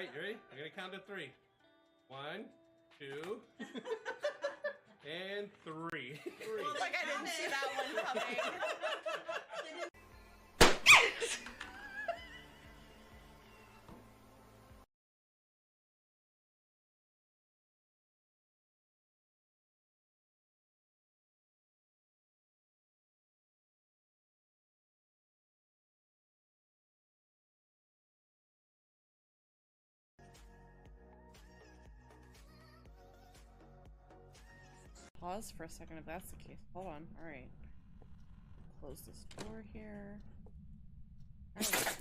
right, you ready? I'm gonna count to 3. 1, 2, and 3. Like I didn't see that one coming. Pause for a second if that's the case. Hold on. Alright. Close this door here. Alright.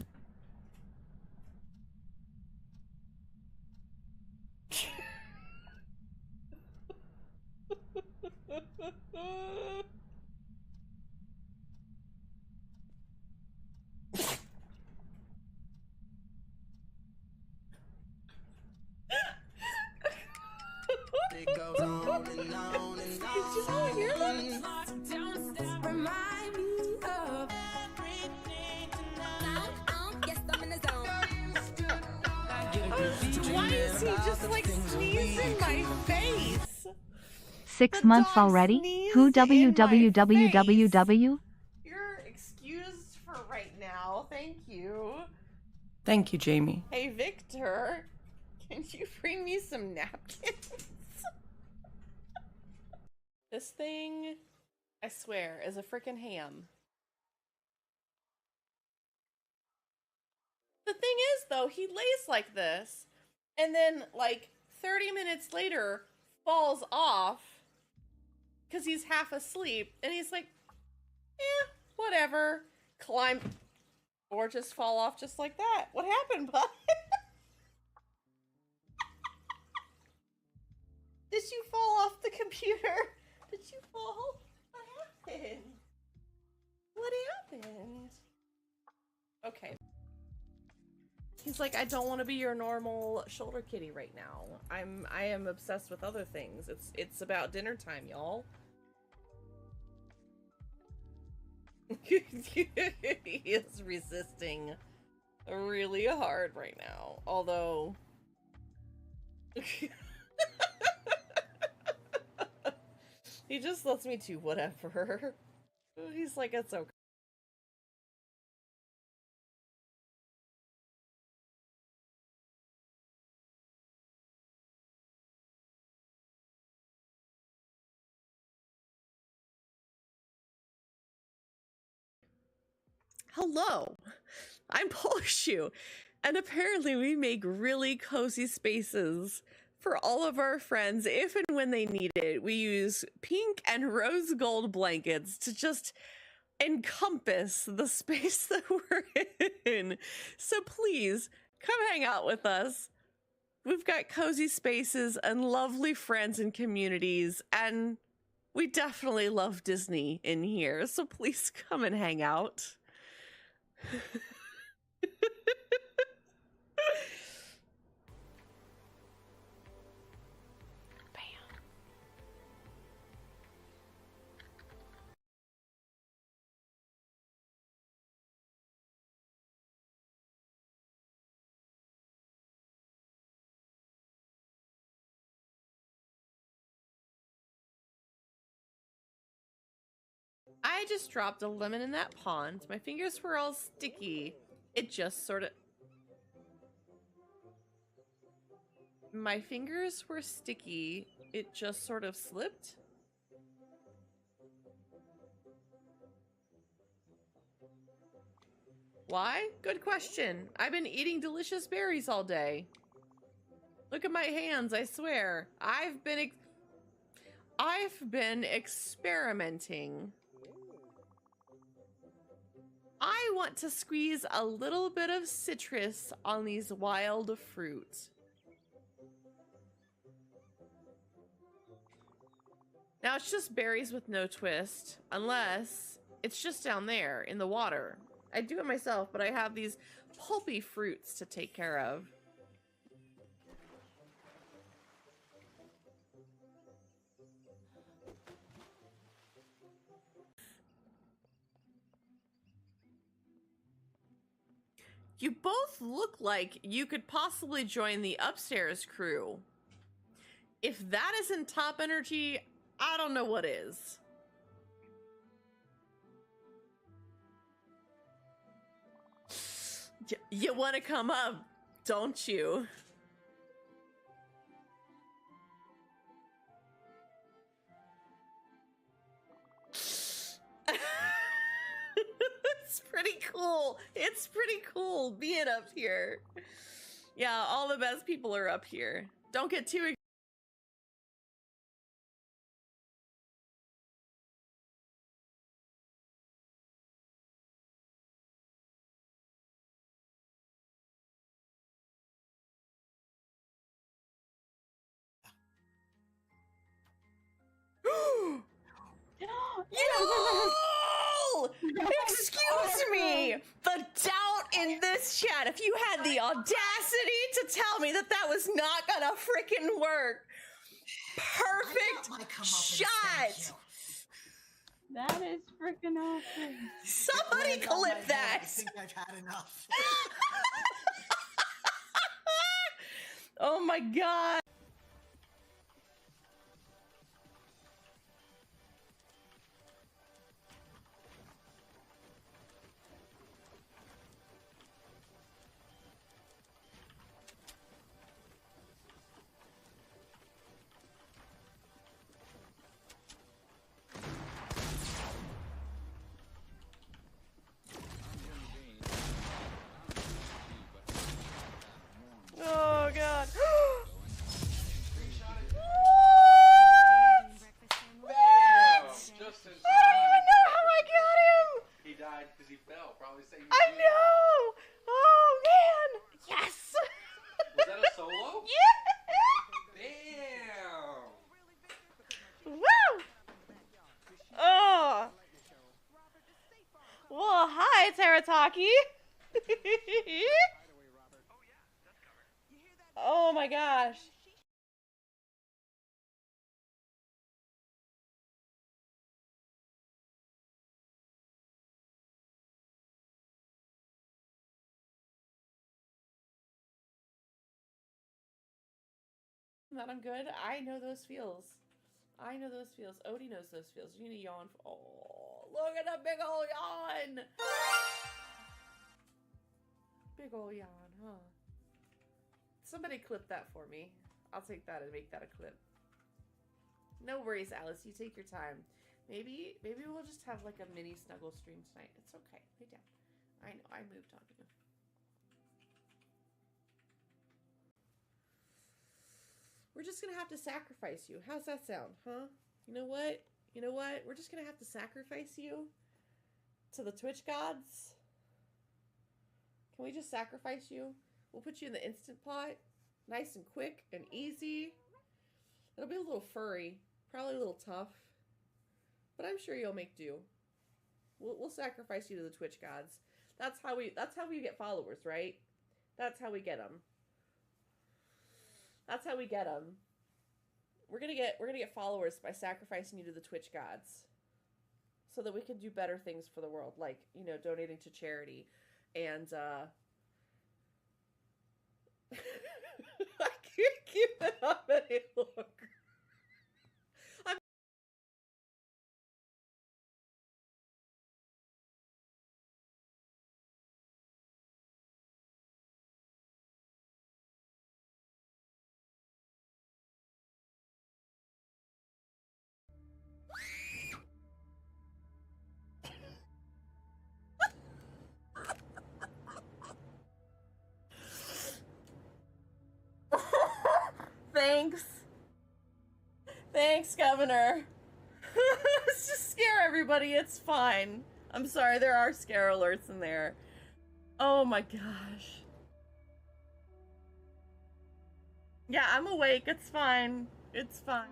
It goes on and on and on. Did you not hear that? Remind me of everything tonight. Yes, I'm in the zone. Why is he just like sneezing in my face? 6 The months dog already? sneezed Who in my www? You're excused for right now. Thank you. Thank you, Jamie. Hey, Victor. Can you bring me some napkins? This thing, I swear, is a freaking ham. The thing is, though, he lays like this, and then, like, 30 minutes later, falls off, because he's half asleep, and he's like, eh, whatever, climb, or just fall off just like that. What happened, bud? Did you fall off the computer? Did you fall? What happened? What happened? Okay. He's like, I don't want to be your normal shoulder kitty right now. I am obsessed with other things. It's about dinner time, y'all. He is resisting really hard right now. Although he just lets me do whatever. He's like, it's okay. Hello, I'm Polishu, and apparently we make really cozy spaces for all of our friends if and when they need it. We use pink and rose gold blankets to just encompass the space that we're in. So please, come hang out with us. We've got cozy spaces and lovely friends and communities, and we definitely love Disney in here, so please come and hang out. I just dropped a lemon in that pond. My fingers were all sticky. It just sort of... My fingers were sticky. It just sort of slipped. Why? Good question. I've been eating delicious berries all day. Look at my hands, I swear. I've been experimenting. I want to squeeze a little bit of citrus on these wild fruit. Now it's just berries with no twist, unless it's just down there in the water. I do it myself, but I have these pulpy fruits to take care of. You both look like you could possibly join the upstairs crew. If that isn't top energy, I don't know what is. You want to come up, don't you? It's pretty cool. It's pretty cool being up here. Yeah, all the best people are up here. Don't get too Yo! Excuse me! The doubt in this chat, if you had the audacity to tell me that that was not gonna freaking work. Perfect shot! That is freaking awesome. Somebody clip that! I think I've had enough. Oh my god. Oh god. Bam! Just in I don't even know how I got him! He died because he fell. Probably saved I know! Oh man! Yes! Was that a solo? Yeah! Damn! Woo! Oh! Well, hi, Terataki! Oh my gosh. That I'm good. I know those feels. I know those feels. Odie knows those feels. You need to yawn. Oh, look at that big ol' yawn. Big ol' yawn, huh? Somebody clip that for me. I'll take that and make that a clip. No worries, Alice. You take your time. Maybe we'll just have like a mini snuggle stream tonight. It's okay. Lay down. I know. I moved on you. We're just gonna have to sacrifice you. How's that sound, huh? You know what? You know what? We're just gonna have to sacrifice you to the Twitch gods. Can we just sacrifice you? We'll put you in the instant pot. Nice and quick and easy. It'll be a little furry. Probably a little tough. But I'm sure you'll make do. We'll sacrifice you to the Twitch gods. That's how we get followers, right? That's how we get them. That's how we get them. We're gonna get followers by sacrificing you to the Twitch gods, so that we can do better things for the world, like, you know, donating to charity, and I can't keep it up any longer. Thanks. Thanks, Governor. Let's just scare everybody. It's fine. I'm sorry, there are scare alerts in there. Oh my gosh. Yeah, I'm awake. It's fine. It's fine.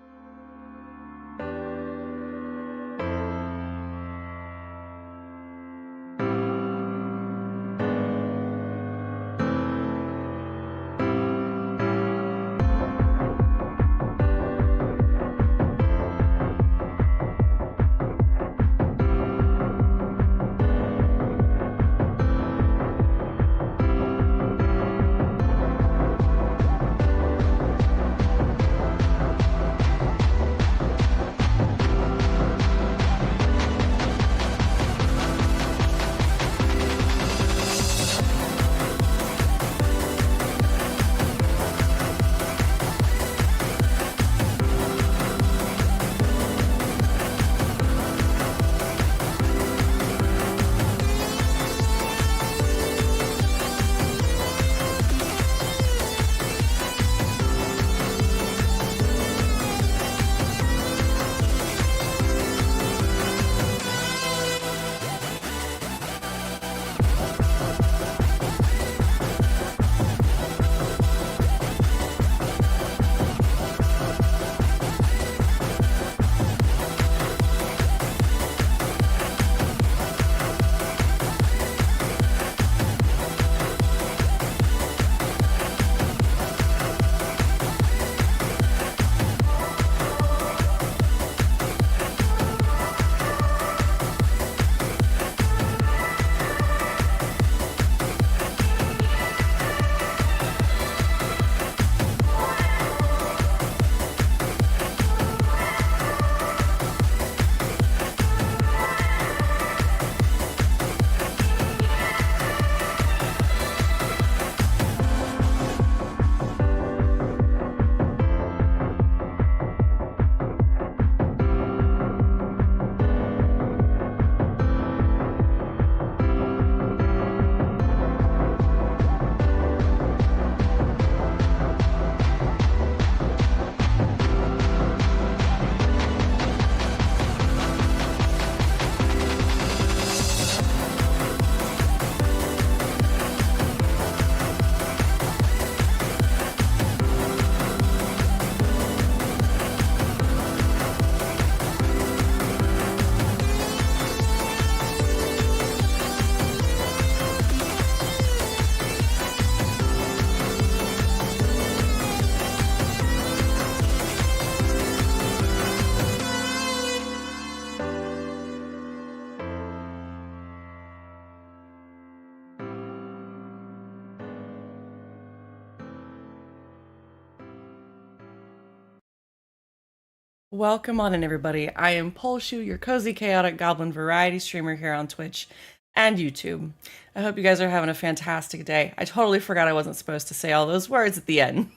Welcome on in, everybody. I am Polshu, your cozy, chaotic goblin variety streamer here on Twitch and YouTube. I hope you guys are having a fantastic day. I totally forgot I wasn't supposed to say all those words at the end.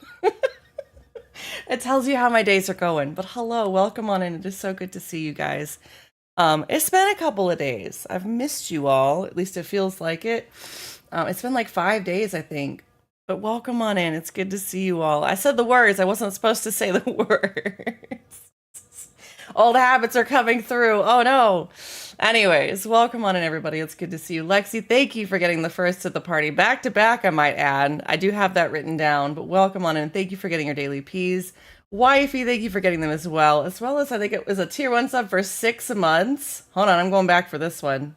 It tells you how my days are going. But hello, welcome on in. It is so good to see you guys. It's been a couple of days. I've missed you all. At least it feels like it. It's been like 5 days, I think. But welcome on in. It's good to see you all. I said the words. I wasn't supposed to say the words. Old habits are coming through. Oh no. Anyways, welcome on in, everybody. It's good to see you. Lexi, thank you for getting the first at the party. Back to back, I might add. I do have that written down, but welcome on in. Thank you for getting your daily Ps. Wifey, thank you for getting them as well. As well as I think it was a tier 1 sub for 6 months. Hold on, I'm going back for this one.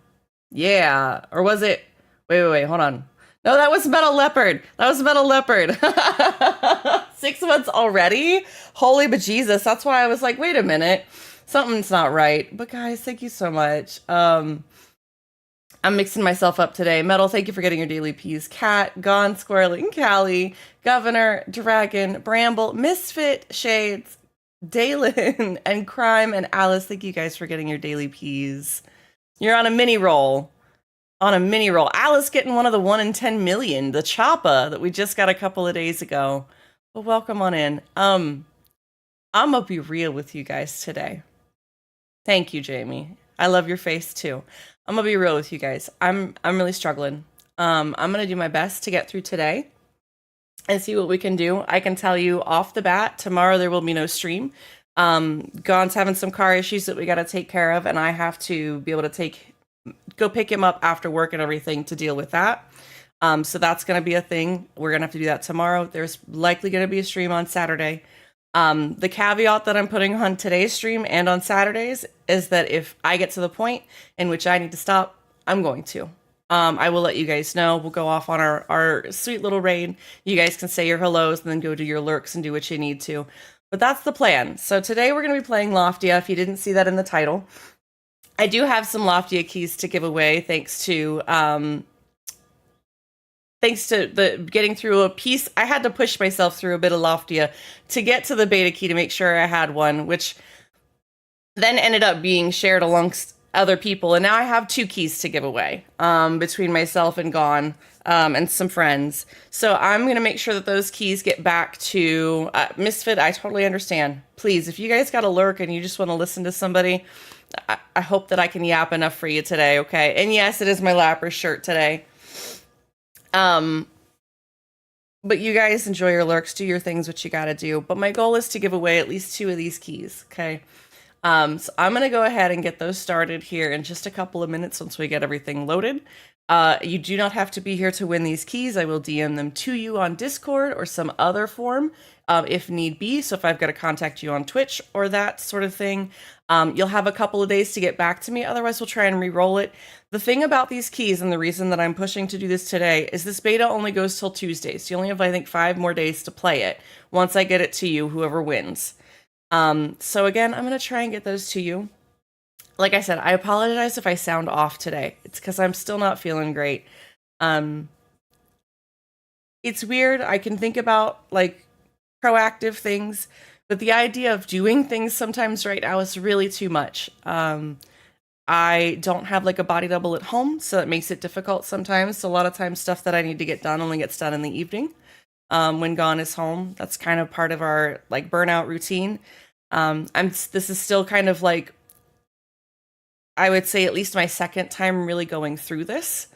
Yeah. Or was it? Wait, hold on. No, that was Metal Leopard. That was Metal Leopard. 6 months already? Holy bejesus. That's why I was like, wait a minute. Something's not right. But guys, thank you so much. I'm mixing myself up today. Metal, thank you for getting your daily Ps. Cat, Gone, Squirreling, Callie, Governor, Dragon, Bramble, Misfit, Shades, Dalen, and Crime, and Alice, thank you guys for getting your daily Ps. You're on a mini roll. On a mini roll. Alice getting one of the 1 in 10 million, the Choppa that we just got a couple of days ago. Well, welcome on in. I'm gonna be real with you guys today. Thank you, Jamie. I love your face too. I'm gonna be real with you guys. I'm really struggling. I'm gonna do my best to get through today and see what we can do. I can tell you off the bat, tomorrow there will be no stream. Gon's having some car issues that we gotta take care of, and I have to be able to go pick him up after work and everything to deal with that. So that's gonna be a thing. We're gonna have to do that tomorrow. There's likely gonna be a stream on Saturday. The caveat that I'm putting on today's stream and on Saturdays is that if I get to the point in which I need to stop, I'm going to. I will let you guys know. We'll go off on our sweet little raid. You guys can say your hellos and then go do your lurks and do what you need to. But that's the plan. So today we're going to be playing Loftia, if you didn't see that in the title. I do have some Loftia keys to give away thanks to the getting through a piece. I had to push myself through a bit of Loftia to get to the beta key to make sure I had one, which then ended up being shared amongst other people. And now I have 2 keys to give away between myself and Gone and some friends. So I'm going to make sure that those keys get back to Misfit. I totally understand. Please, if you guys got a lurk and you just want to listen to somebody, I hope that I can yap enough for you today, okay? And yes, it is my Lapper shirt today. But you guys enjoy your lurks, do your things, what you gotta do. But my goal is to give away at least 2 of these keys, okay? So I'm gonna go ahead and get those started here in just a couple of minutes once we get everything loaded. You do not have to be here to win these keys. I will DM them to you on Discord or some other form if need be. So if I've got to contact you on Twitch or that sort of thing, you'll have a couple of days to get back to me. Otherwise, we'll try and re-roll it. The thing about these keys and the reason that I'm pushing to do this today is this beta only goes till Tuesdays. So you only have, I think, 5 more days to play it once I get it to you, whoever wins. So again, I'm going to try and get those to you. Like I said, I apologize if I sound off today. It's because I'm still not feeling great. It's weird. I can think about like proactive things, but the idea of doing things sometimes right now is really too much. I don't have like a body double at home, so it makes it difficult sometimes. So a lot of times stuff that I need to get done only gets done in the evening when Gone is home. That's kind of part of our like burnout routine. This is still kind of like, I would say at least my second time really going through this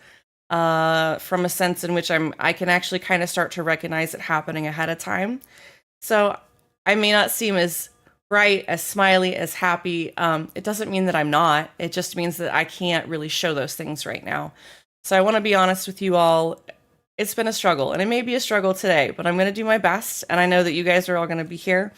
from a sense in which I can actually kind of start to recognize it happening ahead of time. So I may not seem as bright, as smiley, as happy. It doesn't mean that I'm not. It just means that I can't really show those things right now. So I want to be honest with you all. It's been a struggle, and it may be a struggle today, but I'm going to do my best. And I know that you guys are all going to be here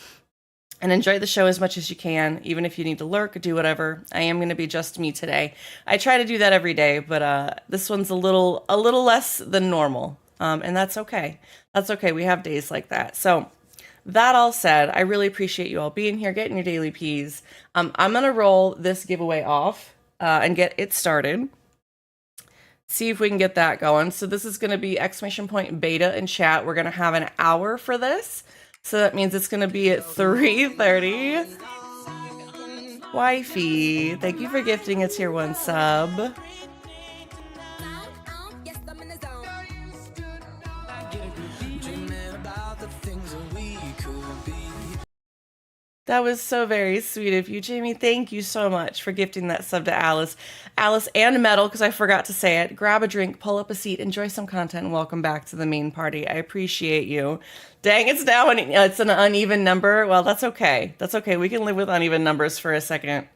and enjoy the show as much as you can. Even if you need to lurk or do whatever, I am going to be just me today. I try to do that every day, but this one's a little less than normal. And that's okay. That's okay. We have days like that. So that all said, I really appreciate you all being here, getting your daily Ps. I'm going to roll this giveaway off and get it started. See if we can get that going. So this is going to be !beta in chat. We're going to have an hour for this. So that means it's going to be at 3:30. Wifey, thank you for gifting a tier 1 sub. That was so very sweet of you, Jamie. Thank you so much for gifting that sub to Alice. Alice and Metal, because I forgot to say it. Grab a drink, pull up a seat, enjoy some content, and welcome back to the main party. I appreciate you. Dang, it's now it's an uneven number. Well, that's okay. That's okay. We can live with uneven numbers for a second.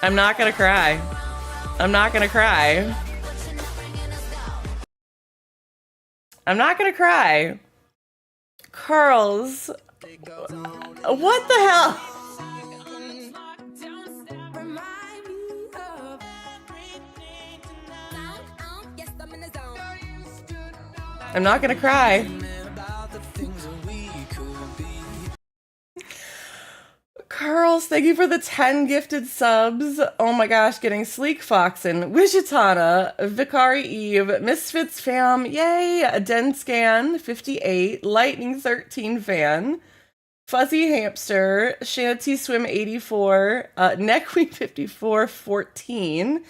I'm not gonna cry. I'm not gonna cry. I'm not gonna cry. Curls. What the hell? I'm not gonna cry. Curls, thank you for the 10 gifted subs. Oh my gosh, getting Sleek Foxin, Wishitana, Vicari Eve, Misfits Fam, yay, Denscan 58, Lightning 13 fan, Fuzzy Hamster, Shanty Swim 84, Neckweed 54 14,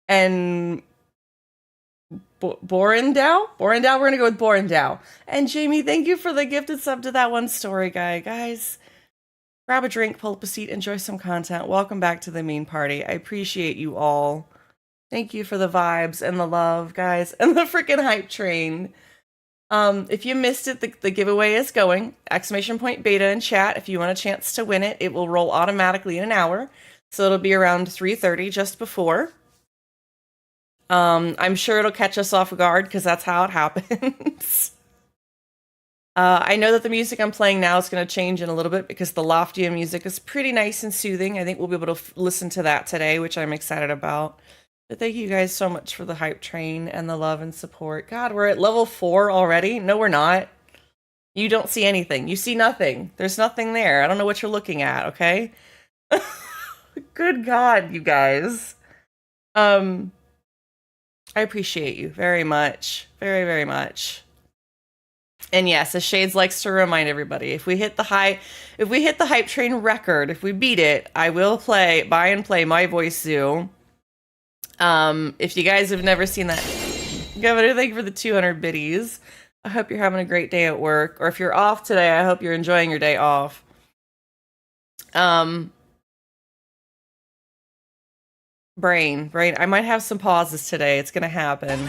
and Borendow? Borendow, we're gonna go with Borendow. And Jamie, thank you for the gifted sub to that one story guy. Guys, grab a drink, pull up a seat, enjoy some content. Welcome back to the main party. I appreciate you all. Thank you for the vibes and the love, guys, and the freaking hype train. If you missed it, the giveaway is going. !beta in chat. If you want a chance to win it, it will roll automatically in an hour. So it'll be around 3:30, just before. I'm sure it'll catch us off guard because that's how it happens. I know that the music I'm playing now is going to change in a little bit because the Loftia music is pretty nice and soothing. I think we'll be able to listen to that today, which I'm excited about. But thank you guys so much for the hype train and the love and support. God, we're at level 4 already? No, we're not. You don't see anything. You see nothing. There's nothing there. I don't know what you're looking at, okay? Good God, you guys. I appreciate you very much. Very, very much. And yes, as Shades likes to remind everybody, if we hit the hype train record, if we beat it, I will buy and play My Voice Zoo. If you guys have never seen that, Governor, thank you for the 200 biddies. I hope you're having a great day at work. Or if you're off today, I hope you're enjoying your day off. Brain, I might have some pauses today. It's gonna happen.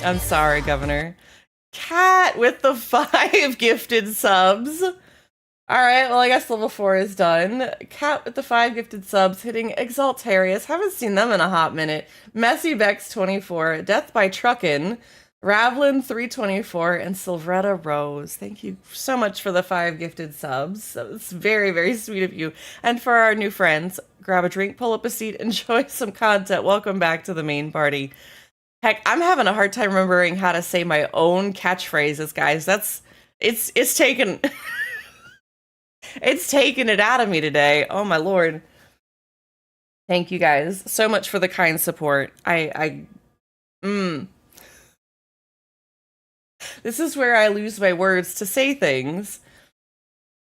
I'm sorry, Governor. Cat with the 5 gifted subs. All right, well, I guess level 4 is done. Cat with the 5 gifted subs, hitting Exaltarius. Haven't seen them in a hot minute. Messy Bex 24, Death by Truckin', Ravlin 324, and Silvretta Rose. Thank you so much for the 5 gifted subs. That was very, very sweet of you. And for our new friends, grab a drink, pull up a seat, enjoy some content. Welcome back to the main party. Heck, I'm having a hard time remembering how to say my own catchphrases, guys. It's taken it's taken it out of me today. Oh my lord. Thank you guys so much for the kind support. This is where I lose my words to say things.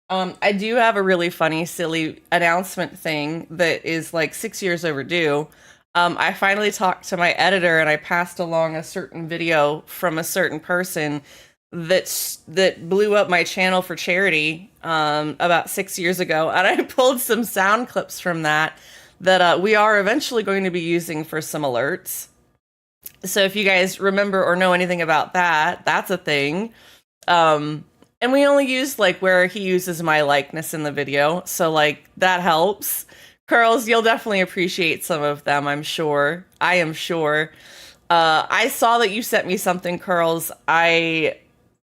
I do have a really funny, silly announcement thing that is like 6 years overdue. I finally talked to my editor and I passed along a certain video from a certain person that blew up my channel for charity about 6 years ago. And I pulled some sound clips from that we are eventually going to be using for some alerts. So if you guys remember or know anything about that, that's a thing. And we only used like where he uses my likeness in the video. So like that helps. Curls, you'll definitely appreciate some of them, I'm sure. I am sure. I saw that you sent me something, Curls. I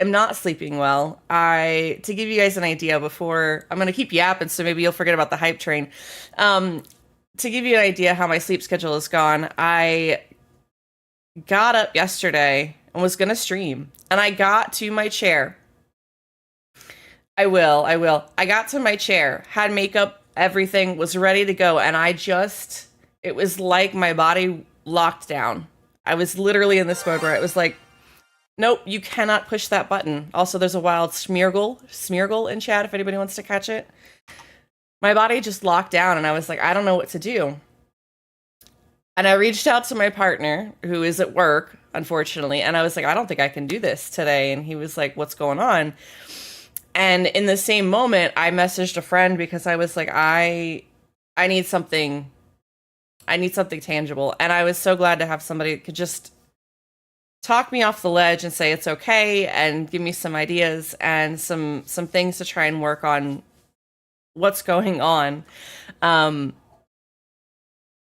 am not sleeping well. To give you guys an idea before, I'm going to keep yapping, so maybe you'll forget about the hype train. To give you an idea how my sleep schedule has gone, I got up yesterday and was going to stream. And I got to my chair. I will. I got to my chair, had makeup everything was ready to go. And it was like my body locked down. I was literally in this mode where it was like, nope, you cannot push that button. Also, there's a wild smeargle in chat if anybody wants to catch it. My body just locked down and I was like, I don't know what to do. And I reached out to my partner, who is at work, unfortunately, and I was like, I don't think I can do this today. And he was like, what's going on? And in the same moment, I messaged a friend because I was like, I need something tangible. And I was so glad to have somebody that could just talk me off the ledge and say it's okay and give me some ideas and some things to try and work on what's going on.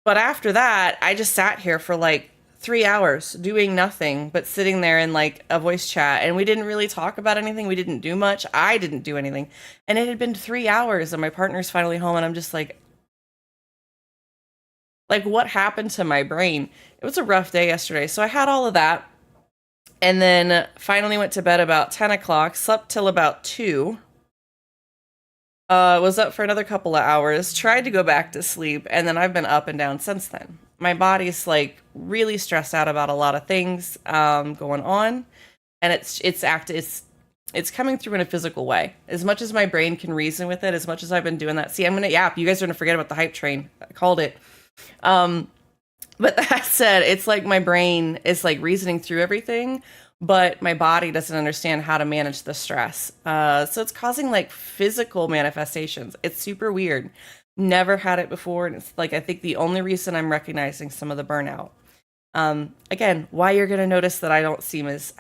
But after that, I just sat here for like 3 hours doing nothing but sitting there in like a voice chat. And we didn't really talk about anything. We didn't do much. I didn't do anything. And it had been 3 hours and my partner's finally home. And I'm just like, what happened to my brain? It was a rough day yesterday. So I had all of that. And then finally went to bed about 10 o'clock, slept till about 2. Was up for another couple of hours, tried to go back to sleep, and then I've been up and down since then. My body's like really stressed out about a lot of things going on, and it's coming through in a physical way. As much as my brain can reason with it, as much as I've been doing that. See, I'm gonna yap. You guys are gonna forget about the hype train. I called it. But that said, it's like my brain is like reasoning through everything, but my body doesn't understand how to manage the stress. So it's causing like physical manifestations. It's super weird. Never had it before. And it's like, I think the only reason I'm recognizing some of the burnout. Again, why you're going to notice that I don't seem as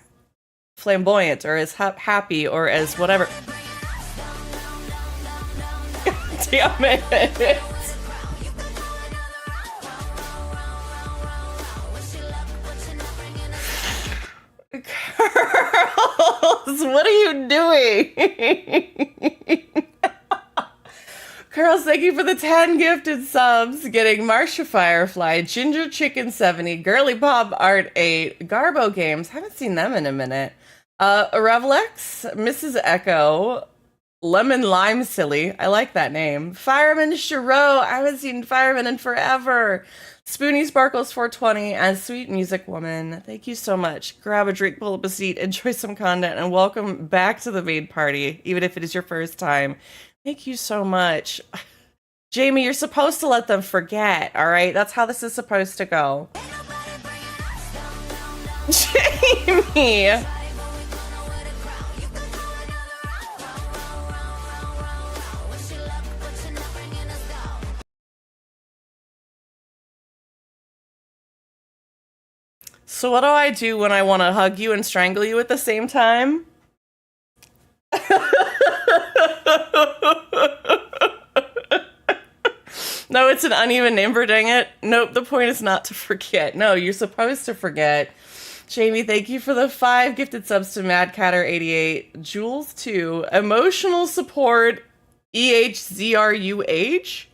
flamboyant or as happy or as whatever. Damn it. Curls, what are you doing? Curls, thank you for the 10 gifted subs. Getting Marsha Firefly, Ginger Chicken 70, Girly Pop Art 8, Garbo Games. Haven't seen them in a minute. Revlex, Mrs. Echo, Lemon Lime Silly. I like that name. Fireman Shiro. I haven't seen Fireman in forever. Spoony Sparkles 420 and Sweet Music Woman. Thank you so much. Grab a drink, pull up a seat, enjoy some content, and welcome back to the main party, even if it is your first time. Thank you so much. Jamie, you're supposed to let them forget, all right? That's how this is supposed to go. Jamie! So what do I do when I want to hug you and strangle you at the same time? No, it's an uneven number, dang it. Nope, the point is not to forget. No, you're supposed to forget. Jamie, thank you for the 5 gifted subs to MadCatter88. Jules 2. Emotional support EHZRUH?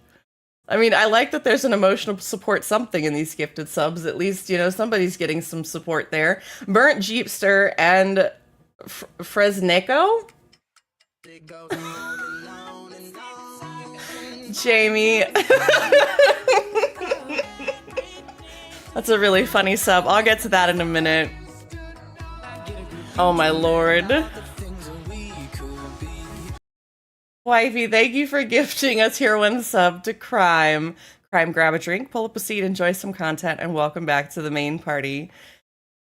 I mean, I like that there's an emotional support something in these gifted subs. At least, you know, somebody's getting some support there. Burnt Jeepster and Fresneco? Jamie. That's a really funny sub. I'll get to that in a minute. Oh my lord. Wifey, thank you for gifting a tier 1 sub to Crime. Crime, grab a drink, pull up a seat, enjoy some content, and welcome back to the main party.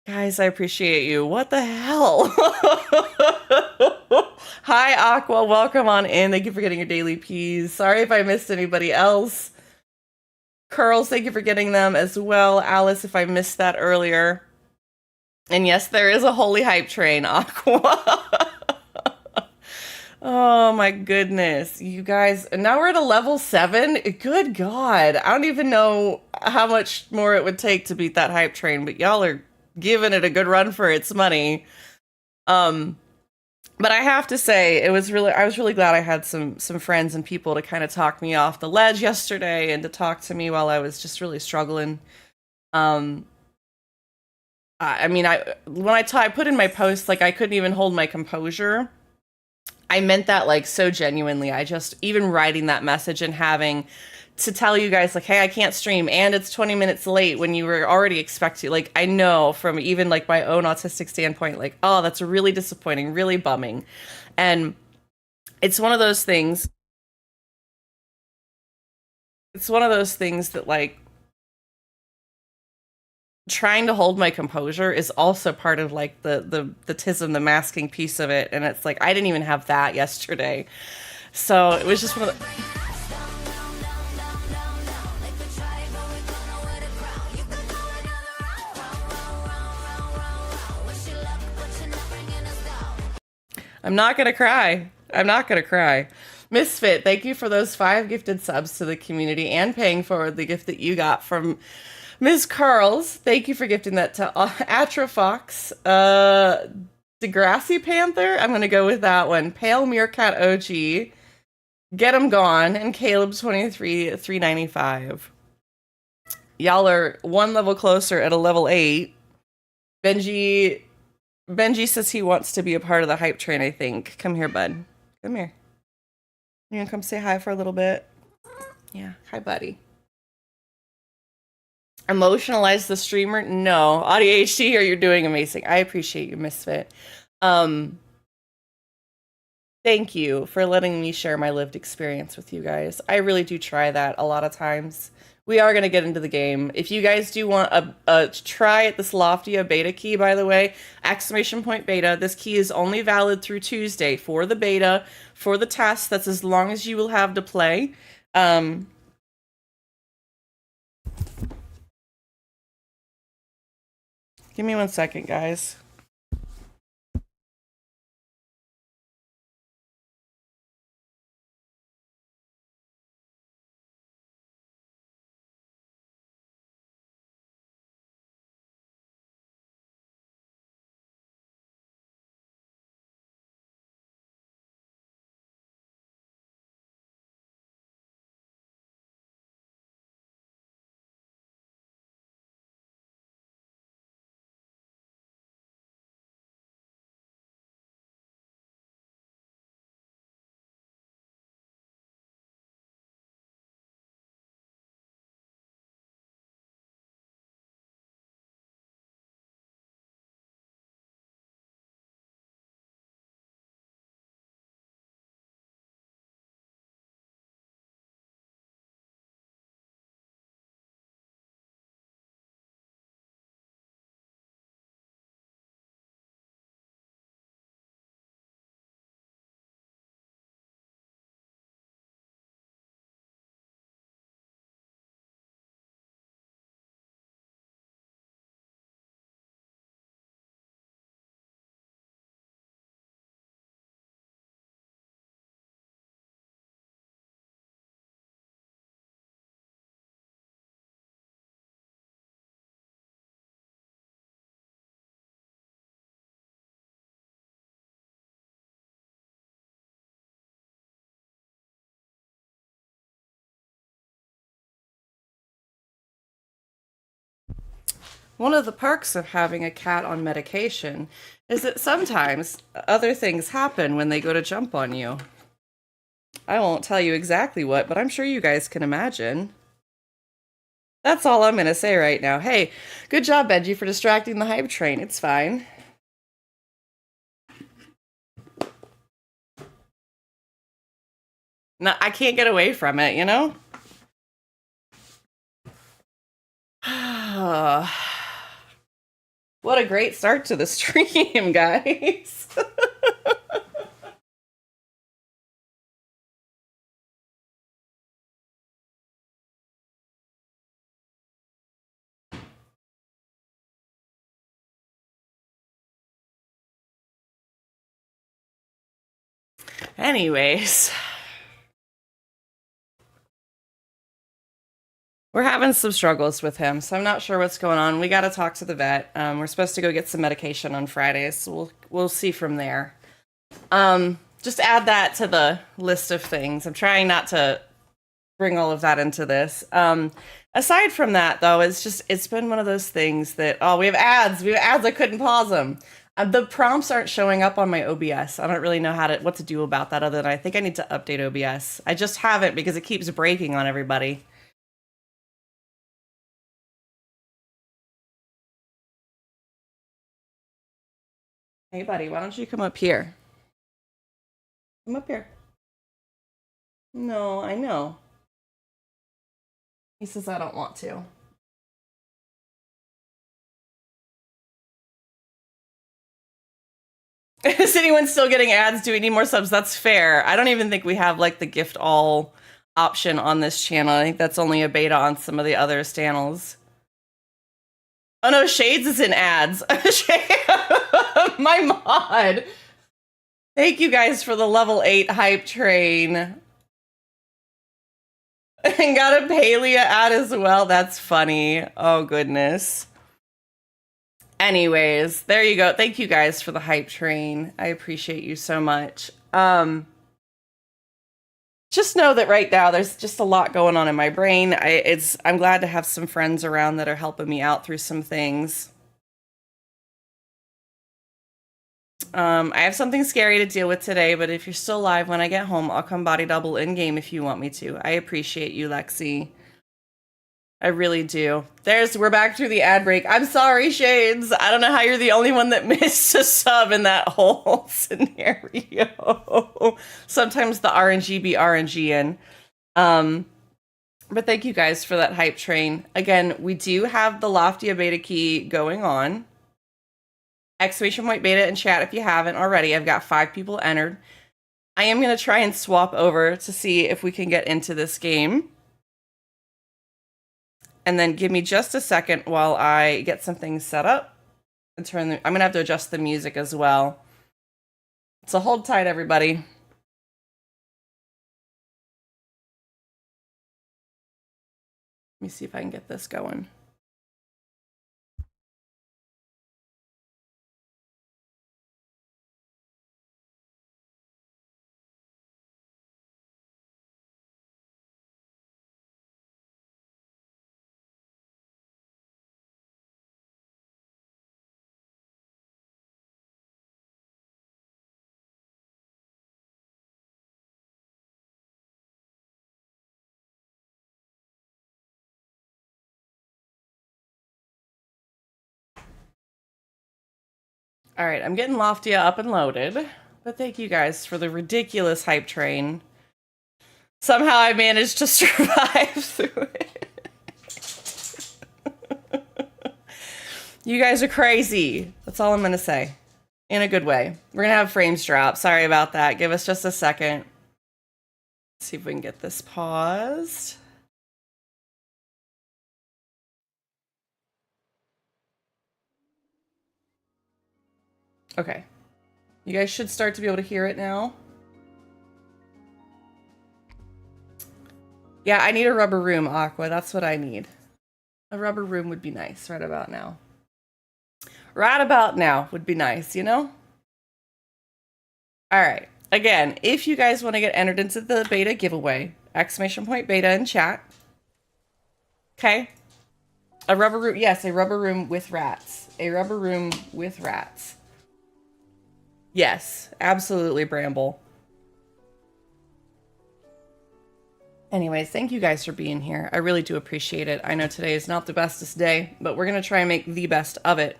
Guys, I appreciate you. What the hell? Hi, Aqua. Welcome on in. Thank you for getting your daily peas. Sorry if I missed anybody else. Curls, thank you for getting them as well. Alice, if I missed that earlier. And yes, there is a holy hype train, Aqua. Oh my goodness, you guys. And now we're at a level 7. Good God. I don't even know how much more it would take to beat that hype train, but y'all are giving it a good run for its money. But I have to say, I was really glad I had some friends and people to kind of talk me off the ledge yesterday and to talk to me while I was just really struggling. I mean, when I put in my post, like, I couldn't even hold my composure. I meant that like so genuinely. I just, even writing that message and having to tell you guys like, hey, I can't stream and it's 20 minutes late when you were already expecting, like, I know from even like my own autistic standpoint, like, oh, that's really disappointing, really bumming. And it's one of those things. It's one of those things that like trying to hold my composure is also part of like the tism, the masking piece of it. And it's like, I didn't even have that yesterday. So it was just one of the, I'm not going to cry. I'm not going to cry. Misfit, thank you for those 5 gifted subs to the community and paying forward the gift that you got from Ms. Carls. Thank you for gifting that to Atrofox, Degrassi Panther. I'm going to go with that one. Pale Meerkat OG, Get 'em Gone, and Caleb23 at 395. Y'all are one level closer at a level 8. Benji says he wants to be a part of the hype train, I think. Come here, bud. Come here. You gonna come say hi for a little bit? Yeah. Hi, buddy. Emotionalize the streamer? No. Audio HD here, you're doing amazing. I appreciate you, Misfit. Thank you for letting me share my lived experience with you guys. I really do try that a lot of times. We are going to get into the game. If you guys do want a try at this Loftia Beta key, by the way, !beta, this key is only valid through Tuesday for the beta, for the test. That's as long as you will have to play. Give me 1 second, guys. One of the perks of having a cat on medication is that sometimes other things happen when they go to jump on you. I won't tell you exactly what, but I'm sure you guys can imagine. That's all I'm going to say right now. Hey, good job, Benji, for distracting the hype train. It's fine. No, I can't get away from it, you know? What a great start to the stream, guys. Anyways. We're having some struggles with him, so I'm not sure what's going on. We got to talk to the vet. We're supposed to go get some medication on Fridays, so we'll see from there. Just add that to the list of things. I'm trying not to bring all of that into this. Aside from that, though, it's been one of those things that, oh, we have ads. I couldn't pause them. The prompts aren't showing up on my OBS. I don't really know what to do about that other than I think I need to update OBS. I just haven't because it keeps breaking on everybody. Hey, buddy, why don't you come up here? Come up here. No, I know. He says I don't want to. Is anyone still getting ads? Do we need more subs? That's fair. I don't even think we have like the gift all option on this channel. I think that's only a beta on some of the other channels. Oh no, Shades is in ads. My mod. Thank you guys for the level 8 hype train. And got a Palia ad as well. That's funny. Oh goodness. Anyways, there you go. Thank you guys for the hype train. I appreciate you so much. Just know that right now there's just a lot going on in my brain. I'm glad to have some friends around that are helping me out through some things. I have something scary to deal with today, but if you're still live when I get home, I'll come body double in game if you want me to. I appreciate you, Lexi. I really do. We're back through the ad break. I'm sorry, Shades. I don't know how you're the only one that missed a sub in that whole scenario. Sometimes the RNG be RNG-ing. But thank you guys for that hype train. Again, we do have the Loftia Beta key going on. Exclamation point beta in chat if you haven't already. I've got 5 people entered. I am going to try and swap over to see if we can get into this game. And then give me just a second while I get some things set up and I'm going to have to adjust the music as well. So hold tight, everybody. Let me see if I can get this going. All right, I'm getting Loftia up and loaded, but thank you guys for the ridiculous hype train. Somehow I managed to survive through it. You guys are crazy. That's all I'm going to say. In a good way. We're going to have frames drop. Sorry about that. Give us just a second. Let's see if we can get this paused. Okay. You guys should start to be able to hear it now. Yeah, I need a rubber room, Aqua. That's what I need. A rubber room would be nice right about now. Right about now would be nice, you know? All right. Again, if you guys want to get entered into the beta giveaway, exclamation point beta in chat. Okay. A rubber room. Yes, a rubber room with rats. A rubber room with rats. Yes, absolutely, Bramble. Anyways, thank you guys for being here. I really do appreciate it. I know today is not the bestest day, but we're going to try and make the best of it.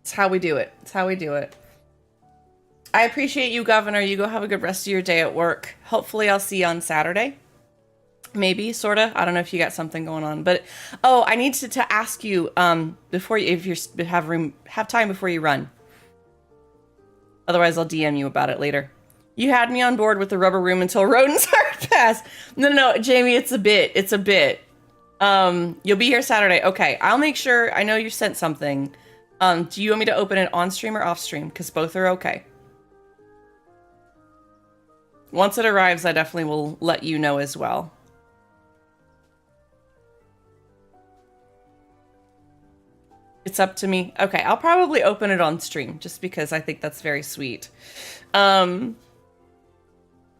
It's how we do it. It's how we do it. I appreciate you, Governor. You go have a good rest of your day at work. Hopefully I'll see you on Saturday. Maybe, sorta. I don't know if you got something going on, but oh, I need to ask you before you, if you have time before you run. Otherwise, I'll DM you about it later. You had me on board with the rubber room until rodents are past. No, Jamie, it's a bit. It's a bit. You'll be here Saturday. Okay, I'll make sure. I know you sent something. Do you want me to open it on stream or off stream? Because both are okay. Once it arrives, I definitely will let you know as well. It's up to me. Okay, I'll probably open it on stream just because I think that's very sweet. It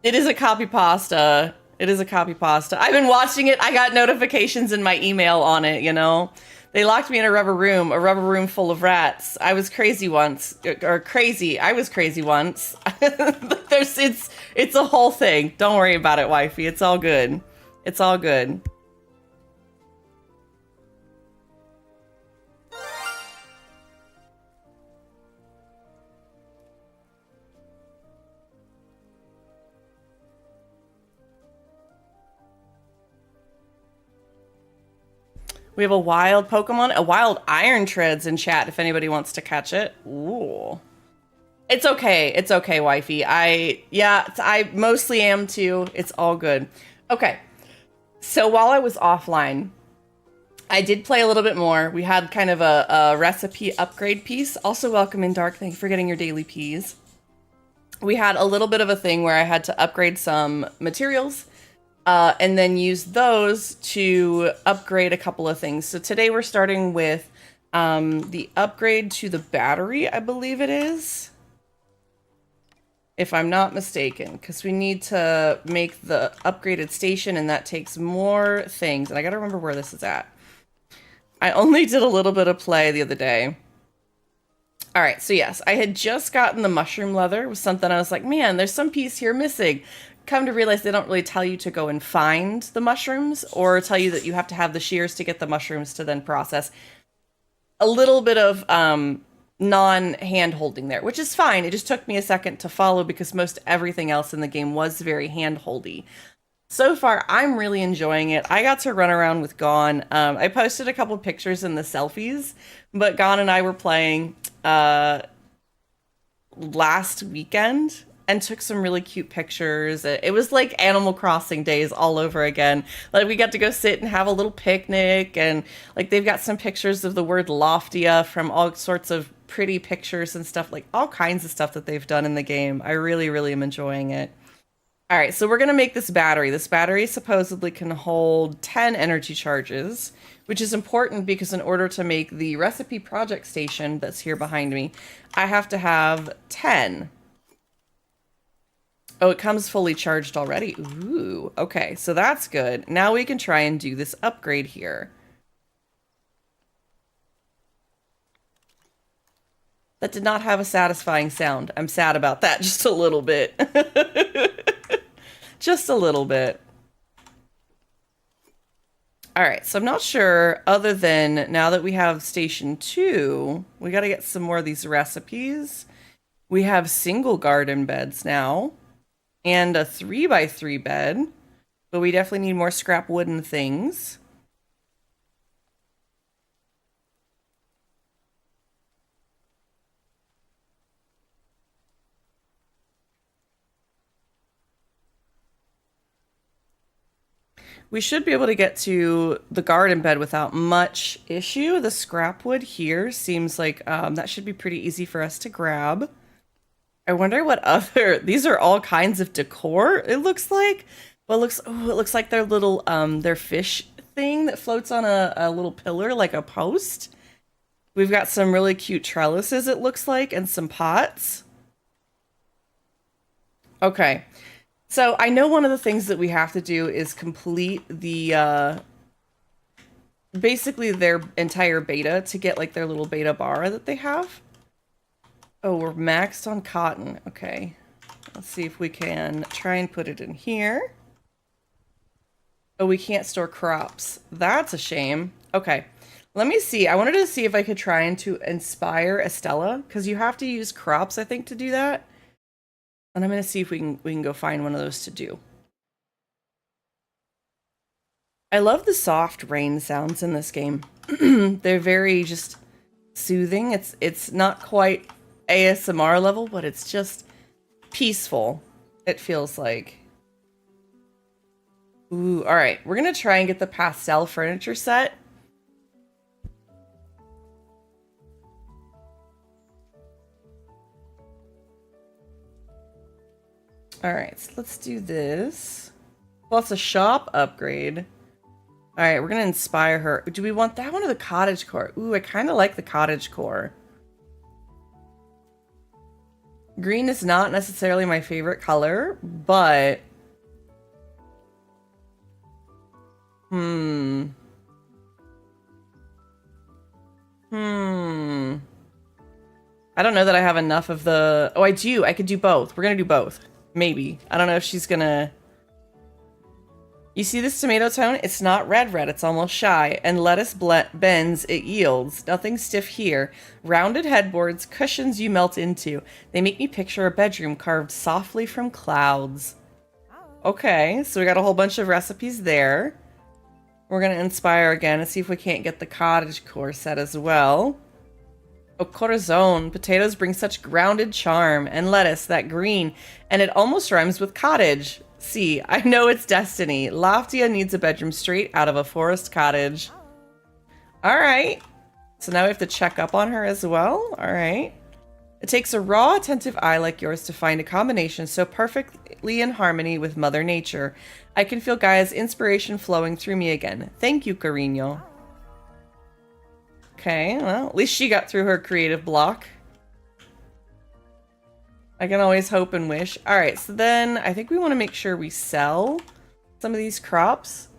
is a copy pasta. It is a copy pasta. I've been watching it. I got notifications in my email on it, you know? They locked me in a rubber room full of rats. I was crazy once, I was crazy once. It's a whole thing. Don't worry about it, wifey. It's all good. It's all good. We have a wild Pokemon, a wild Iron Treads in chat if anybody wants to catch it. Ooh. It's okay. It's okay, wifey. I mostly am too. It's all good. Okay. So while I was offline, I did play a little bit more. We had kind of a recipe upgrade piece. Also, welcome in, Dark. Thank you for getting your daily peas. We had a little bit of a thing where I had to upgrade some materials. And then use those to upgrade a couple of things. So today we're starting with the upgrade to the battery, I believe it is. If I'm not mistaken, because we need to make the upgraded station and that takes more things. And I gotta remember where this is at. I only did a little bit of play the other day. All right, so yes, I had just gotten the mushroom leather. It was something I was like, man, there's some piece here missing. Come to realize they don't really tell you to go and find the mushrooms or tell you that you have to have the shears to get the mushrooms to then process. A little bit of non-hand holding there, which is fine. It just took me a second to follow because most everything else in the game was very hand holdy. So far, I'm really enjoying it. I got to run around with Gon. I posted a couple pictures in the selfies, but Gon and I were playing last weekend and took some really cute pictures. It was like Animal Crossing days all over again. Like we got to go sit and have a little picnic, and like they've got some pictures of the word Loftia from all sorts of pretty pictures and stuff, like all kinds of stuff that they've done in the game. I really, really am enjoying it. All right, so we're gonna make this battery. This battery supposedly can hold 10 energy charges, which is important because in order to make the recipe project station that's here behind me, I have to have 10. Oh, it comes fully charged already. Ooh, okay, so that's good. Now we can try and do this upgrade here. That did not have a satisfying sound. I'm sad about that just a little bit. Just a little bit. All right, so I'm not sure, other than now that we have station 2, we got to get some more of these recipes. We have single garden beds now. And a 3x3 bed, but we definitely need more scrap wooden things. We should be able to get to the garden bed without much issue. The scrap wood here seems like that should be pretty easy for us to grab. I wonder what other, these are all kinds of decor, it looks like. Well, it looks like their little, their fish thing that floats on a little pillar, like a post. We've got some really cute trellises, it looks like, and some pots. Okay, so I know one of the things that we have to do is complete the, basically their entire beta to get like their little beta bar that they have. Oh, we're maxed on cotton. Okay. Let's see if we can try and put it in here. Oh, we can't store crops. That's a shame. Okay. Let me see. I wanted to see if I could try and to inspire Estella, because you have to use crops, I think, to do that. And I'm going to see if we can go find one of those to do. I love the soft rain sounds in this game. They're very just soothing. It's not quite ASMR level, but it's just peaceful, it feels like. Ooh, all right. We're going to try and get the pastel furniture set. All right, so let's do this. Plus a shop upgrade. All right, we're going to inspire her. Do we want that one or the cottage core? Ooh, I kind of like the cottage core. Green is not necessarily my favorite color, but... I don't know that I have enough of the... Oh, I do. I could do both. We're going to do both. Maybe. I don't know if she's going to... You see this tomato tone? It's not red. It's almost shy. And lettuce bends, it yields. Nothing stiff here. Rounded headboards, cushions you melt into. They make me picture a bedroom carved softly from clouds. Okay, so we got a whole bunch of recipes there. We're going to inspire again and see if we can't get the cottage core set as well. Oh, corazon. Potatoes bring such grounded charm. And lettuce, that green. And it almost rhymes with cottage. See, I know it's destiny. Loftia needs a bedroom straight out of a forest cottage. All right. So now we have to check up on her as well. All right. It takes a raw, attentive eye like yours to find a combination so perfectly in harmony with Mother Nature. I can feel Gaia's inspiration flowing through me again. Thank you, Carino. Okay, well, at least she got through her creative block. I can always hope and wish. All right, so then I think we want to make sure we sell some of these crops.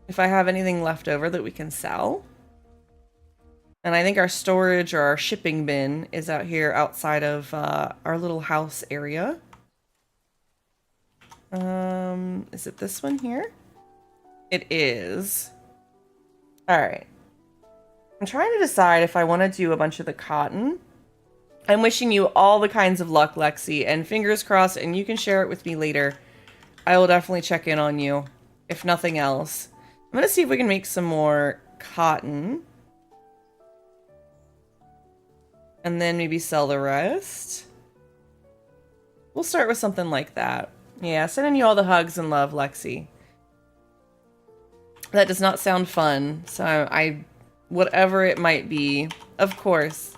If I have anything left over that we can sell. And I think our storage or our shipping bin is out here outside of our little house area. Is it this one here? It is. All right. I'm trying to decide if I want to do a bunch of the cotton. I'm wishing you all the kinds of luck, Lexi, and fingers crossed, and you can share it with me later. I will definitely check in on you, if nothing else. I'm going to see if we can make some more cotton. And then maybe sell the rest. We'll start with something like that. Yeah, sending you all the hugs and love, Lexi. That does not sound fun, so I whatever it might be, of course.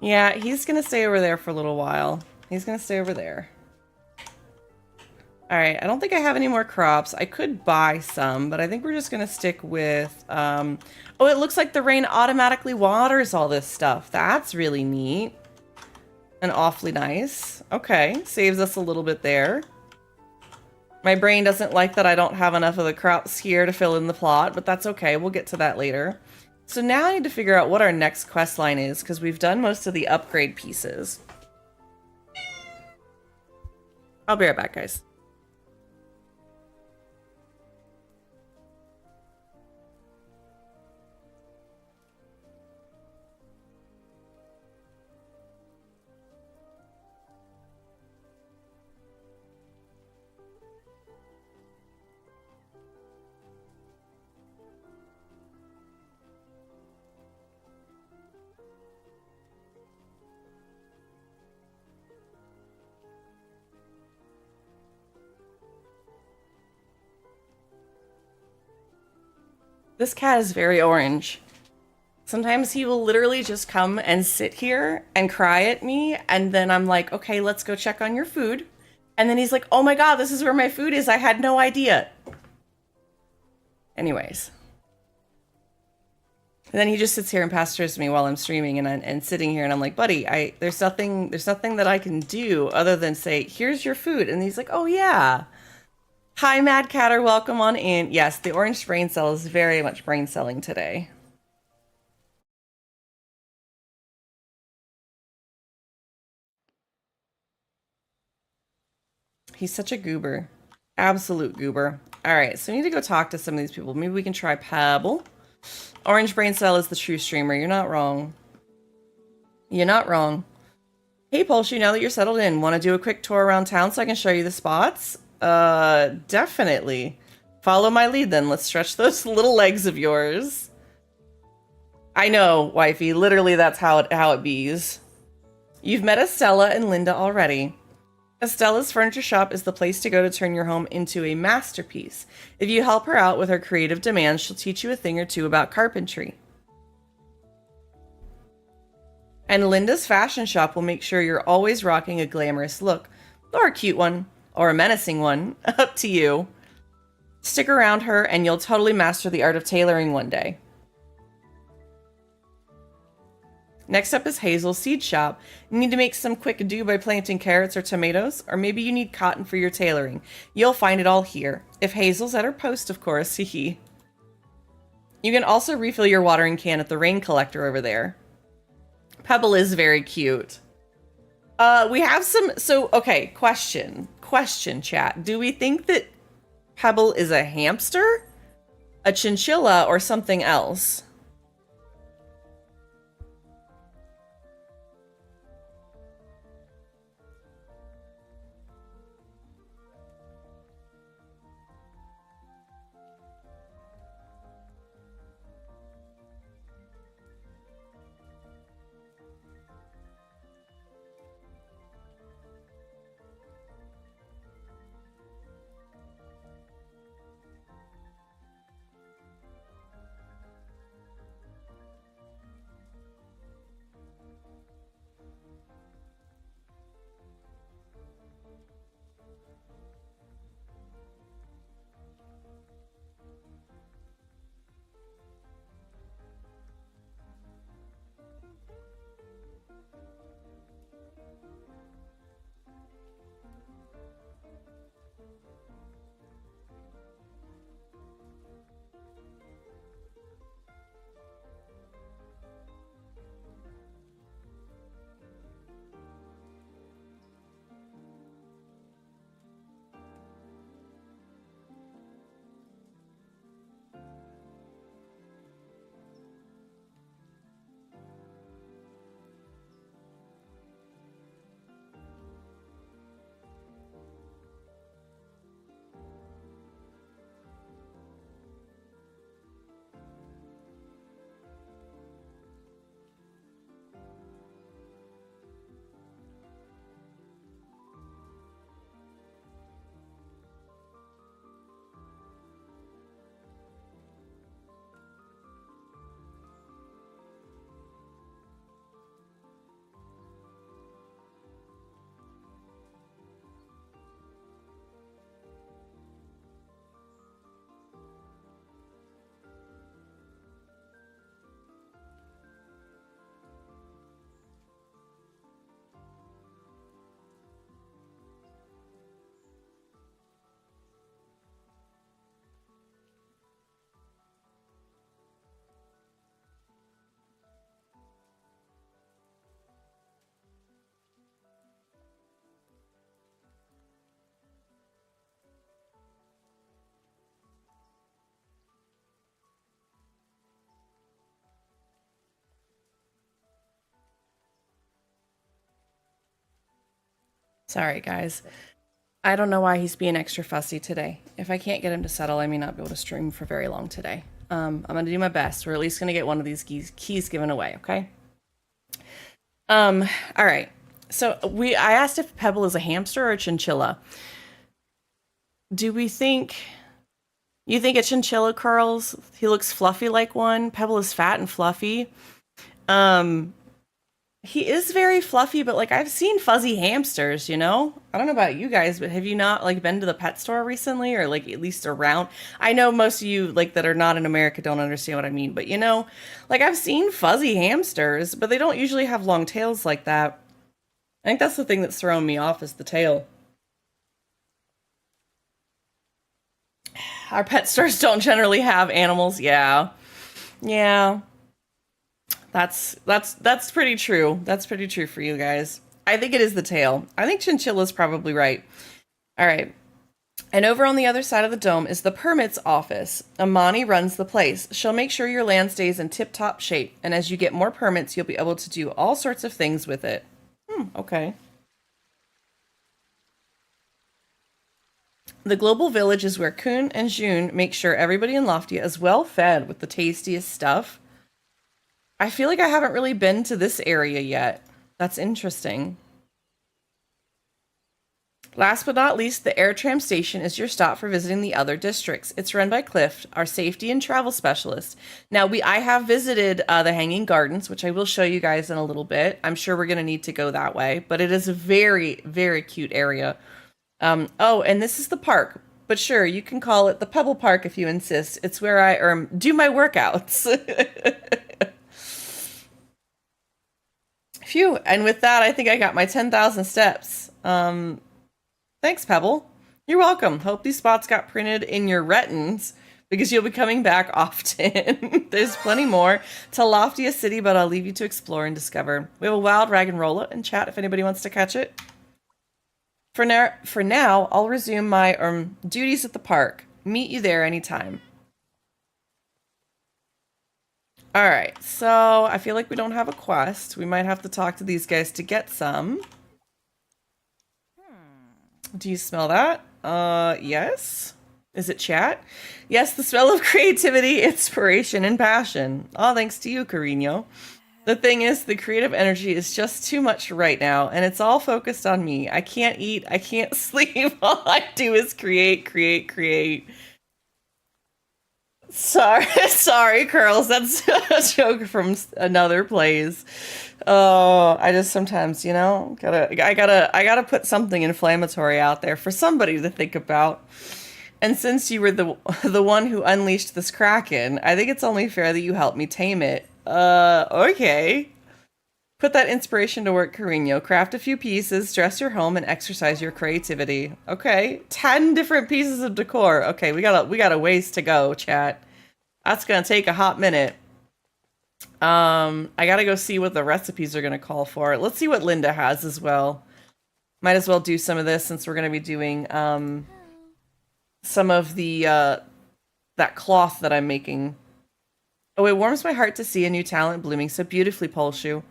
Yeah, he's gonna stay over there for a little while. He's gonna stay over there. Alright, I don't think I have any more crops. I could buy some, but I think we're just gonna stick with... Oh, it looks like the rain automatically waters all this stuff. That's really neat. And awfully nice. Okay, saves us a little bit there. My brain doesn't like that I don't have enough of the crops here to fill in the plot, but that's okay. We'll get to that later. So now I need to figure out what our next quest line is, because we've done most of the upgrade pieces. I'll be right back, guys. This cat is very orange. Sometimes he will literally just come and sit here and cry at me, and then I'm like, okay, let's go check on your food. And then he's like, oh my god, this is where my food is. I had no idea. Anyways. And then he just sits here and pastures me while I'm streaming and sitting here, and I'm like, buddy, there's nothing that I can do other than say, here's your food. And he's like, oh yeah. Hi, Mad Catter, welcome on in. Yes, the orange brain cell is very much brain celling today. He's such a goober. Absolute goober. All right, so we need to go talk to some of these people. Maybe we can try Pebble. Orange brain cell is the true streamer. You're not wrong. You're not wrong. Hey, Pulshu, now that you're settled in, want to do a quick tour around town so I can show you the spots? Definitely. Follow my lead then. Let's stretch those little legs of yours. I know, wifey. Literally, that's how it bees. You've met Estella and Linda already. Estella's furniture shop is the place to go to turn your home into a masterpiece. If you help her out with her creative demands, she'll teach you a thing or two about carpentry. And Linda's fashion shop will make sure you're always rocking a glamorous look, or a cute one. Or a menacing one. Up to you. Stick around her and you'll totally master the art of tailoring one day. Next up is Hazel's Seed Shop. You need to make some quick do by planting carrots or tomatoes, or maybe you need cotton for your tailoring. You'll find it all here. If Hazel's at her post, of course, hee. You can also refill your watering can at the rain collector over there. Pebble is very cute. We have some, so, okay, question, chat. Do we think that Pebble is a hamster, a chinchilla, or something else? Sorry, guys. I don't know why he's being extra fussy today. If I can't get him to settle, I may not be able to stream for very long today. I'm going to do my best. We're at least going to get one of these keys given away, okay? All right. So I asked if Pebble is a hamster or a chinchilla. Do we think... You think a chinchilla, Carls? He looks fluffy like one. Pebble is fat and fluffy. He is very fluffy, but like I've seen fuzzy hamsters, you know? I don't know about you guys, but have you not like been to the pet store recently or like at least around? I know most of you like that are not in America don't understand what I mean, but you know, like I've seen fuzzy hamsters, but they don't usually have long tails like that. I think that's the thing that's throwing me off is the tail. Our pet stores don't generally have animals. Yeah. Yeah. That's pretty true. That's pretty true for you guys. I think it is the tail. I think Chinchilla's probably right. All right. And over on the other side of the dome is the permits office. Amani runs the place. She'll make sure your land stays in tip-top shape. And as you get more permits, you'll be able to do all sorts of things with it. Okay. The Global Village is where Kun and June make sure everybody in Loftia is well fed with the tastiest stuff. I feel like I haven't really been to this area yet. That's interesting. Last but not least, the air tram station is your stop for visiting the other districts. It's run by Cliff, our safety and travel specialist. Now, I have visited the Hanging Gardens, which I will show you guys in a little bit. I'm sure we're going to need to go that way, but it is a very, very cute area. Oh, and this is the park. But sure, you can call it the Pebble Park if you insist. It's where I do my workouts. Phew. And with that, I think I got my 10,000 steps. Thanks, Pebble. You're welcome. Hope these spots got printed in your retins because you'll be coming back often. There's plenty more to Loftia City, but I'll leave you to explore and discover. We have a wild rag and rolla in chat if anybody wants to catch it. For now, I'll resume my duties at the park. Meet you there anytime. All right, so I feel like we don't have a quest. We might have to talk to these guys to get some. Do you smell that? Yes. Is it chat? Yes, the smell of creativity, inspiration, and passion. All thanks to you, Carino. The thing is, the creative energy is just too much right now, and it's all focused on me. I can't eat, I can't sleep. All I do is create, create, create. Sorry, Curls. That's a joke from another place. Oh, I just sometimes, you know, I gotta put something inflammatory out there for somebody to think about. And since you were the one who unleashed this kraken, I think it's only fair that you help me tame it. Okay. Put that inspiration to work, Carino. Craft a few pieces, dress your home, and exercise your creativity. Okay. 10 different pieces of decor. Okay, we got a ways to go, chat. That's gonna take a hot minute. I gotta go see what the recipes are gonna call for. Let's see what Linda has as well. Might as well do some of this since we're gonna be doing some of the that cloth that I'm making. Oh, it warms my heart to see a new talent blooming so beautifully, Polshoe.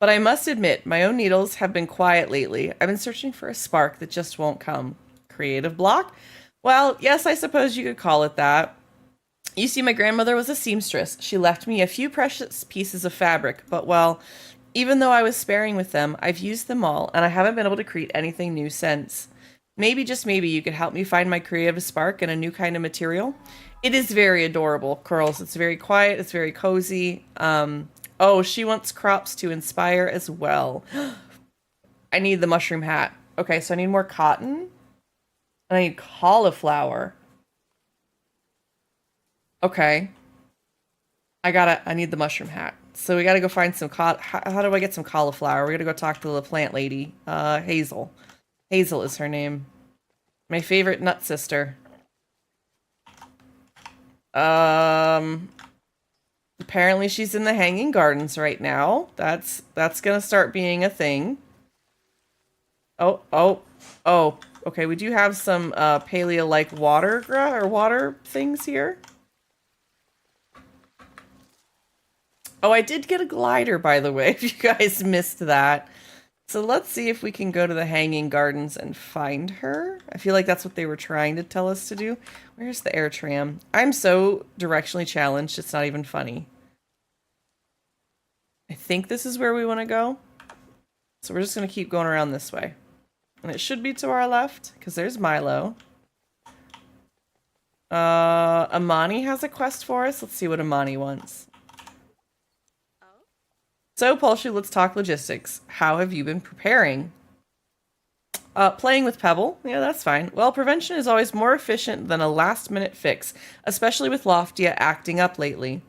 But I must admit, my own needles have been quiet lately. I've been searching for a spark that just won't come. Creative block? Well, yes, I suppose you could call it that. You see, my grandmother was a seamstress. She left me a few precious pieces of fabric, but well, even though I was sparing with them, I've used them all, and I haven't been able to create anything new since. Maybe, just maybe, you could help me find my creative spark and a new kind of material. It is very adorable, Curls. It's very quiet. It's very cozy. Oh, she wants crops to inspire as well. I need the mushroom hat. Okay, so I need more cotton. And I need cauliflower. Okay. I need the mushroom hat. So we gotta go find some how do I get some cauliflower? We gotta go talk to the plant lady. Hazel. Hazel is her name. My favorite nut sister. Apparently she's in the Hanging Gardens right now. That's gonna start being a thing. Oh. Okay, we do have some paleo-like water things here. Oh, I did get a glider, by the way, if you guys missed that. So let's see if we can go to the Hanging Gardens and find her. I feel like that's what they were trying to tell us to do. Where's the air tram? I'm so directionally challenged, it's not even funny. I think this is where we want to go. So we're just going to keep going around this way. And it should be to our left, because there's Milo. Amani has a quest for us. Let's see what Amani wants. So, Polshoe, let's talk logistics. How have you been preparing? Playing with Pebble. Yeah, that's fine. Well, prevention is always more efficient than a last-minute fix, especially with Loftia acting up lately.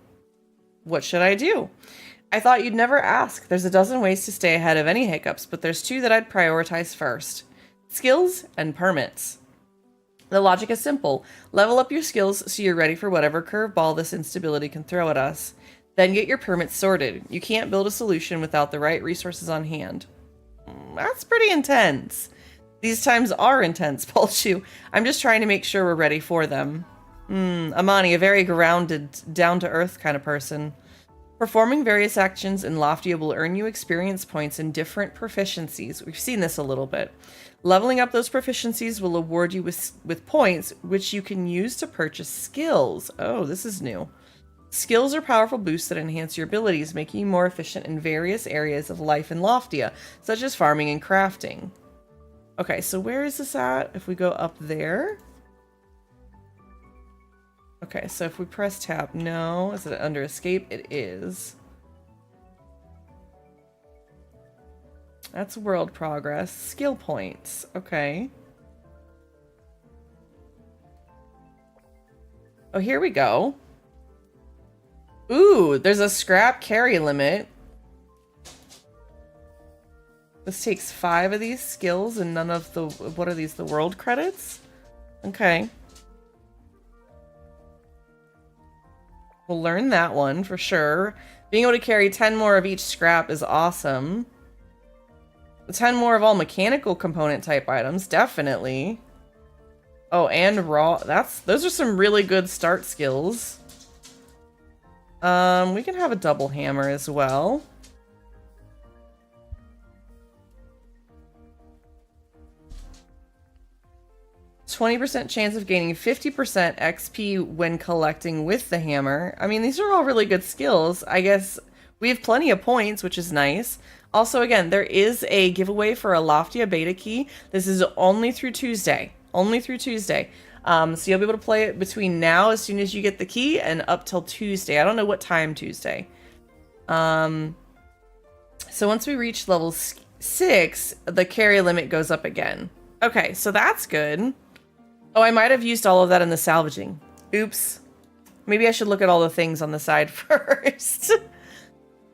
What should I do? I thought you'd never ask. There's a dozen ways to stay ahead of any hiccups, but there's two that I'd prioritize first. Skills and permits. The logic is simple. Level up your skills so you're ready for whatever curveball this instability can throw at us. Then get your permits sorted. You can't build a solution without the right resources on hand. That's pretty intense. These times are intense, Polshoe. I'm just trying to make sure we're ready for them. Amani, a very grounded, down-to-earth kind of person. Performing various actions in Loftia will earn you experience points in different proficiencies. We've seen this a little bit. Leveling up those proficiencies will award you with points, which you can use to purchase skills. Oh, this is new. Skills are powerful boosts that enhance your abilities, making you more efficient in various areas of life in Loftia, such as farming and crafting. Okay, so where is this at? If we go up there. Okay, so if we press tab, no. Is it under escape? It is. That's world progress. Skill points. Okay. Oh, here we go. Ooh, there's a scrap carry limit. This takes 5 of these skills and none of the... What are these? The world credits? Okay. We'll learn that one for sure. Being able to carry 10 more of each scrap is awesome. 10 more of all mechanical component type items, definitely. Oh, and raw. Those are some really good start skills. We can have a double hammer as well. 20% chance of gaining 50% XP when collecting with the hammer. I mean, these are all really good skills. I guess we have plenty of points, which is nice. Also, again, there is a giveaway for a Loftia Beta key. This is only through Tuesday. Only through Tuesday. So you'll be able to play it between now, as soon as you get the key, and up till Tuesday. I don't know what time Tuesday. So once we reach level 6, the carry limit goes up again. Okay, so that's good. Oh, I might have used all of that in the salvaging. Oops. Maybe I should look at all the things on the side first.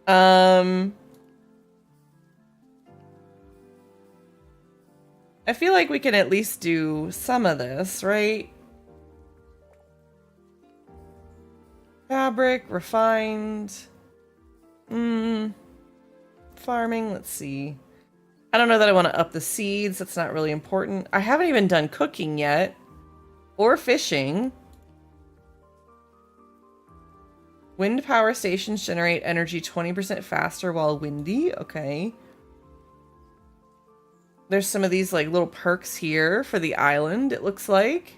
I feel like we can at least do some of this, right? Fabric, refined. Farming, let's see. I don't know that I want to up the seeds. That's not really important. I haven't even done cooking yet. Or fishing. Wind power stations generate energy 20% faster while windy. Okay. There's some of these like little perks here for the island, it looks like.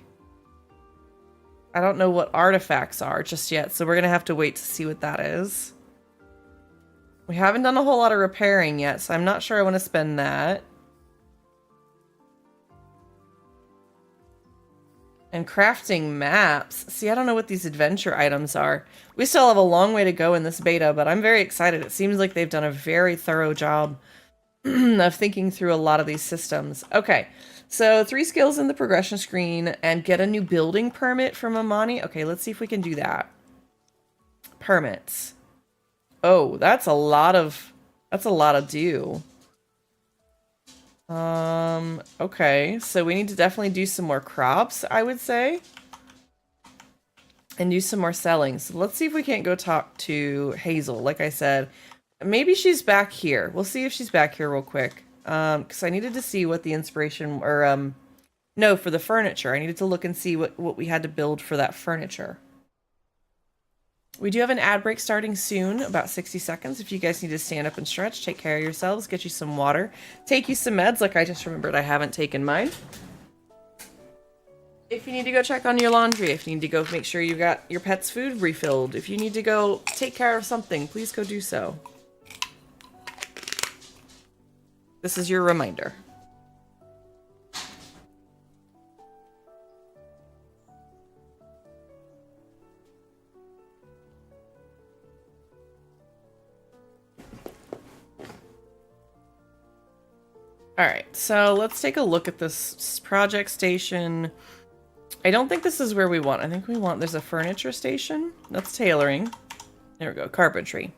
I don't know what artifacts are just yet, so we're going to have to wait to see what that is. We haven't done a whole lot of repairing yet, so I'm not sure I want to spend that. And crafting maps. See, I don't know what these adventure items are. We still have a long way to go in this beta, but I'm very excited. It seems like they've done a very thorough job of thinking through a lot of these systems. Okay, so 3 skills in the progression screen and get a new building permit from Amani. Okay, let's see if we can do that. Permits. Oh, that's a lot of due. Okay, so we need to definitely do some more crops, I would say. And do some more selling. So let's see if we can't go talk to Hazel. Like I said, maybe she's back here. We'll see if she's back here real quick. Because I needed to see what the inspiration, or, no, for the furniture. I needed to look and see what we had to build for that furniture. We do have an ad break starting soon, about 60 seconds. If you guys need to stand up and stretch, take care of yourselves, get you some water, take you some meds, like I just remembered I haven't taken mine. If you need to go check on your laundry, if you need to go make sure you got your pet's food refilled, if you need to go take care of something, please go do so. This is your reminder. Alright, so let's take a look at this project station. I don't think this is where we want. I think we want, there's a furniture station. That's tailoring. There we go, carpentry.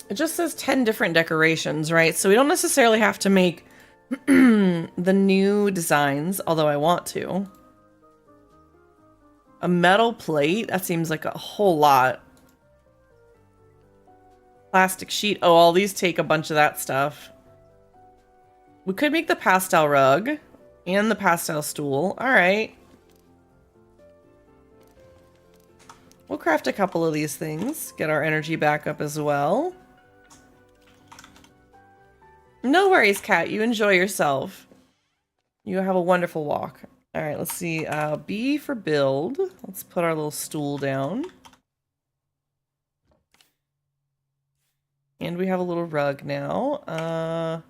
It just says 10 different decorations, right? So we don't necessarily have to make the new designs, although I want to. A metal plate? That seems like a whole lot. Plastic sheet. Oh, all these take a bunch of that stuff. We could make the pastel rug and the pastel stool. All right. We'll craft a couple of these things. Get our energy back up as well. No worries, Kat. You enjoy yourself. You have a wonderful walk. All right, let's see. B for build. Let's put our little stool down. And we have a little rug now.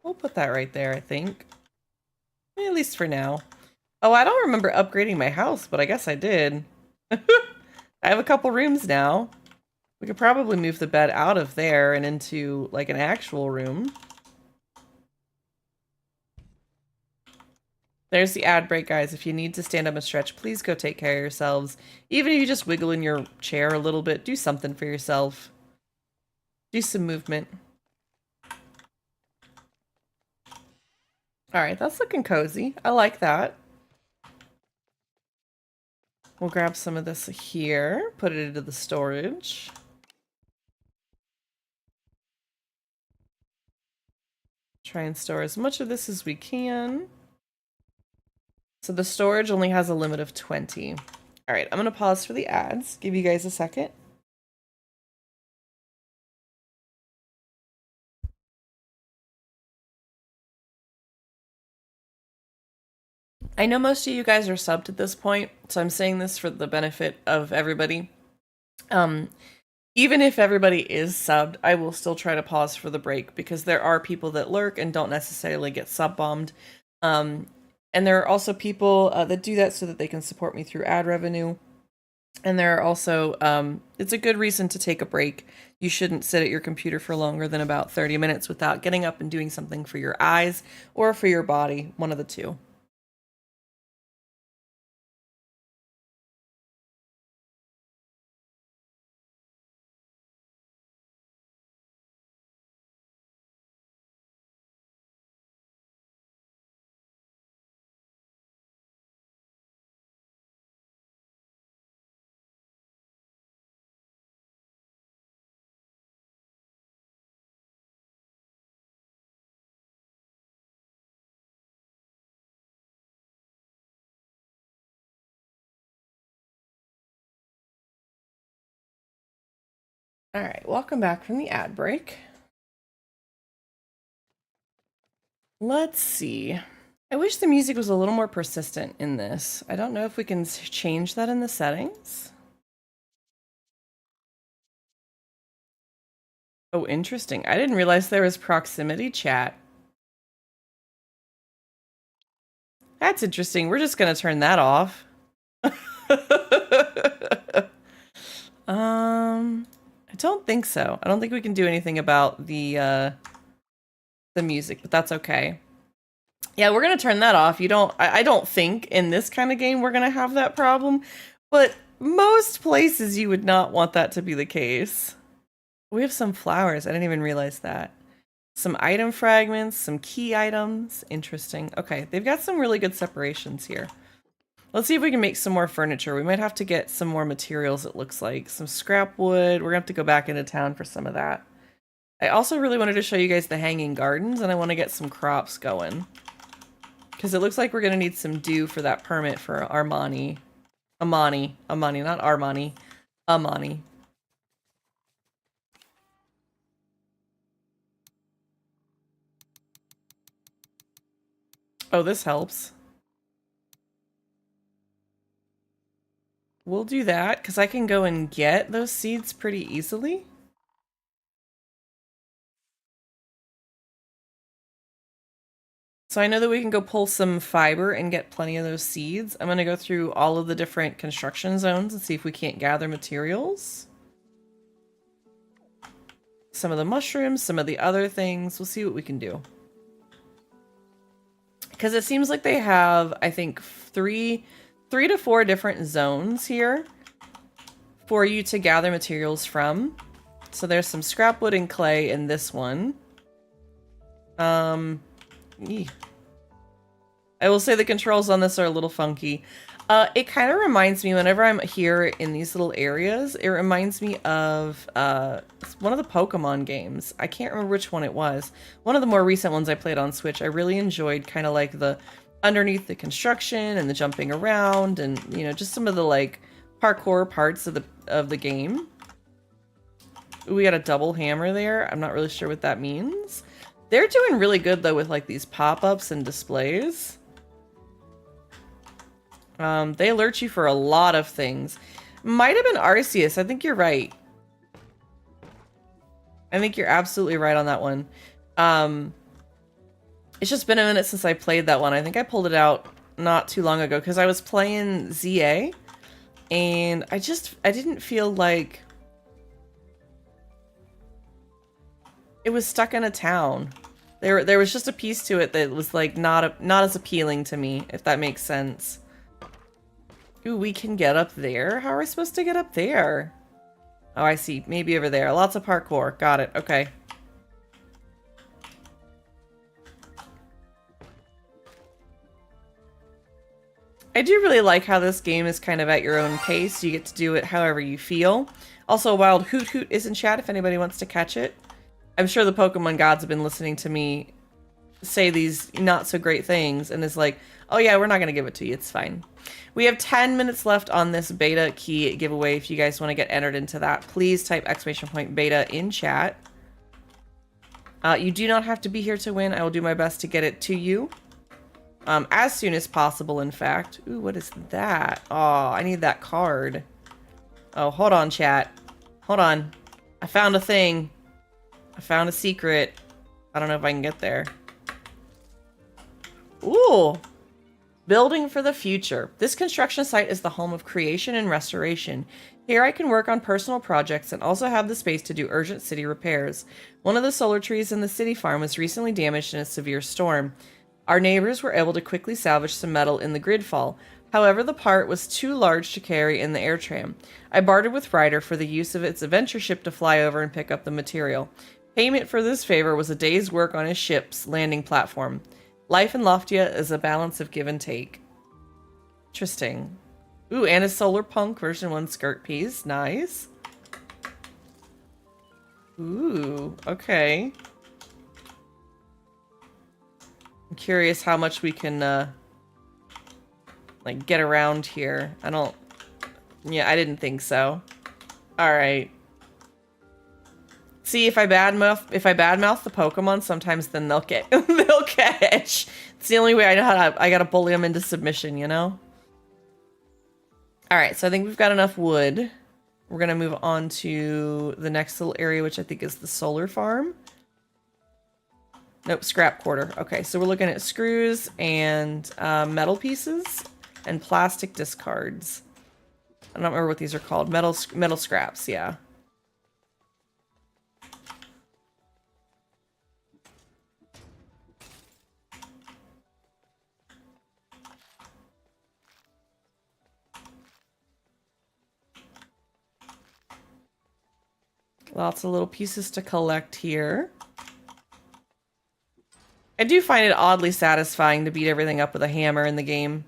We'll put that right there, I think. At least for now. Oh, I don't remember upgrading my house, but I guess I did. I have a couple rooms now. We could probably move the bed out of there and into, like, an actual room. There's the ad break, guys. If you need to stand up and stretch, please go take care of yourselves. Even if you just wiggle in your chair a little bit, do something for yourself. Do some movement. All right, that's looking cozy. I like that. We'll grab some of this here, put it into the storage. Try and store as much of this as we can. So the storage only has a limit of 20. All right, I'm going to pause for the ads. Give you guys a second. I know most of you guys are subbed at this point, so I'm saying this for the benefit of everybody. Even if everybody is subbed, I will still try to pause for the break because there are people that lurk and don't necessarily get sub-bombed. And there are also people that do that so that they can support me through ad revenue. And there are also, it's a good reason to take a break. You shouldn't sit at your computer for longer than about 30 minutes without getting up and doing something for your eyes or for your body, one of the two. All right, welcome back from the ad break. Let's see. I wish the music was a little more persistent in this. I don't know if we can change that in the settings. Oh, interesting. I didn't realize there was proximity chat. That's interesting. We're just going to turn that off. I don't think so. I don't think we can do anything about the music, but that's okay. Yeah, we're going to turn that off. I don't think in this kind of game we're going to have that problem, but most places you would not want that to be the case. We have some flowers. I didn't even realize that. Some item fragments, some key items. Interesting. Okay, they've got some really good separations here. Let's see if we can make some more furniture. We might have to get some more materials, it looks like. Some scrap wood. We're going to have to go back into town for some of that. I also really wanted to show you guys the hanging gardens, and I want to get some crops going. Because it looks like we're going to need some dew for that permit for Armani. Amani, not Armani. Amani. Oh, this helps. We'll do that, because I can go and get those seeds pretty easily. So I know that we can go pull some fiber and get plenty of those seeds. I'm going to go through all of the different construction zones and see if we can't gather materials. Some of the mushrooms, some of the other things. We'll see what we can do. Because it seems like they have, I think, three to four different zones here for you to gather materials from. So there's some scrap wood and clay in this one. I will say the controls on this are a little funky. It kind of reminds me, whenever I'm here in these little areas, it reminds me of one of the Pokemon games. I can't remember which one it was. One of the more recent ones I played on Switch. I really enjoyed kind of like the underneath the construction and the jumping around and, you know, just some of the like parkour parts of the game. We got a double hammer there. I'm not really sure what that means. They're doing really good though with like these pop-ups and displays. They alert you for a lot of things. Might have been Arceus. I think you're right. I think you're absolutely right on that one. It's just been a minute since I played that one. I think I pulled it out not too long ago because I was playing ZA and I didn't feel like it was stuck in a town. There was just a piece to it that was like not as appealing to me, if that makes sense. Ooh, we can get up there? How are we supposed to get up there? Oh, I see. Maybe over there. Lots of parkour. Got it. Okay. I do really like how this game is kind of at your own pace. You get to do it however you feel. Also, Wild Hoot Hoot is in chat if anybody wants to catch it. I'm sure the Pokemon gods have been listening to me say these not so great things and is like, oh yeah, we're not going to give it to you. It's fine. We have 10 minutes left on this beta key giveaway. If you guys want to get entered into that, please type !beta in chat. You do not have to be here to win. I will do my best to get it to you. As soon as possible, in fact. Ooh, what is that? Oh, I need that card. Oh, hold on, chat. Hold on. I found a thing. I found a secret. I don't know if I can get there. Ooh. Building for the future. This construction site is the home of creation and restoration. Here I can work on personal projects and also have the space to do urgent city repairs. One of the solar trees in the city farm was recently damaged in a severe storm. Our neighbors were able to quickly salvage some metal in the grid fall. However, the part was too large to carry in the air tram. I bartered with Ryder for the use of its adventure ship to fly over and pick up the material. Payment for this favor was a day's work on his ship's landing platform. Life in Loftia is a balance of give and take. Interesting. Ooh, and a Solar Punk version 1 skirt piece. Nice. Ooh, okay. I'm curious how much we can, like, get around here. Yeah, I didn't think so. Alright. See, if I badmouth the Pokemon, sometimes then they'll catch. It's the only way I know how to, I gotta bully them into submission, you know? Alright, so I think we've got enough wood. We're gonna move on to the next little area, which I think is the solar farm. Nope, scrap quarter. Okay, so we're looking at screws and metal pieces and plastic discards. I don't remember what these are called. Metal scraps, yeah. Lots of little pieces to collect here. I do find it oddly satisfying to beat everything up with a hammer in the game.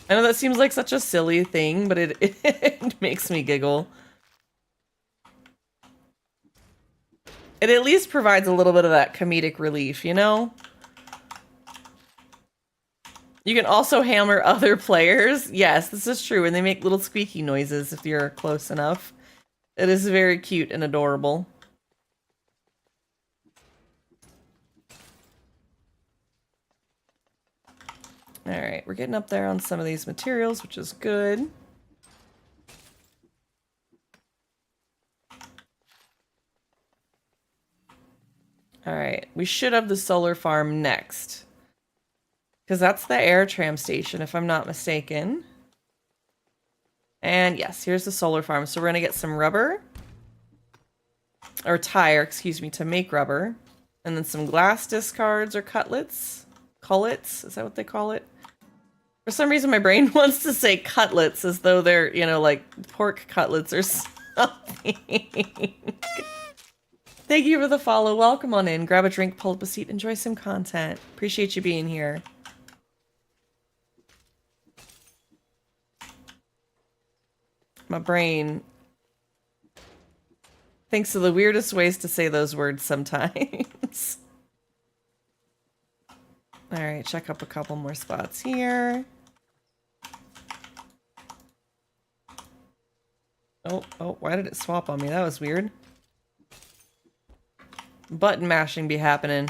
I know that seems like such a silly thing, but it makes me giggle. It at least provides a little bit of that comedic relief, you know? You can also hammer other players. Yes, this is true, and they make little squeaky noises if you're close enough. It is very cute and adorable. Alright, we're getting up there on some of these materials, which is good. Alright, we should have the solar farm next. Because that's the air tram station, if I'm not mistaken. And yes, here's the solar farm. So we're going to get some rubber. Or tire, excuse me, to make rubber. And then some glass discards or cutlets. Cullets, is that what they call it? For some reason, my brain wants to say cutlets as though they're, you know, like pork cutlets or something. Thank you for the follow. Welcome on in. Grab a drink, pull up a seat, enjoy some content. Appreciate you being here. My brain thinks of the weirdest ways to say those words sometimes. Alright, check up a couple more spots here. Oh, why did it swap on me? That was weird. Button mashing be happening.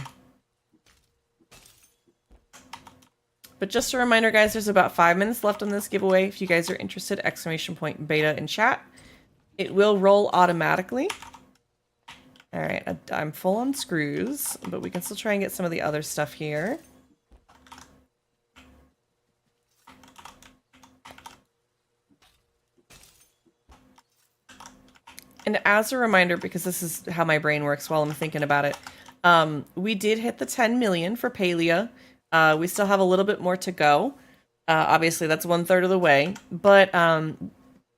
But just a reminder, guys, there's about 5 minutes left on this giveaway. If you guys are interested, !beta in chat. It will roll automatically. Alright, I'm full on screws, but we can still try and get some of the other stuff here. And as a reminder, because this is how my brain works while I'm thinking about it, We did hit the 10 million for Palia. We still have a little bit more to go. Obviously, that's 1/3 of the way. But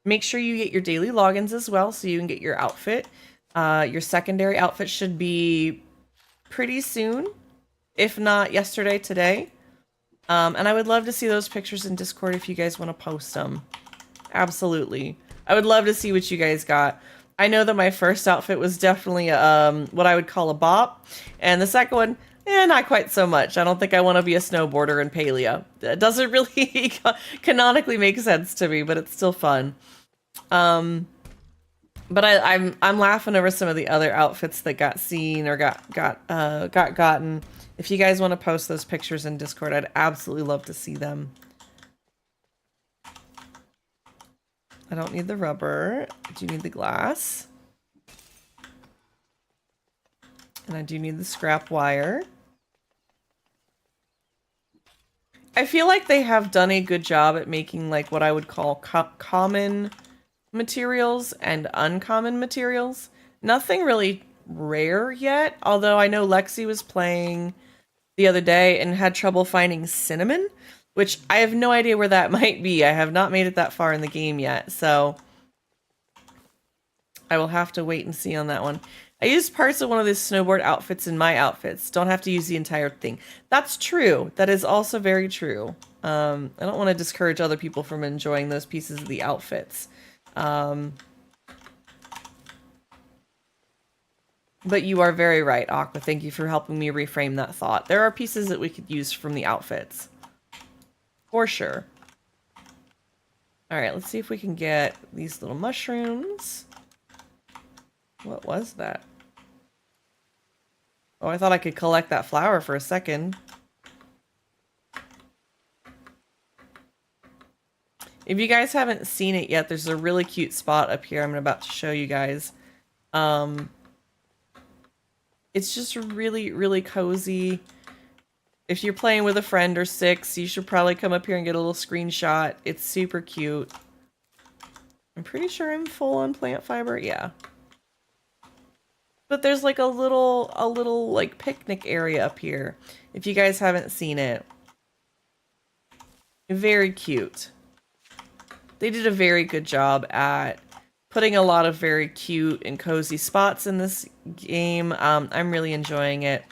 make sure you get your daily logins as well so you can get your outfit. Your secondary outfit should be pretty soon, if not yesterday, today. And I would love to see those pictures in Discord if you guys want to post them. Absolutely. I would love to see what you guys got. I know that my first outfit was definitely what I would call a bop. And the second one, not quite so much. I don't think I want to be a snowboarder in Palia. It doesn't really canonically make sense to me, but it's still fun. But I'm laughing over some of the other outfits that got seen or got gotten. If you guys want to post those pictures in Discord, I'd absolutely love to see them. I don't need the rubber. I do need the glass. And I do need the scrap wire. I feel like they have done a good job at making like what I would call common materials and uncommon materials. Nothing really rare yet, although I know Lexi was playing the other day and had trouble finding cinnamon, which I have no idea where that might be. I have not made it that far in the game yet, so I will have to wait and see on that one. I used parts of one of these snowboard outfits in my outfits. Don't have to use the entire thing. That's true. That is also very true. I don't want to discourage other people from enjoying those pieces of the outfits. But you are very right, Aqua. Thank you for helping me reframe that thought. There are pieces that we could use from the outfits. For sure. Alright, let's see if we can get these little mushrooms. What was that? Oh, I thought I could collect that flower for a second. If you guys haven't seen it yet, there's a really cute spot up here I'm about to show you guys. It's just really, really cozy. If you're playing with a friend or 6, you should probably come up here and get a little screenshot. It's super cute. I'm pretty sure I'm full on plant fiber. Yeah. But there's like a little like picnic area up here. If you guys haven't seen it. Very cute. They did a very good job at putting a lot of very cute and cozy spots in this game. I'm really enjoying it.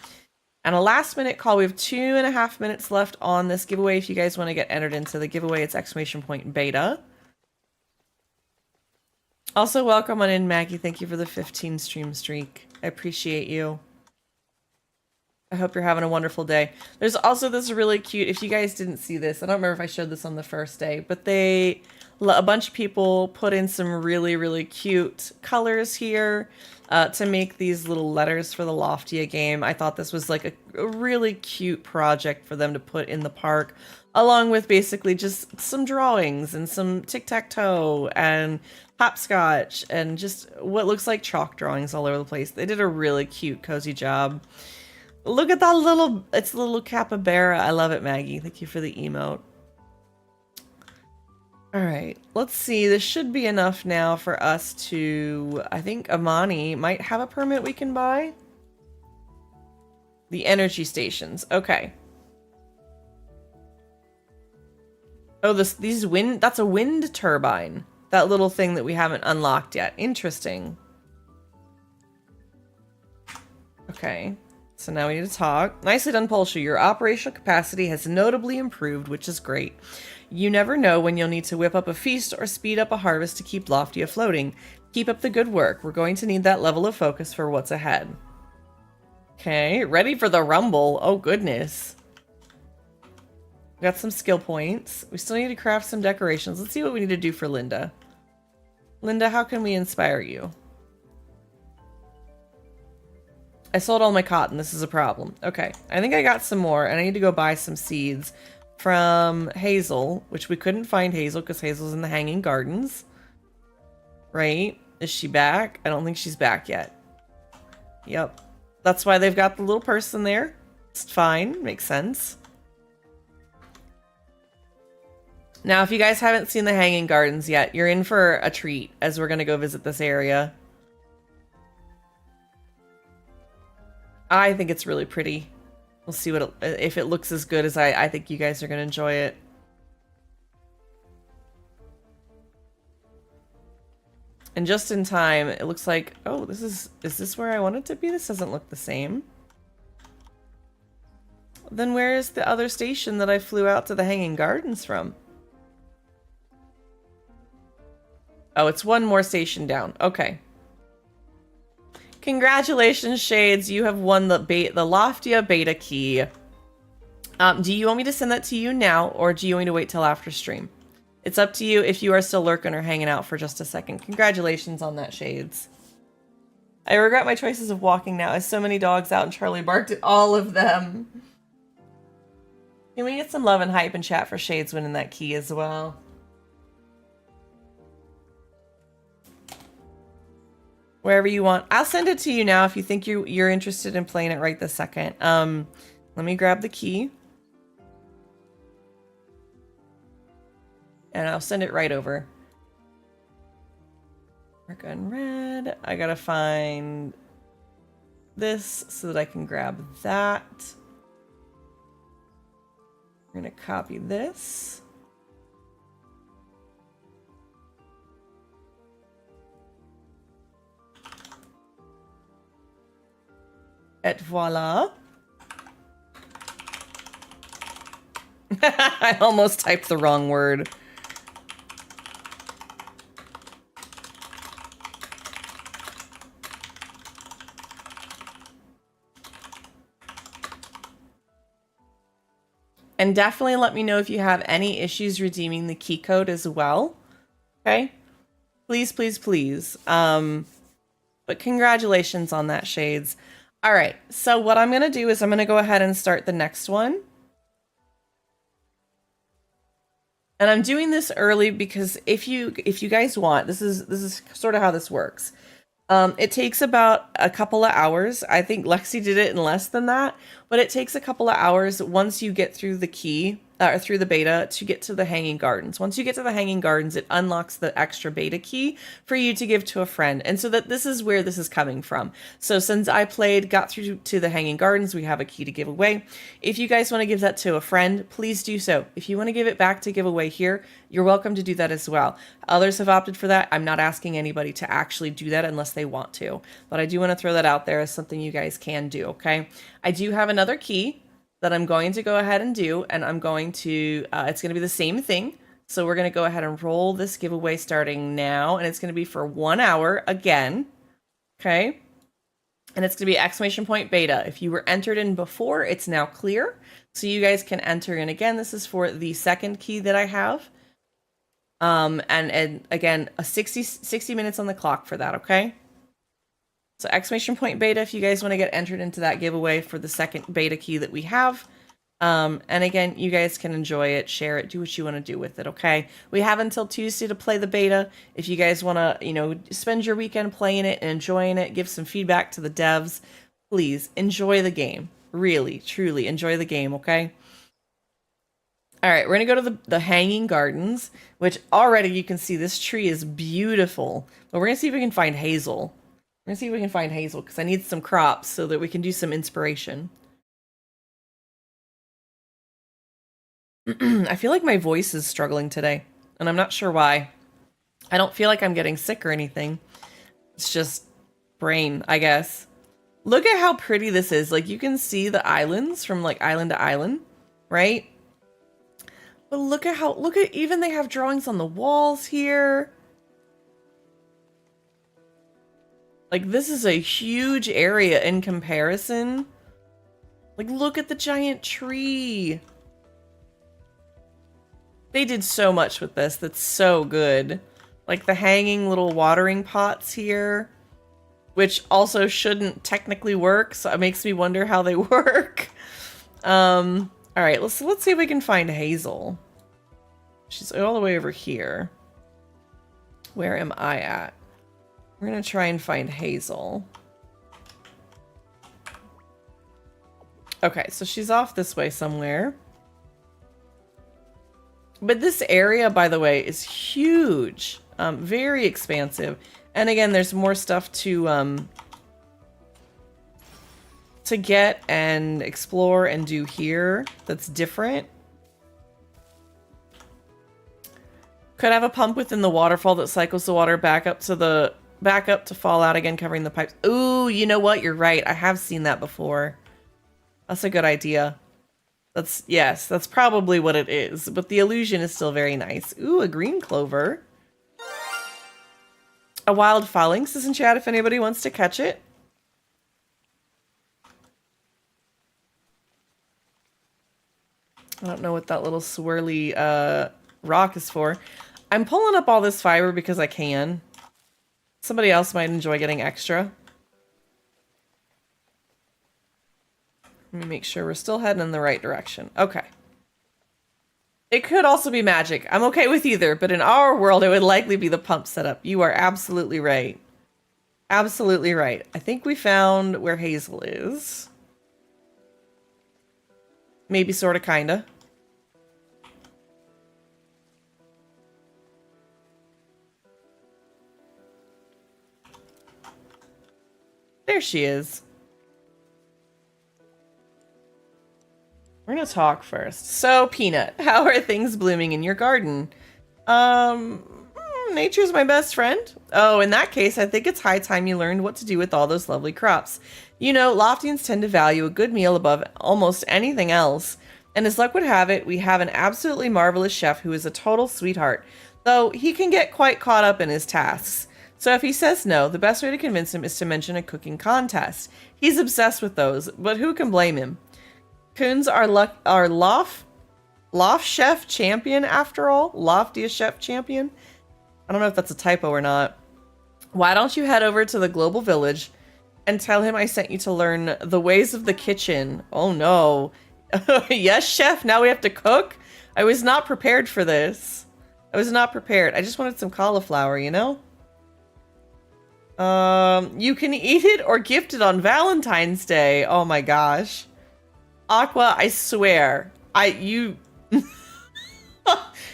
And a last minute call. We have 2.5 minutes left on this giveaway. If you guys want to get entered into the giveaway, it's !beta. Also, welcome on in, Maggie. Thank you for the 15 stream streak. I appreciate you. I hope you're having a wonderful day. There's also this really cute, if you guys didn't see this, I don't remember if I showed this on the first day, but a bunch of people put in some really, really cute colors here to make these little letters for the Loftia game. I thought this was like a really cute project for them to put in the park, along with basically just some drawings and some tic-tac-toe and hopscotch and just what looks like chalk drawings all over the place. They did a really cute, cozy job. Look at that it's a little capybara. I love it, Maggie. Thank you for the emote. All right, let's see. This should be enough now for us to, I think Amani might have a permit we can buy. The energy stations. Okay. Oh, that's a wind turbine. That little thing that we haven't unlocked yet. Interesting. Okay. So now we need to talk. Nicely done, Polshu. Your operational capacity has notably improved, which is great. You never know when you'll need to whip up a feast or speed up a harvest to keep Loftia floating. Keep up the good work. We're going to need that level of focus for what's ahead. Okay, ready for the rumble. Oh, goodness. Got some skill points. We still need to craft some decorations. Let's see what we need to do for Linda. Linda, how can we inspire you? I sold all my cotton. This is a problem. Okay, I think I got some more, and I need to go buy some seeds from Hazel, which we couldn't find Hazel because Hazel's in the Hanging Gardens. Right? Is she back? I don't think she's back yet. Yep. That's why they've got the little person there. It's fine. Makes sense. Now, if you guys haven't seen the Hanging Gardens yet, you're in for a treat as we're going to go visit this area. I think it's really pretty. We'll see what if it looks as good as I think you guys are going to enjoy it. And just in time, it looks like, oh, is this where I want it to be? This doesn't look the same. Then where is the other station that I flew out to the Hanging Gardens from? Oh, it's one more station down. Okay. Congratulations, Shades. You have won the Loftia Beta key. Do you want me to send that to you now, or do you want me to wait till after stream? It's up to you if you are still lurking or hanging out for just a second. Congratulations on that, Shades. I regret my choices of walking now. I have so many dogs out and Charlie barked at all of them. Can we get some love and hype and chat for Shades winning that key as well? Wherever you want. I'll send it to you now if you think you're interested in playing it right this second. Let me grab the key. And I'll send it right over. Mark unread. I gotta find this so that I can grab that. We're gonna copy this. Et voila. I almost typed the wrong word. And definitely let me know if you have any issues redeeming the key code as well. Okay? Please, please, please. But congratulations on that, Shades. All right, so what I'm gonna do is I'm gonna go ahead and start the next one. And I'm doing this early because if you guys want, this is sort of how this works. It takes about a couple of hours. I think Lexi did it in less than that, but it takes a couple of hours once you get through the key, or through the beta, to get to the Hanging Gardens. Once you get to the Hanging Gardens, it unlocks the extra beta key for you to give to a friend. And so that this is where this is coming from. So since I got through to the Hanging Gardens, we have a key to give away. If you guys want to give that to a friend, please do so. If you want to give it back to give away here, you're welcome to do that as well. Others have opted for that. I'm not asking anybody to actually do that unless they want to. But I do want to throw that out there as something you guys can do, okay? I do have another key that I'm going to go ahead and do, and I'm going to, it's going to be the same thing. So we're going to go ahead and roll this giveaway starting now, and it's going to be for 1 hour again, okay? And it's going to be exclamation point beta. If you were entered in before, it's now clear. So you guys can enter in again. This is for the second key that I have. And again, a 60 minutes on the clock for that, okay? So exclamation point beta if you guys want to get entered into that giveaway for the second beta key that we have. And again, you guys can enjoy it, share it, do what you want to do with it, okay? We have until Tuesday to play the beta. If you guys want to, spend your weekend playing it and enjoying it, give some feedback to the devs, please enjoy the game. Really, truly enjoy the game, okay? All right, we're going to go to the Hanging Gardens, which already you can see this tree is beautiful. But we're going to see if we can find hazel. We're going to see if we can find hazel because I need some crops so that we can do some inspiration. I feel like my voice is struggling today, and I'm not sure why. I don't feel like I'm getting sick or anything. It's just brain, I guess. Look at how pretty this is. Like, you can see the islands from, like, island to island, right? But look at even they have drawings on the walls here. Like, this is a huge area in comparison. Like, look at the giant tree. They did so much with this. That's so good. Like, the hanging little watering pots here, which also shouldn't technically work, so it makes me wonder how they work. All right, let's see if we can find Hazel. She's all the way over here. Where am I at? We're gonna try and find Hazel. Okay, so she's off this way somewhere. But this area, by the way, is huge. Very expansive. And again, there's more stuff to to get and explore and do here that's different. Could have a pump within the waterfall that cycles the water back up to fall out again, covering the pipes. Ooh, you know what? You're right. I have seen that before. That's a good idea. Yes, that's probably what it is. But the illusion is still very nice. Ooh, a green clover. A wild phalanx is in chat if anybody wants to catch it. I don't know what that little swirly rock is for. I'm pulling up all this fiber because I can. Somebody else might enjoy getting extra. Let me make sure we're still heading in the right direction. Okay. It could also be magic. I'm okay with either, but in our world, it would likely be the pump setup. You are absolutely right. Absolutely right. I think we found where Hazel is. Maybe, sorta, kinda. There she is. We're gonna talk first. So, Peanut, how are things blooming in your garden? Nature's my best friend. Oh, in that case, I think it's high time you learned what to do with all those lovely crops. You know, Loftians tend to value a good meal above almost anything else. And as luck would have it, we have an absolutely marvelous chef who is a total sweetheart, though he can get quite caught up in his tasks. So if he says no, the best way to convince him is to mention a cooking contest. He's obsessed with those, but who can blame him? Coons are Loft Chef Champion after all. Loftia Chef Champion. I don't know if that's a typo or not. Why don't you head over to the global village and tell him I sent you to learn the ways of the kitchen? Oh no. Yes, chef, now we have to cook? I was not prepared for this. I was not prepared. I just wanted some cauliflower, you know? You can eat it or gift it on Valentine's Day. Oh my gosh. Aqua, I swear.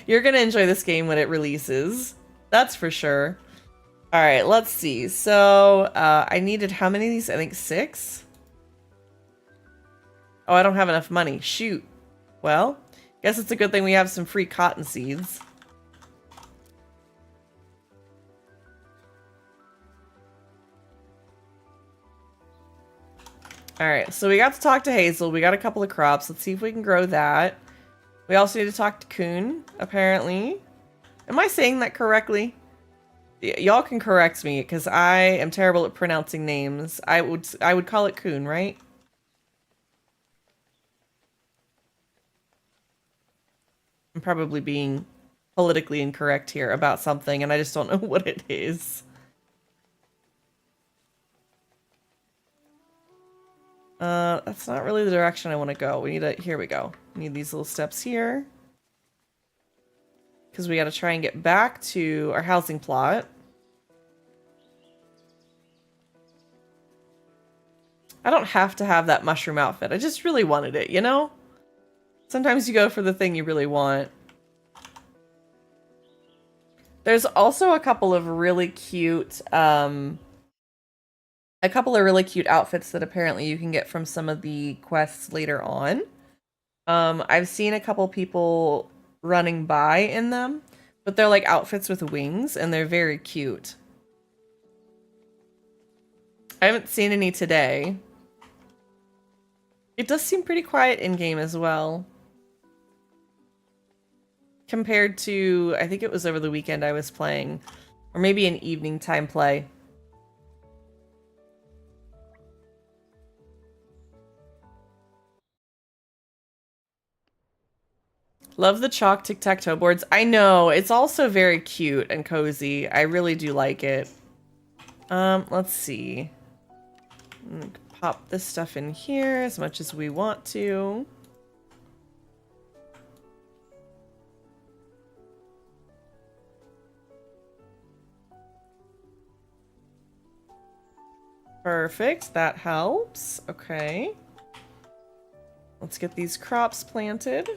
You're gonna enjoy this game when it releases. That's for sure. Alright, let's see. So, I needed how many of these? I think 6? Oh, I don't have enough money. Shoot. Well, guess it's a good thing we have some free cotton seeds. Alright, so we got to talk to Hazel. We got a couple of crops. Let's see if we can grow that. We also need to talk to Coon, apparently. Am I saying that correctly? Y'all can correct me, because I am terrible at pronouncing names. I would call it Coon, right? I'm probably being politically incorrect here about something, and I just don't know what it is. That's not really the direction I want to go. We need to, here we go. We need these little steps here. Because we got to try and get back to our housing plot. I don't have to have that mushroom outfit. I just really wanted it, you know? Sometimes you go for the thing you really want. There's also a couple of really cute, outfits that apparently you can get from some of the quests later on. I've seen a couple people running by in them, but they're like outfits with wings and they're very cute. I haven't seen any today. It does seem pretty quiet in game as well. Compared to, I think it was over the weekend I was playing, or maybe an evening time play. Love the chalk tic-tac-toe boards. I know, it's also very cute and cozy. I really do like it. Let's see. Pop this stuff in here as much as we want to. Perfect, that helps. Okay. Let's get these crops planted.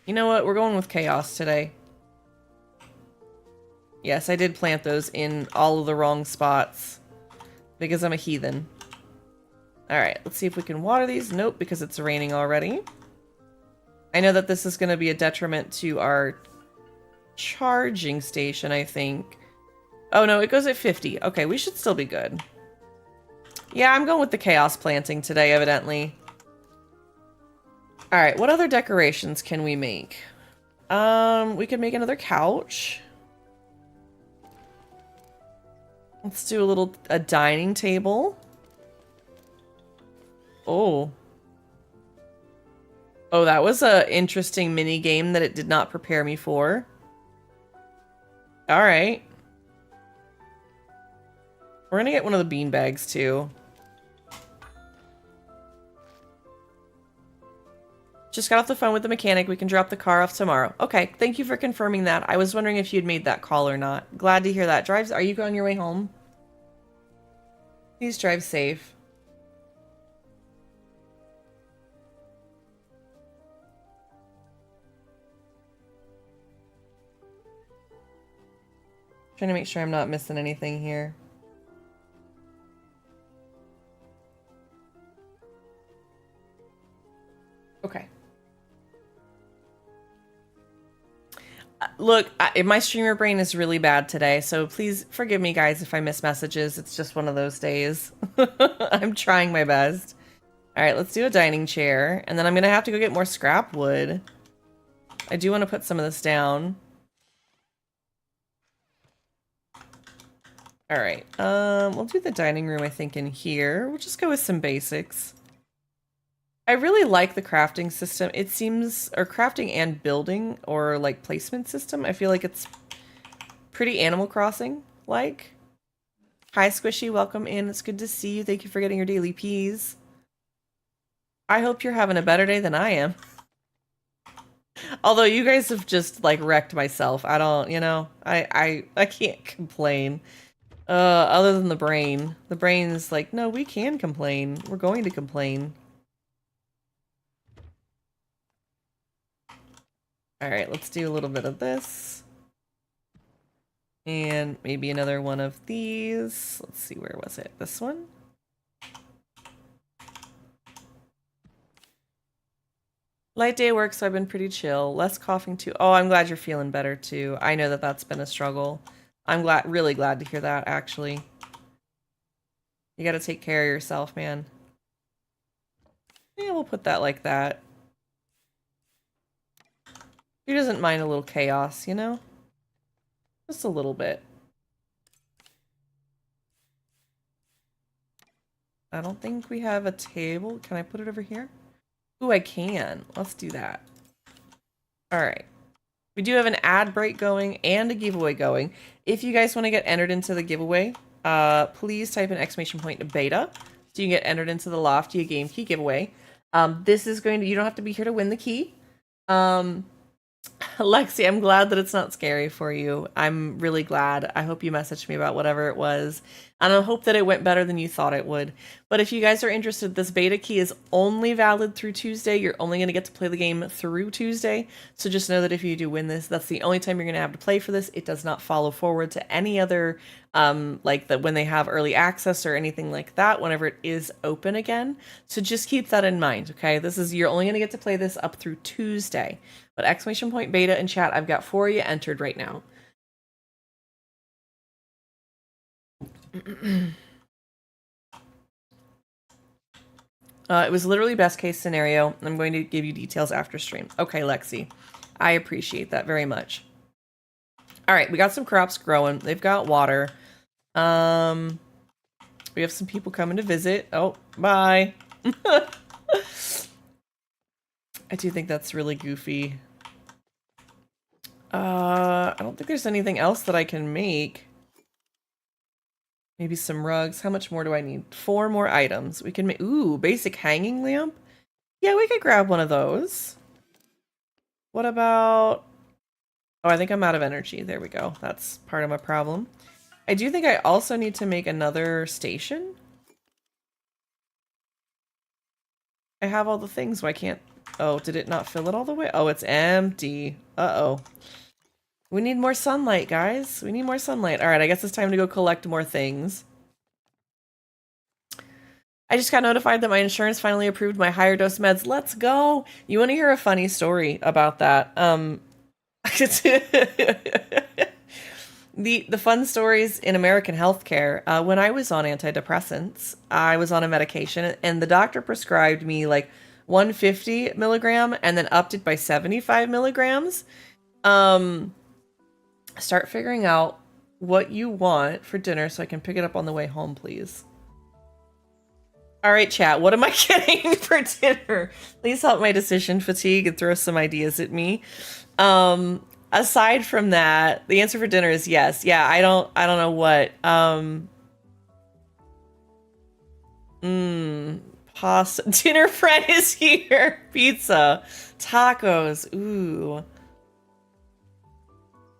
You know what? We're going with chaos today. Yes, I did plant those in all of the wrong spots because I'm a heathen. Alright, let's see if we can water these. Nope, because it's raining already. I know that this is going to be a detriment to our charging station, I think. Oh no, it goes at 50. Okay, we should still be good. Yeah, I'm going with the chaos planting today, evidently. Alright, what other decorations can we make? We could make another couch. Let's do a dining table. Oh. Oh, that was a interesting mini game that it did not prepare me for. Alright. We're gonna get one of the bean bags too. Just got off the phone with the mechanic. We can drop the car off tomorrow. Okay, thank you for confirming that. I was wondering if you'd made that call or not. Glad to hear that. Are you on your way home? Please drive safe. Trying to make sure I'm not missing anything here. Okay. Look, my streamer brain is really bad today, so please forgive me, guys, if I miss messages. It's just one of those days. I'm trying my best. All right, let's do a dining chair, and then I'm going to have to go get more scrap wood. I do want to put some of this down. All right, we'll do the dining room, I think, in here. We'll just go with some basics. I really like the crafting system. It seems, or crafting and building, or like placement system. I feel like it's pretty Animal Crossing-like. Hi, Squishy. Welcome in. It's good to see you. Thank you for getting your daily peas. I hope you're having a better day than I am. Although you guys have just, like, wrecked myself. I don't, you know, I can't complain. Other than the brain. The brain is like, no, we can complain. We're going to complain. Alright, let's do a little bit of this. And maybe another one of these. Let's see, where was it? This one? Light day work, so I've been pretty chill. Less coughing too. Oh, I'm glad you're feeling better too. I know that that's been a struggle. I'm really glad to hear that, actually. You gotta take care of yourself, man. Yeah, we'll put that like that. Who doesn't mind a little chaos, you know? Just a little bit. I don't think we have a table. Can I put it over here? Ooh, I can. Let's do that. Alright. We do have an ad break going and a giveaway going. If you guys want to get entered into the giveaway, please type an exclamation point to beta so you can get entered into the Loftia game key giveaway. This is going to, you don't have to be here to win the key. Lexi, I'm glad that it's not scary for you. I'm really glad. I hope you messaged me about whatever it was. And I hope that it went better than you thought it would. But if you guys are interested, this beta key is only valid through Tuesday. You're only going to get to play the game through Tuesday. So just know that if you do win this, that's the only time you're going to have to play for this. It does not follow forward to any other, like when they have early access or anything like that, whenever it is open again. So just keep that in mind, okay? You're only going to get to play this up through Tuesday. But exclamation point beta in chat, I've got 4 of you entered right now. It was literally best case scenario. I'm going to give you details after stream. Okay, Lexi. I appreciate that very much. All right, we got some crops growing. They've got water. We have some people coming to visit. Oh, bye. I do think that's really goofy. I don't think there's anything else that I can make. Maybe some rugs. How much more do I need? 4 more items. We can make... Ooh, basic hanging lamp? Yeah, we could grab one of those. What about... Oh, I think I'm out of energy. There we go. That's part of my problem. I do think I also need to make another station. I have all the things. Why can't... Oh, did it not fill it all the way? Oh, it's empty. Uh-oh. We need more sunlight, guys. We need more sunlight. All right, I guess it's time to go collect more things. I just got notified that my insurance finally approved my higher dose meds. Let's go. You want to hear a funny story about that? The fun stories in American healthcare. When I was on antidepressants, I was on a medication and the doctor prescribed me like 150 milligram and then upped it by 75 milligrams. Start figuring out what you want for dinner so I can pick it up on the way home, please. All right, chat, what am I getting for dinner? Please help my decision fatigue and throw some ideas at me. Aside from that, the answer for dinner is yes. Yeah, I don't know what. Pasta. Dinner friend is here. Pizza. Tacos. Ooh.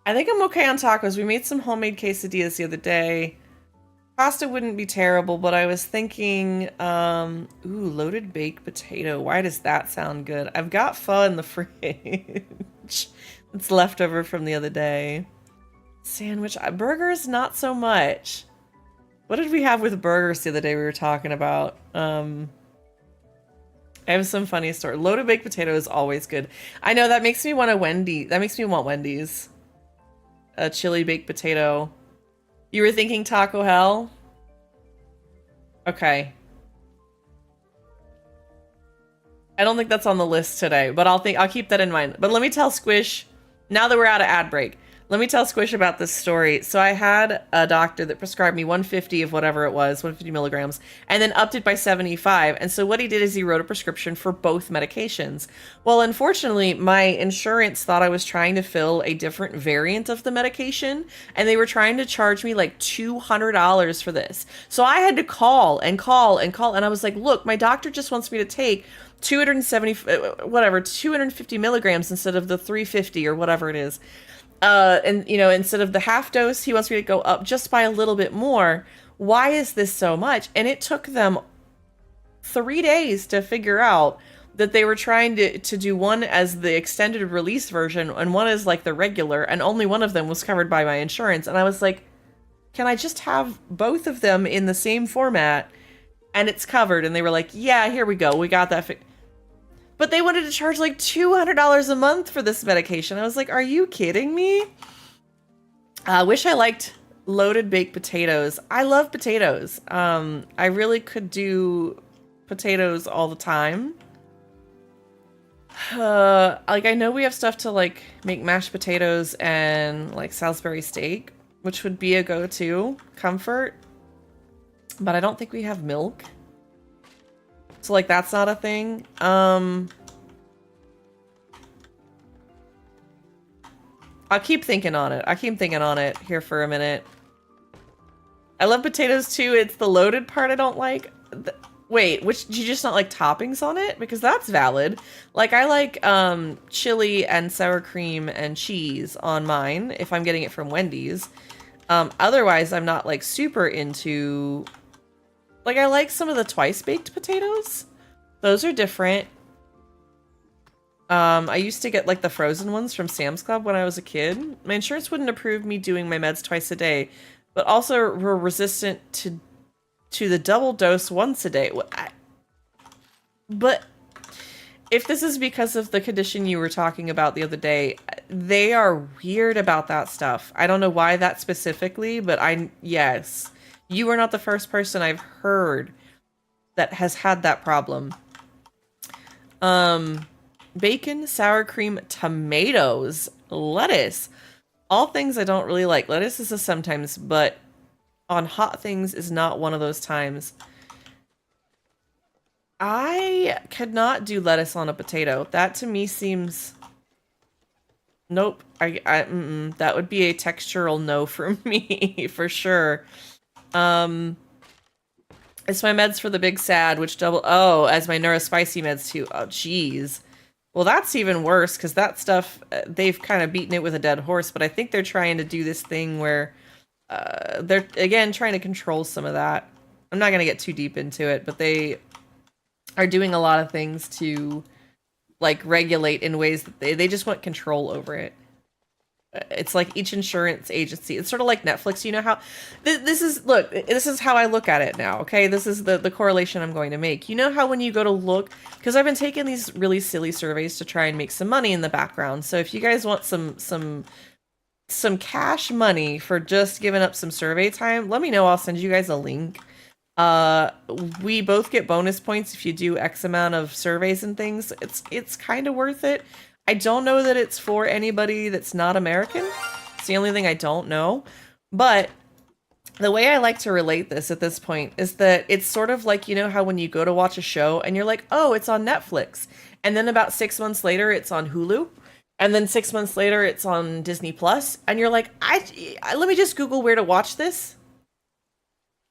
I think I'm okay on tacos. We made some homemade quesadillas the other day. Pasta wouldn't be terrible, but I was thinking, ooh, loaded baked potato. Why does that sound good? I've got pho in the fridge. It's leftover from the other day. Sandwich. Burgers, not so much. What did we have with burgers the other day we were talking about? I have some funny story. Loaded baked potato is always good. I know, that makes me want a Wendy's. That makes me want Wendy's. A chili baked potato. You were thinking Taco Hell? Okay. I don't think that's on the list today, but I'll keep that in mind. But let me tell Squish, now that we're out of ad break, let me tell Squish about this story. So I had a doctor that prescribed me 150 of whatever it was, 150 milligrams, and then upped it by 75. And so what he did is he wrote a prescription for both medications. Well, unfortunately, my insurance thought I was trying to fill a different variant of the medication, and they were trying to charge me like $200 for this. So I had to call, and I was like, look, my doctor just wants me to take 250 milligrams instead of the 350 or whatever it is. And you know, instead of the half dose, he wants me to go up just by a little bit more. Why is this so much? And it took them 3 days to figure out that they were trying to do one as the extended release version and one as like the regular, and only one of them was covered by my insurance. And I was like, can I just have both of them in the same format and it's covered? And they were like, yeah, here we go. We got that. But they wanted to charge like $200 a month for this medication. I was like, are you kidding me? I wish I liked loaded baked potatoes. I love potatoes. I really could do potatoes all the time. Like, I know we have stuff to like make mashed potatoes and like Salisbury steak, which would be a go-to comfort. But I don't think we have milk. So like that's not a thing. I'll keep thinking on it. Here for a minute. I love potatoes too. It's the loaded part I don't like. Wait, which do you just not like toppings on it? Because that's valid. Like I like chili and sour cream and cheese on mine if I'm getting it from Wendy's. Otherwise I'm not like super into. Like, I like some of the twice-baked potatoes. Those are different. I used to get, like, the frozen ones from Sam's Club when I was a kid. My insurance wouldn't approve me doing my meds twice a day, but also were resistant to the double dose once a day. But if this is because of the condition you were talking about the other day, they are weird about that stuff. I don't know why that specifically, but yes. You are not the first person I've heard that has had that problem. Bacon, sour cream, tomatoes, lettuce. All things I don't really like. Lettuce is a sometimes, but on hot things is not one of those times. I could not do lettuce on a potato. That to me seems... Nope. That would be a textural no for me, for sure. It's my meds for the big sad, which as my neurospicy meds too. Oh, jeez. Well, that's even worse, because that stuff, they've kind of beaten it with a dead horse, but I think they're trying to do this thing where they're, again, trying to control some of that. I'm not going to get too deep into it, but they are doing a lot of things to, like, regulate in ways that they just want control over it. It's like each insurance agency. It's sort of like Netflix. You know how this is, look, this is how I look at it now. Okay. This is the correlation I'm going to make. You know how when you go to look, because I've been taking these really silly surveys to try and make some money in the background. So if you guys want some cash money for just giving up some survey time, let me know. I'll send you guys a link. We both get bonus points if you do X amount of surveys and things. It's kind of worth it. I don't know that it's for anybody that's not American. It's the only thing I don't know. But the way I like to relate this at this point is that it's sort of like, you know how when you go to watch a show and you're like, oh, it's on Netflix. And then about 6 months later, it's on Hulu. And then 6 months later, it's on Disney Plus. And you're like, let me just Google where to watch this.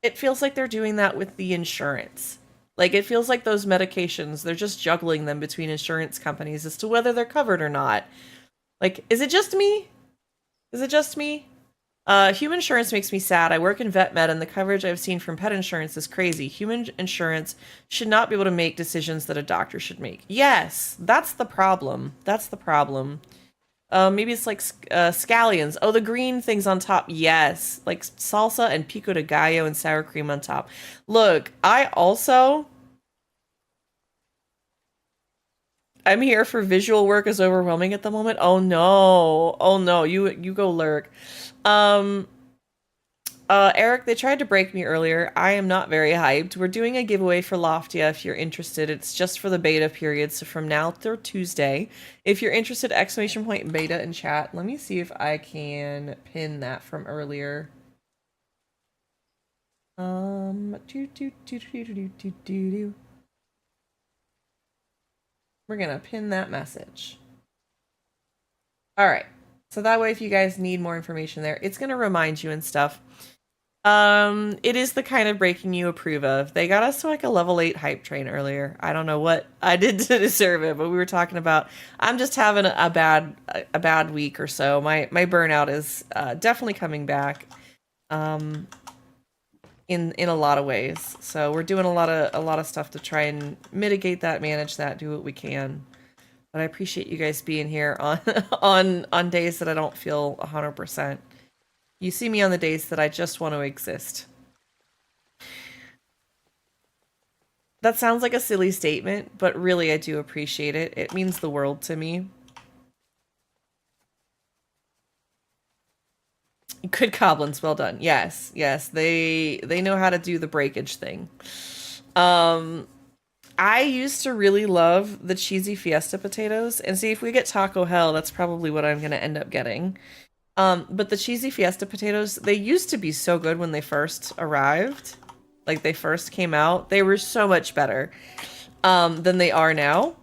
It feels like they're doing that with the insurance. Like, it feels like those medications, they're just juggling them between insurance companies as to whether they're covered or not. Like, is it just me? Is it just me? Human insurance makes me sad. I work in vet med, and the coverage I've seen from pet insurance is crazy. Human insurance should not be able to make decisions that a doctor should make. Yes, that's the problem. That's the problem. Maybe it's like scallions. Oh, the green things on top. Yes. Like salsa and pico de gallo and sour cream on top. Look, I'm here for visual work is overwhelming at the moment. Oh no. Oh no. You go lurk. Eric, they tried to break me earlier. I am not very hyped. We're doing a giveaway for Loftia if you're interested. It's just for the beta period, so from now through Tuesday. If you're interested, !beta in chat. Let me see if I can pin that from earlier. We're gonna pin that message. All right. So that way, if you guys need more information there, it's gonna remind you and stuff. It is the kind of breaking you approve of. They got us to like a level 8 hype train earlier. I don't know what I did to deserve it, but we were talking about, I'm just having a bad week or so. My burnout is definitely coming back in a lot of ways. So we're doing a lot of stuff to try and mitigate that, manage that, do what we can. But I appreciate you guys being here on days that I don't feel 100%. You see me on the days that I just want to exist. That sounds like a silly statement, but really I do appreciate it. It means the world to me. Good goblins, well done. Yes, yes, they know how to do the breakage thing. I used to really love the cheesy fiesta potatoes, and see if we get Taco Hell, that's probably what I'm gonna end up getting. But the cheesy fiesta potatoes, they used to be so good when they first arrived. Like, they first came out. They were so much better than they are now.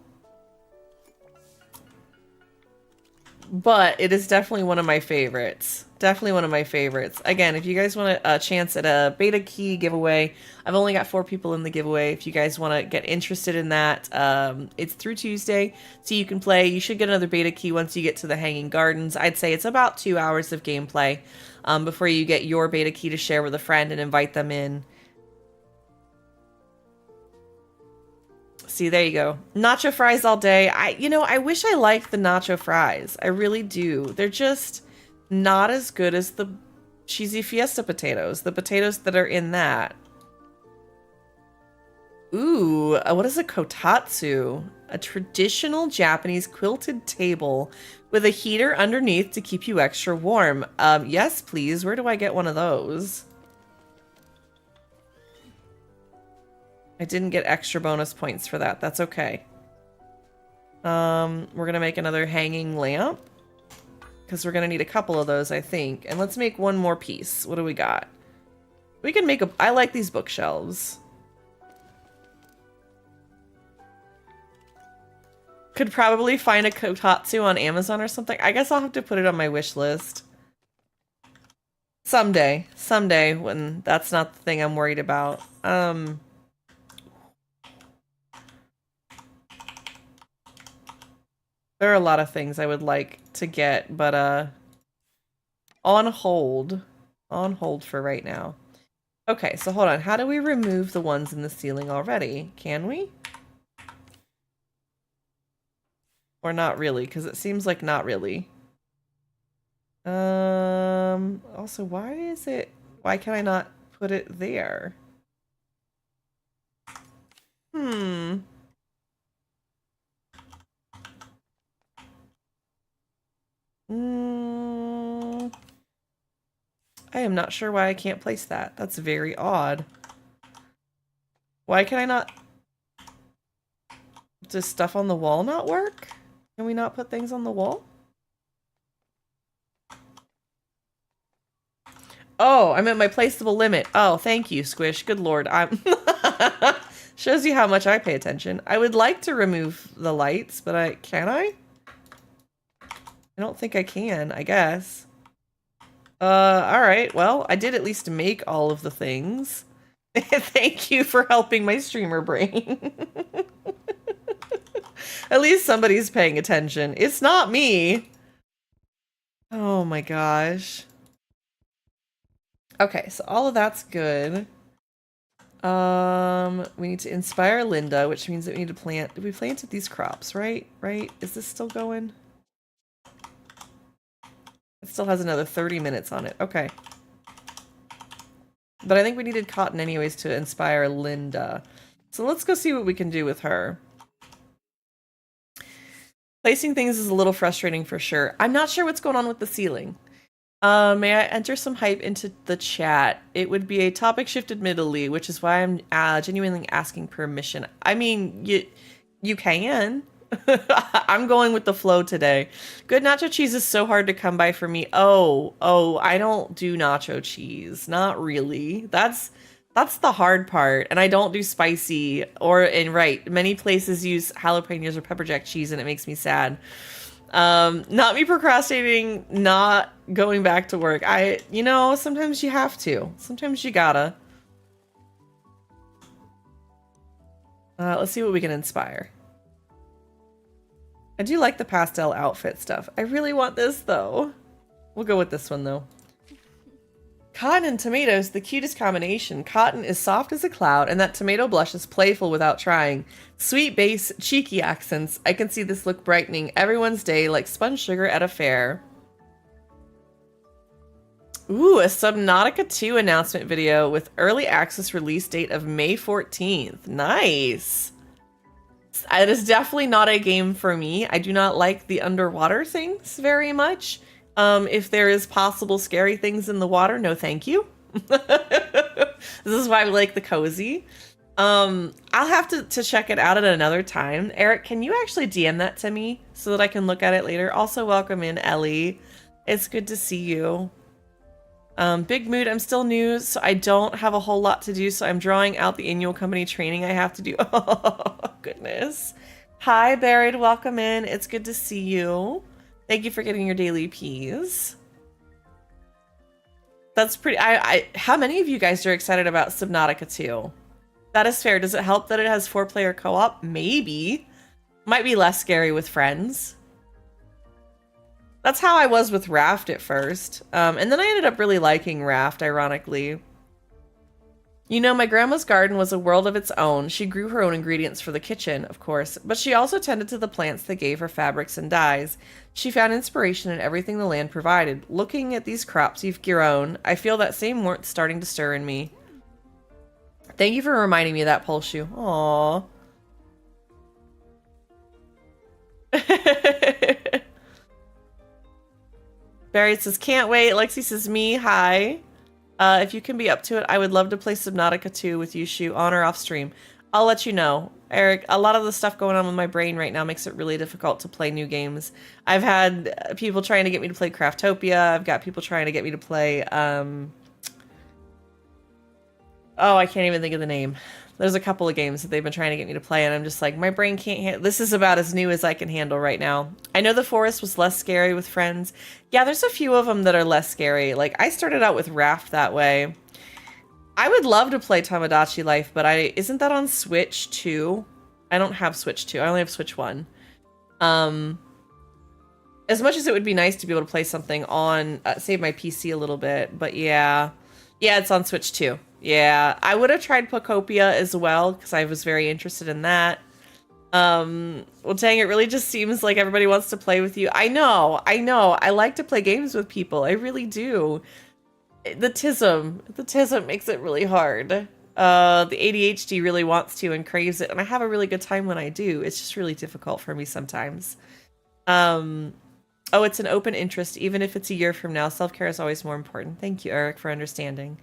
But it is definitely one of my favorites. Definitely one of my favorites. Again, if you guys want a chance at a beta key giveaway, I've only got 4 people in the giveaway. If you guys want to get interested in that, it's through Tuesday, so you can play. You should get another beta key once you get to the Hanging Gardens. I'd say it's about 2 hours of gameplay before you get your beta key to share with a friend and invite them in. See, there you go. Nacho fries all day. I wish I liked the nacho fries. I really do. They're just not as good as the cheesy fiesta potatoes. The potatoes that are in that. Ooh, what is a kotatsu? A traditional Japanese quilted table with a heater underneath to keep you extra warm. Yes, please. Where do I get one of those? I didn't get extra bonus points for that. That's okay. We're gonna make another hanging lamp because we're gonna need a couple of those, I think. And let's make one more piece. What do we got? We can make I like these bookshelves. Could probably find a kotatsu on Amazon or something. I guess I'll have to put it on my wish list. Someday when that's not the thing I'm worried about. There are a lot of things I would like to get, but on hold for right now. Okay, so hold on. How do we remove the ones in the ceiling already? Can we? Or not really, because it seems like not really. Also, why can I not put it there? Hmm. I am not sure why I can't place that. That's very odd. Why can I not... Does stuff on the wall not work? Can we not put things on the wall? Oh, I'm at my placeable limit. Oh, thank you, Squish. Good lord. I'm... Shows you how much I pay attention. I would like to remove the lights, but can I? I don't think I can, I guess. Alright. Well, I did at least make all of the things. Thank you for helping my streamer brain. At least somebody's paying attention. It's not me. Oh my gosh. Okay, so all of that's good. We need to inspire Linda, which means that we need to plant... We planted these crops, right? Right? Is this still going? It still has another 30 minutes on it. Okay. But I think we needed cotton anyways to inspire Linda. So let's go see what we can do with her. Placing things is a little frustrating for sure. I'm not sure what's going on with the ceiling. May I enter some hype into the chat? It would be a topic shift admittedly, which is why I'm genuinely asking permission. I mean, you can. I'm going with the flow today. Good nacho cheese is so hard to come by for me. Oh, I don't do nacho cheese. Not really. That's the hard part. And I don't do spicy right. Many places use jalapenos or pepper jack cheese and it makes me sad. Not me procrastinating, not going back to work. Sometimes you have to. Sometimes you gotta. Let's see what we can inspire. I do like the pastel outfit stuff. I really want this, though. We'll go with this one, though. Cotton and tomatoes, the cutest combination. Cotton is soft as a cloud, and that tomato blush is playful without trying. Sweet base, cheeky accents. I can see this look brightening everyone's day like sponge sugar at a fair. Ooh, a Subnautica 2 announcement video with early access release date of May 14th. Nice! It is definitely not a game for me. I do not like the underwater things very much. If there is possible scary things in the water, no thank you. This is why I like the cozy. I'll have to check it out at another time. Eric, can you actually DM that to me so that I can look at it later? Also, welcome in, Ellie. It's good to see you. Big mood. I'm still new, so I don't have a whole lot to do, so I'm drawing out the annual company training I have to do. Oh, goodness. Hi, Buried. Welcome in. It's good to see you. Thank you for getting your daily peas. That's pretty... how many of you guys are excited about Subnautica 2? That is fair. Does it help that it has 4-player co-op? Maybe. Might be less scary with friends. That's how I was with Raft at first. And then I ended up really liking Raft, ironically. You know, my grandma's garden was a world of its own. She grew her own ingredients for the kitchen, of course, but she also tended to the plants that gave her fabrics and dyes. She found inspiration in everything the land provided. Looking at these crops you've grown, I feel that same warmth starting to stir in me. Thank you for reminding me of that, Pole Shoe. Aww. Barry says, can't wait. Lexi says, me, hi. If you can be up to it, I would love to play Subnautica 2 with you, Shu, on or off stream. I'll let you know. Eric, a lot of the stuff going on with my brain right now makes it really difficult to play new games. I've had people trying to get me to play Craftopia. I've got people trying to get me to play, oh, I can't even think of the name. There's a couple of games that they've been trying to get me to play, and I'm just like, my brain can't handle... This is about as new as I can handle right now. I know the forest was less scary with friends. Yeah, there's a few of them that are less scary. Like, I started out with Raft that way. I would love to play Tomodachi Life, but isn't that on Switch 2? I don't have Switch 2. I only have Switch 1. As much as it would be nice to be able to play something on... save my PC a little bit, but yeah. Yeah, it's on Switch 2. Yeah, I would have tried Pocopia as well, because I was very interested in that. Well, dang, it really just seems like everybody wants to play with you. I know. I like to play games with people. I really do. The tism makes it really hard. The ADHD really wants to and craves it, and I have a really good time when I do. It's just really difficult for me sometimes. Oh, it's an open interest, even if it's a year from now. Self-care is always more important. Thank you, Eric, for understanding.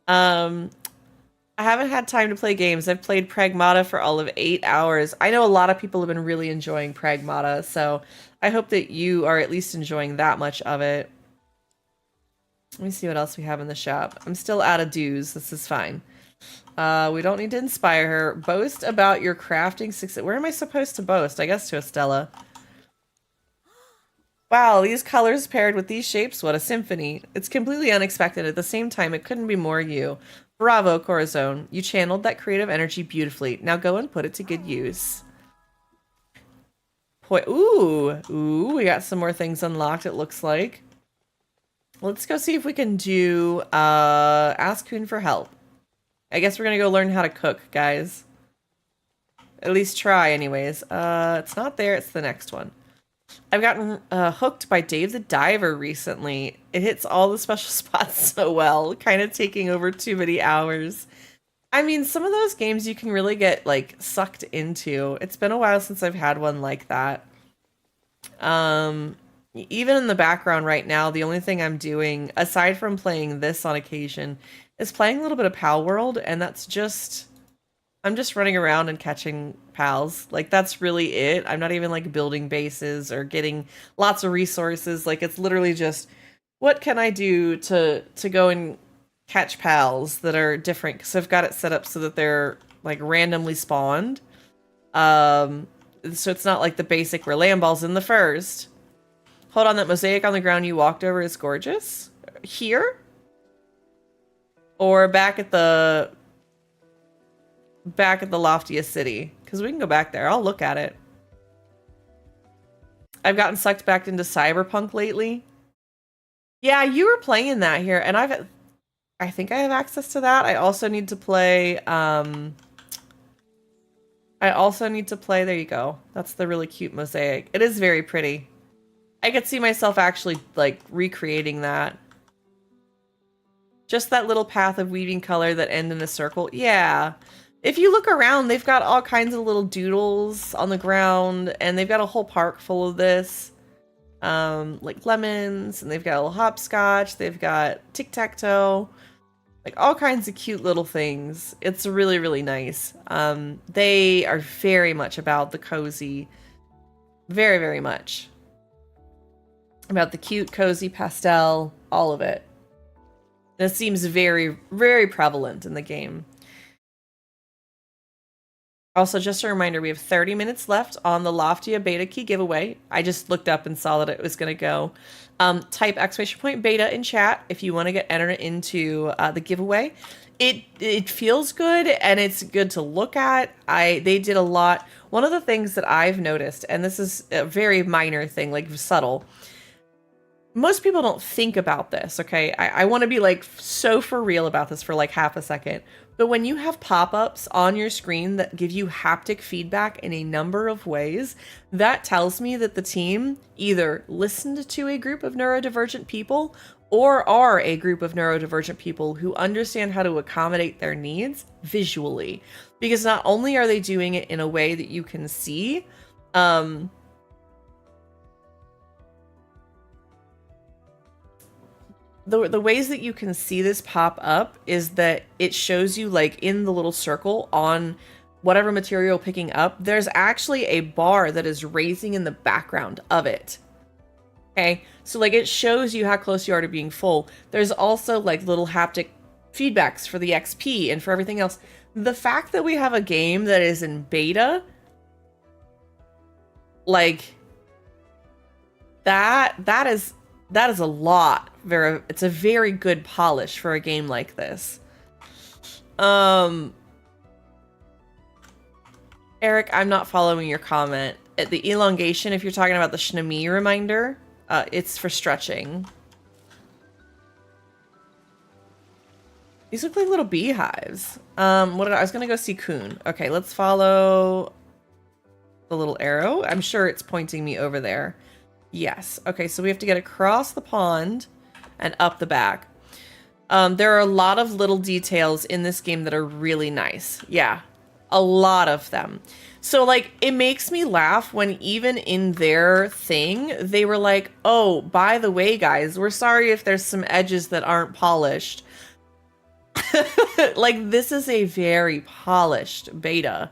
I haven't had time to play games. I've played Pragmata for all of 8 hours. I know a lot of people have been really enjoying Pragmata, so I hope that you are at least enjoying that much of it. Let me see what else we have in the shop. I'm still out of dues. This is fine. We don't need to inspire her. Boast about your crafting success. Where am I supposed to boast? I guess to Estella. Wow, these colors paired with these shapes, what a symphony. It's completely unexpected. At the same time, it couldn't be more you. Bravo, Corazon. You channeled that creative energy beautifully. Now go and put it to good use. Ooh, we got some more things unlocked, it looks like. Let's go see if we can do, ask Kuhn for help. I guess we're gonna go learn how to cook, guys. At least try, anyways. It's not there, it's the next one. I've gotten hooked by Dave the Diver recently. It hits all the special spots so well, kind of taking over too many hours. I mean, some of those games you can really get, like, sucked into. It's been a while since I've had one like that. Even in the background right now, the only thing I'm doing, aside from playing this on occasion, is playing a little bit of Pal World, and that's just... I'm just running around and catching pals. Like, that's really it. I'm not even, like, building bases or getting lots of resources. Like, it's literally just, what can I do to go and catch pals that are different? Because I've got it set up so that they're, like, randomly spawned. So it's not like the basic where land balls in the first. Hold on, that mosaic on the ground you walked over is gorgeous. Here? Or back at the Loftia city, because we can go back there. I'll look at it. I've gotten sucked back into Cyberpunk lately. Yeah, you were playing that here, and I think I have access to that. I also need to play, there you go. That's the really cute mosaic. It is very pretty. I could see myself actually, like, recreating that. Just that little path of weaving color that end in a circle. Yeah. If you look around, they've got all kinds of little doodles on the ground, and they've got a whole park full of this. Like lemons, and they've got a little hopscotch, they've got tic-tac-toe, like all kinds of cute little things. It's really, really nice. They are very much about the cozy, very, very much. About the cute, cozy pastel, all of it. This seems very, very prevalent in the game. Also, just a reminder, we have 30 minutes left on the Loftia Beta key giveaway. I just looked up and saw that it was going to go. Type !beta in chat if you want to get entered into the giveaway. It feels good, and it's good to look at. They did a lot. One of the things that I've noticed, and this is a very minor thing, like subtle. Most people don't think about this, okay? I want to be, like, so for real about this for, like, half a second. But when you have pop-ups on your screen that give you haptic feedback in a number of ways, that tells me that the team either listened to a group of neurodivergent people or are a group of neurodivergent people who understand how to accommodate their needs visually. Because not only are they doing it in a way that you can see, the ways that you can see this pop up is that it shows you, like, in the little circle on whatever material you're picking up, there's actually a bar that is raising in the background of it. Okay, so, like, it shows you how close you are to being full. There's also, like, little haptic feedbacks for the XP and for everything else. The fact that we have a game that is in beta, like, that is a lot. It's a very good polish for a game like this. Eric, I'm not following your comment. At the elongation, if you're talking about the Shnami reminder, it's for stretching. These look like little beehives. I was gonna go see Kuhn. Okay, let's follow the little arrow. I'm sure it's pointing me over there. Yes. Okay, so we have to get across the pond and up the back. There are a lot of little details in this game that are really nice. Yeah, a lot of them. So, like, it makes me laugh when even in their thing, they were like, oh, by the way, guys, we're sorry if there's some edges that aren't polished. Like, this is a very polished beta.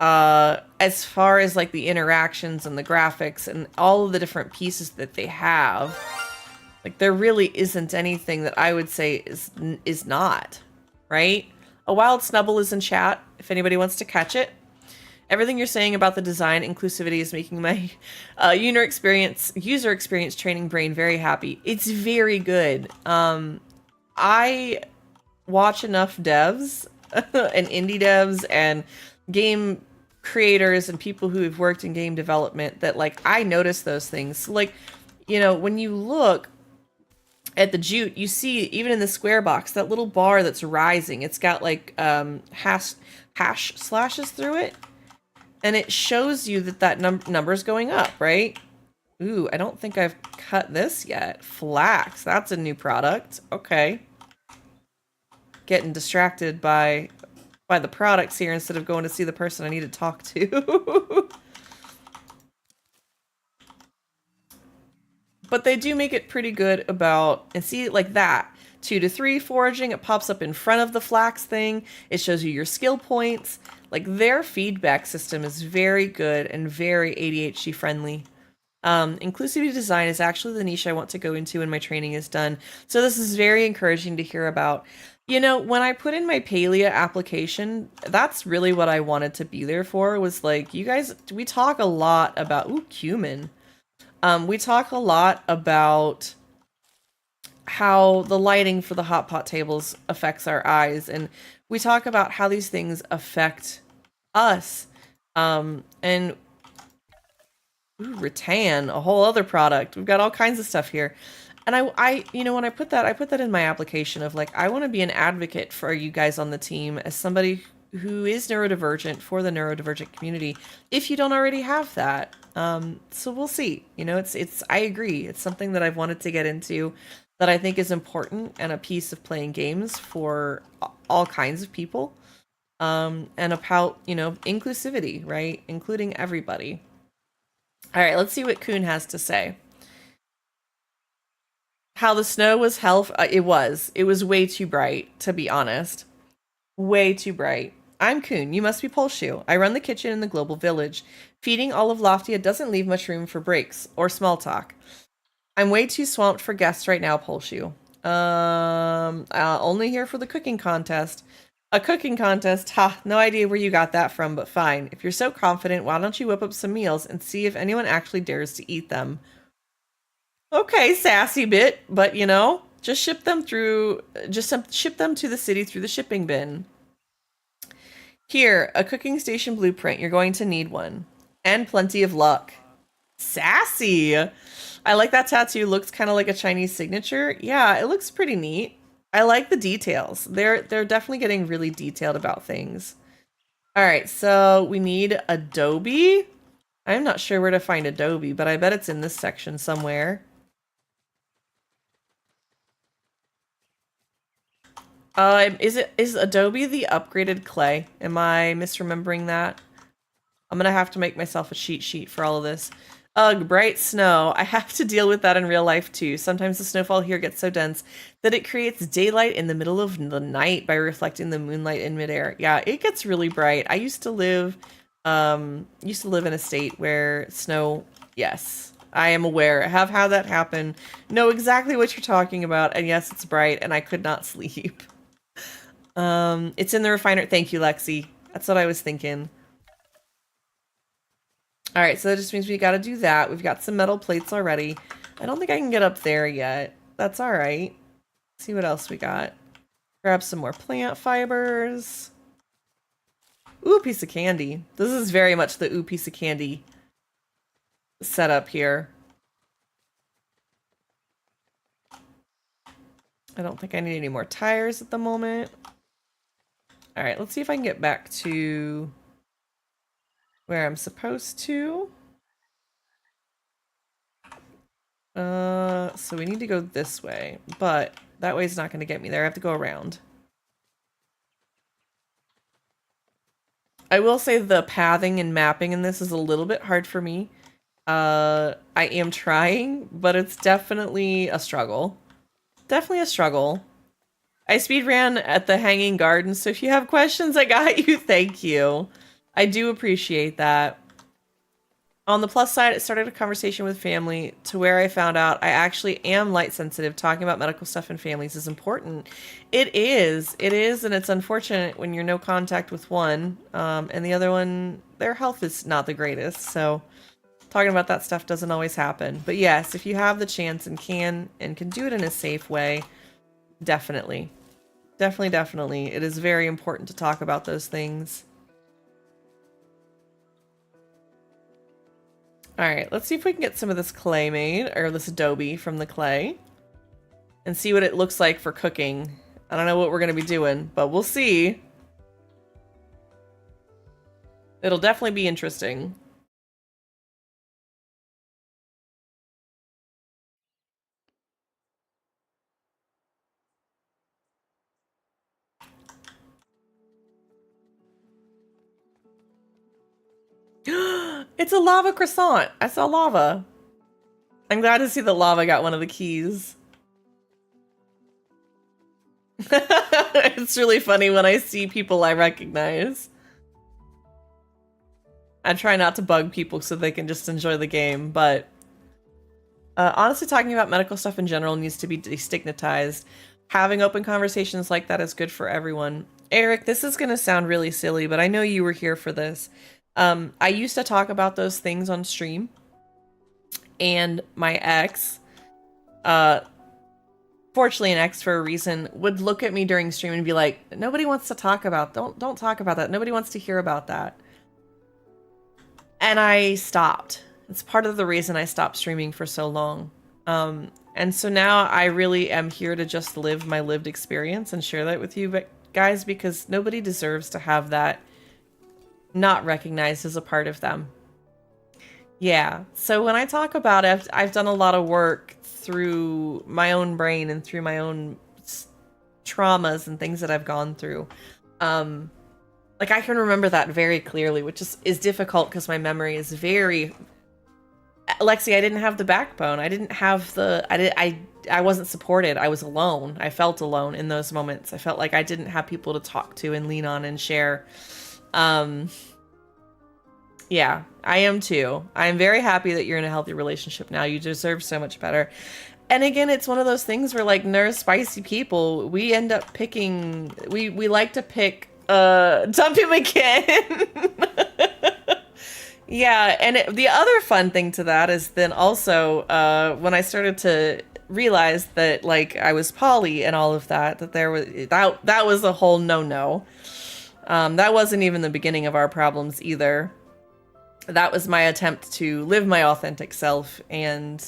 As far as, like, the interactions and the graphics and all of the different pieces that they have, like, there really isn't anything that I would say is not, right? A Wild Snubble is in chat, if anybody wants to catch it. Everything you're saying about the design inclusivity is making my user experience training brain very happy. It's very good. I watch enough devs and indie devs and game creators and people who have worked in game development that, like, I notice those things. So, like, you know, when you look at the jute, you see, even in the square box, that little bar that's rising, it's got, like, hash slashes through it. And it shows you that that number's going up, right? Ooh, I don't think I've cut this yet. Flax, that's a new product. Okay. Getting distracted by the products here instead of going to see the person I need to talk to. But they do make it pretty good about, and see, like that. 2 to 3 foraging, it pops up in front of the flax thing. It shows you your skill points. Like, their feedback system is very good and very ADHD friendly. Inclusivity design is actually the niche I want to go into when my training is done. So this is very encouraging to hear about. You know, when I put in my Palea application, that's really what I wanted to be there for, was like, you guys, we talk a lot about, ooh, cumin. We talk a lot about how the lighting for the hot pot tables affects our eyes, and we talk about how these things affect us. And ooh, rattan, a whole other product. We've got all kinds of stuff here. And I, you know, when I put that in my application of, like, I want to be an advocate for you guys on the team as somebody who is neurodivergent for the neurodivergent community, if you don't already have that. So we'll see. You know, it's I agree. It's something that I've wanted to get into, that I think is important and a piece of playing games for all kinds of people. And about, you know, inclusivity, right? Including everybody. All right, let's see what Kuhn has to say. How the snow was hell. It was way too bright, to be honest. Way too bright. I'm Kuhn. You must be Polshu. I run the kitchen in the global village. Feeding all of Loftia doesn't leave much room for breaks or small talk. I'm way too swamped for guests right now, Polshu. Only here for the cooking contest. A cooking contest? Ha, no idea where you got that from, but fine. If you're so confident, why don't you whip up some meals and see if anyone actually dares to eat them? Okay, sassy bit, but, you know, just ship them to the city through the shipping bin. Here, a cooking station blueprint. You're going to need one. And plenty of luck. Sassy! I like that tattoo. Looks kind of like a Chinese signature. Yeah, it looks pretty neat. I like the details. They're definitely getting really detailed about things. All right, so we need Adobe. I'm not sure where to find Adobe, but I bet it's in this section somewhere. Is Adobe the upgraded clay? Am I misremembering that? I'm gonna have to make myself a cheat sheet for all of this. Ugh, bright snow. I have to deal with that in real life too. Sometimes the snowfall here gets so dense that it creates daylight in the middle of the night by reflecting the moonlight in midair. Yeah, it gets really bright. I used to live in a state where snow, yes, I am aware. I have had that happen. Know exactly what you're talking about, and yes, it's bright, and I could not sleep. It's in the refiner. Thank you, Lexi. That's what I was thinking. All right, so that just means we got to do that. We've got some metal plates already. I don't think I can get up there yet. That's all right. See what else we got. Grab some more plant fibers. Ooh, piece of candy. This is very much the ooh, piece of candy setup here. I don't think I need any more tires at the moment. All right, let's see if I can get back to where I'm supposed to. So we need to go this way, but that way is not going to get me there. I have to go around. I will say the pathing and mapping in this is a little bit hard for me. I am trying, but it's definitely a struggle. Definitely a struggle. I speed ran at the Hanging Garden, so if you have questions, I got you. Thank you. I do appreciate that. On the plus side, it started a conversation with family to where I found out I actually am light sensitive. Talking about medical stuff in families is important. It is, and it's unfortunate when you're no contact with one, and the other one, their health is not the greatest. So talking about that stuff doesn't always happen. But yes, if you have the chance and can do it in a safe way, definitely. Definitely. It is very important to talk about those things. Alright, let's see if we can get some of this clay made, or this adobe from the clay, and see what it looks like for cooking. I don't know what we're going to be doing, but we'll see. It'll definitely be interesting. It's a lava croissant. I saw lava. I'm glad to see that lava got one of the keys. It's really funny when I see people I recognize. I try not to bug people so they can just enjoy the game, but honestly, talking about medical stuff in general needs to be destigmatized. Having open conversations like that is good for everyone. Eric, this is going to sound really silly, but I know you were here for this. I used to talk about those things on stream, and my ex, fortunately an ex for a reason, would look at me during stream and be like, nobody wants to talk about, don't talk about that. Nobody wants to hear about that. And I stopped. It's part of the reason I stopped streaming for so long. And so now I really am here to just live my lived experience and share that with you guys, because nobody deserves to have that not recognized as a part of them. Yeah, so when I talk about it, I've done a lot of work through my own brain and through my own traumas and things that I've gone through. Like, I can remember that very clearly, which is difficult because my memory is very... Lexi, I didn't have the backbone. I didn't have the... I wasn't supported. I was alone. I felt alone in those moments. I felt like I didn't have people to talk to and lean on and share. Yeah, I am too. I'm very happy that you're in a healthy relationship now. You deserve so much better. And again, it's one of those things where, like, neurospicy people, we end up picking... We like to pick... dump him again. Yeah, and the other fun thing to that is then also, when I started to realize that, like, I was poly and all of that, that there was... That was a whole no-no. That wasn't even the beginning of our problems either. That was my attempt to live my authentic self and...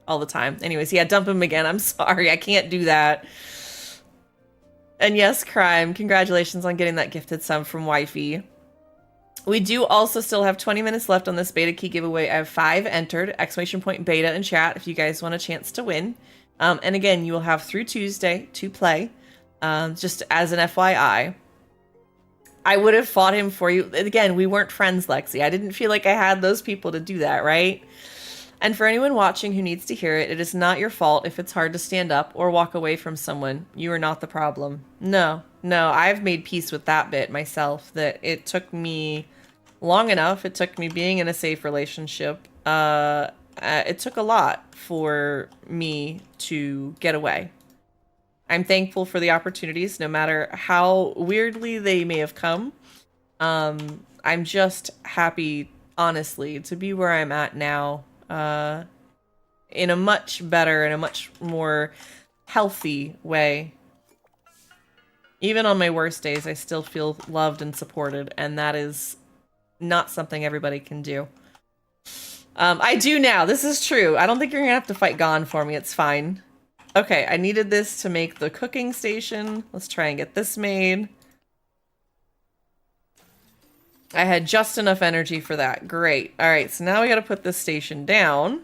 all the time. Anyways, yeah, dump him again. I'm sorry, I can't do that. And yes, Crime, congratulations on getting that gifted sub from Wifey. We do also still have 20 minutes left on this beta key giveaway. I have 5 entered, !beta in chat if you guys want a chance to win. And again, you will have through Tuesday to play, just as an FYI. I would have fought him for you. Again, we weren't friends, Lexi. I didn't feel like I had those people to do that, right? And for anyone watching who needs to hear it, it is not your fault if it's hard to stand up or walk away from someone. You are not the problem. No, I've made peace with that bit myself, that it took me long enough. It took me being in a safe relationship. It took a lot for me to get away. I'm thankful for the opportunities, no matter how weirdly they may have come. I'm just happy, honestly, to be where I'm at now. In a much better and a much more healthy way. Even on my worst days, I still feel loved and supported, and that is not something everybody can do. I do now. This is true. I don't think you're gonna have to fight Gon for me. It's fine. Okay, I needed this to make the cooking station. Let's try and get this made. I had just enough energy for that. Great. All right, so now we got to put this station down.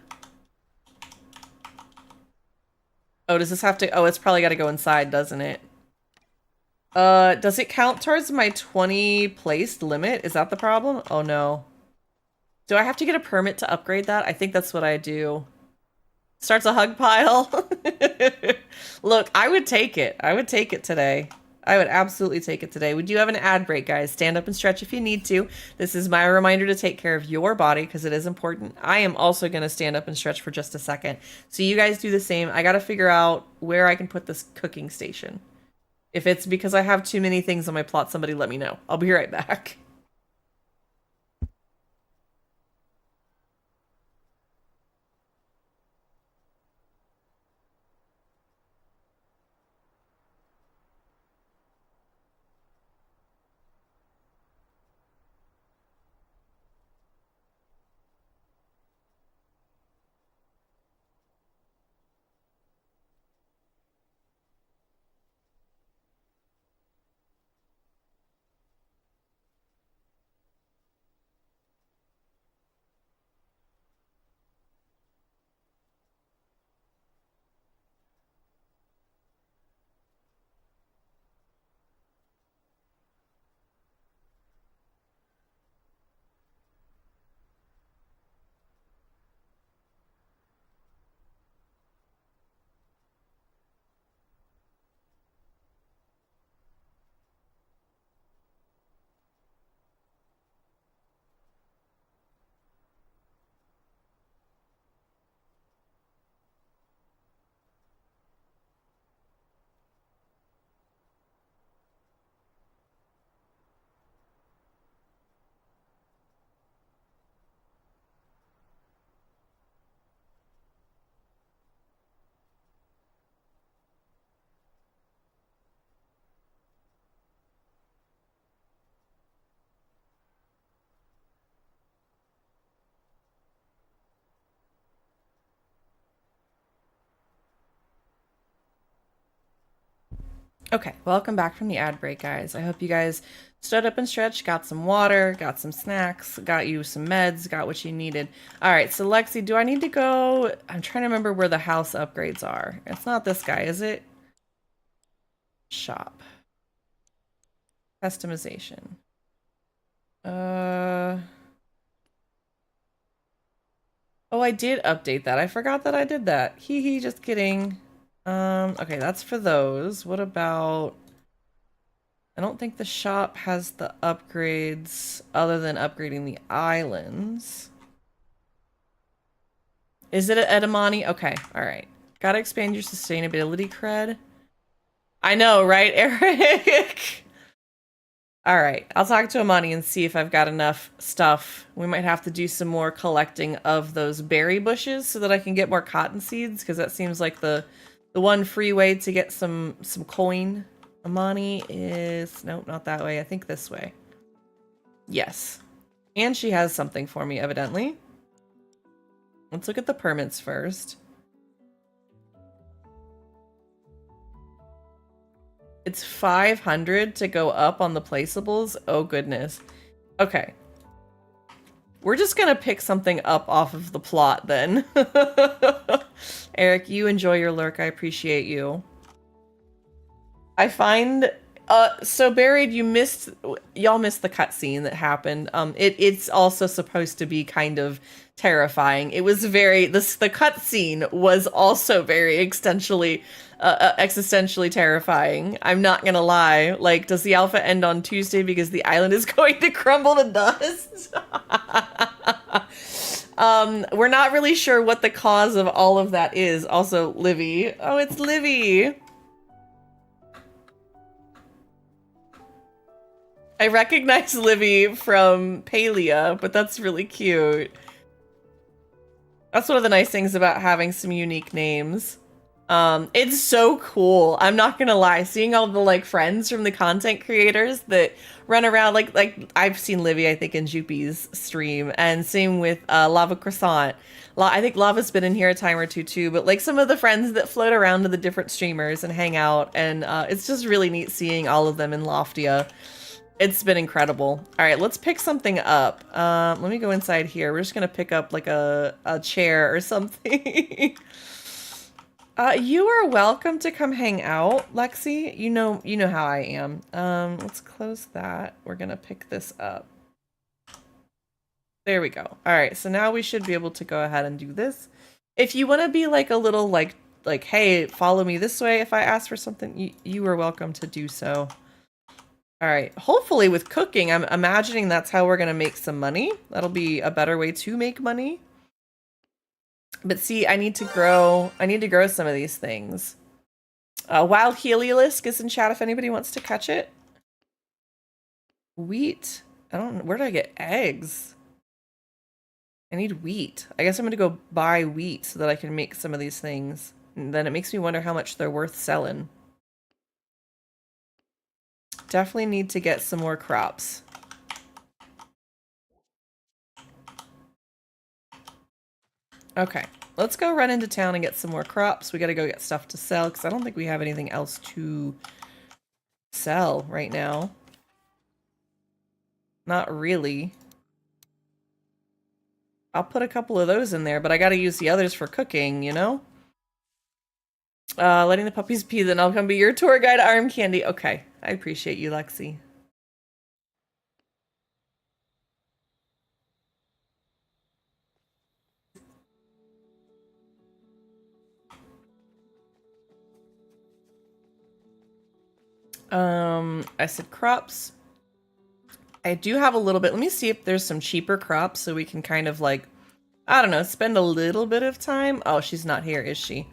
Oh, does this have to... Oh, it's probably got to go inside, doesn't it? Does it count towards my 20 placed limit? Is that the problem? Oh, no. Do I have to get a permit to upgrade that? I think that's what I do. Starts a hug pile. Look, I would take it. I would take it today. I would absolutely take it today. We do have an ad break, guys. Stand up and stretch if you need to. This is my reminder to take care of your body because it is important. I am also going to stand up and stretch for just a second. So you guys do the same. I got to figure out where I can put this cooking station. If it's because I have too many things on my plot, somebody let me know. I'll be right back. Okay, welcome back from the ad break, guys. I hope you guys stood up and stretched, got some water, got some snacks, got you some meds, got what you needed. All right, so Lexi, do I need to go? I'm trying to remember where the house upgrades are. It's not this guy, is it? Shop. Customization. Oh, I did update that. I forgot that I did that. Hee hee, just kidding. Okay, that's for those. What about... I don't think the shop has the upgrades other than upgrading the islands. Is it at Edamani? Okay, alright. Gotta expand your sustainability cred. I know, right, Eric? Alright, I'll talk to Amani and see if I've got enough stuff. We might have to do some more collecting of those berry bushes so that I can get more cotton seeds, because that seems like the one free way to get some coin. Amani is... Nope, not that way. I think this way. Yes. And she has something for me, evidently. Let's look at the permits first. It's 500 to go up on the placeables. Oh, goodness. Okay. We're just gonna pick something up off of the plot, then. Eric, you enjoy your lurk. I appreciate you. I find... so Buried, y'all missed the cutscene that happened. It's also supposed to be kind of terrifying. It was very... The cutscene was also very existentially terrifying. I'm not gonna lie. Like, does the alpha end on Tuesday because the island is going to crumble to dust? We're not really sure what the cause of all of that is. Also, Livy. Oh, it's Livy. I recognize Livy from Palia, but that's really cute. That's one of the nice things about having some unique names. It's so cool. I'm not gonna lie. Seeing all the like friends from the content creators that run around, like I've seen Livy, I think, in Jupi's stream, and same with Lava Croissant. I think Lava's been in here a time or two too, but like some of the friends that float around to the different streamers and hang out, and it's just really neat seeing all of them in Loftia. It's been incredible. All right, let's pick something up. Let me go inside here. We're just gonna pick up like a chair or something. You are welcome to come hang out, Lexi. You know how I am. Let's close that. We're gonna pick this up. There we go. All right, so now we should be able to go ahead and do this. If you want to be like a little like, hey, follow me this way if I ask for something, you are welcome to do so. All right, hopefully with cooking, I'm imagining that's how we're going to make some money. That'll be a better way to make money. But see, I need to grow some of these things. Wild Heliolisk is in chat if anybody wants to catch it. Wheat. I don't know. Where did I get eggs? I need wheat. I guess I'm going to go buy wheat so that I can make some of these things. And then it makes me wonder how much they're worth selling. Definitely need to get some more crops. Okay, let's go run into town and get some more crops. We got to go get stuff to sell because I don't think we have anything else to sell right now. Not really. I'll put a couple of those in there, but I got to use the others for cooking, you know? Letting the puppies pee, then I'll come be your tour guide, arm candy. Okay, I appreciate you, Lexi. I said crops. I do have a little bit. Let me see if there's some cheaper crops so we can kind of like, I don't know, spend a little bit of time. Oh, she's not here, is she?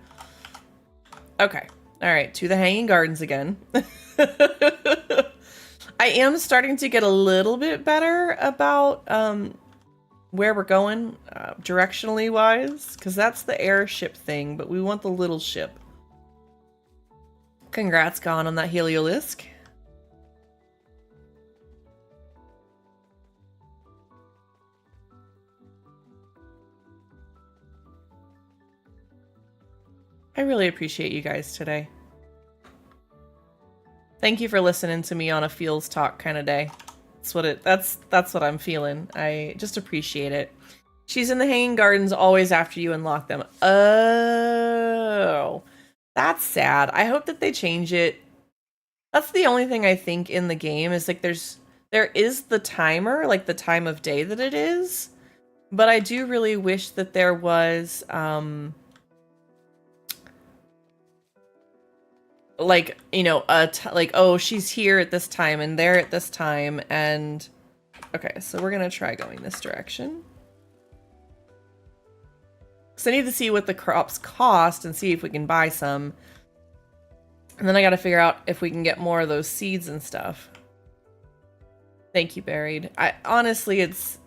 Okay. All right, to the hanging gardens again. I am starting to get a little bit better about where we're going directionally wise, because that's the airship thing, but we want the little ship. Congrats, Gone, on that Heliolisk. I really appreciate you guys today. Thank you for listening to me on a feels talk kind of day. That's what I'm feeling. I just appreciate it. She's in the hanging gardens always after you unlock them. Oh, that's sad. I hope that they change it. That's the only thing I think in the game is like there is the timer, like the time of day that it is, but I do really wish that there was like, you know, like, oh, she's here at this time and there at this time. And okay, so we're gonna try going this direction. So I need to see what the crops cost and see if we can buy some. And then I gotta figure out if we can get more of those seeds and stuff. Thank you, Buried. Honestly, it's...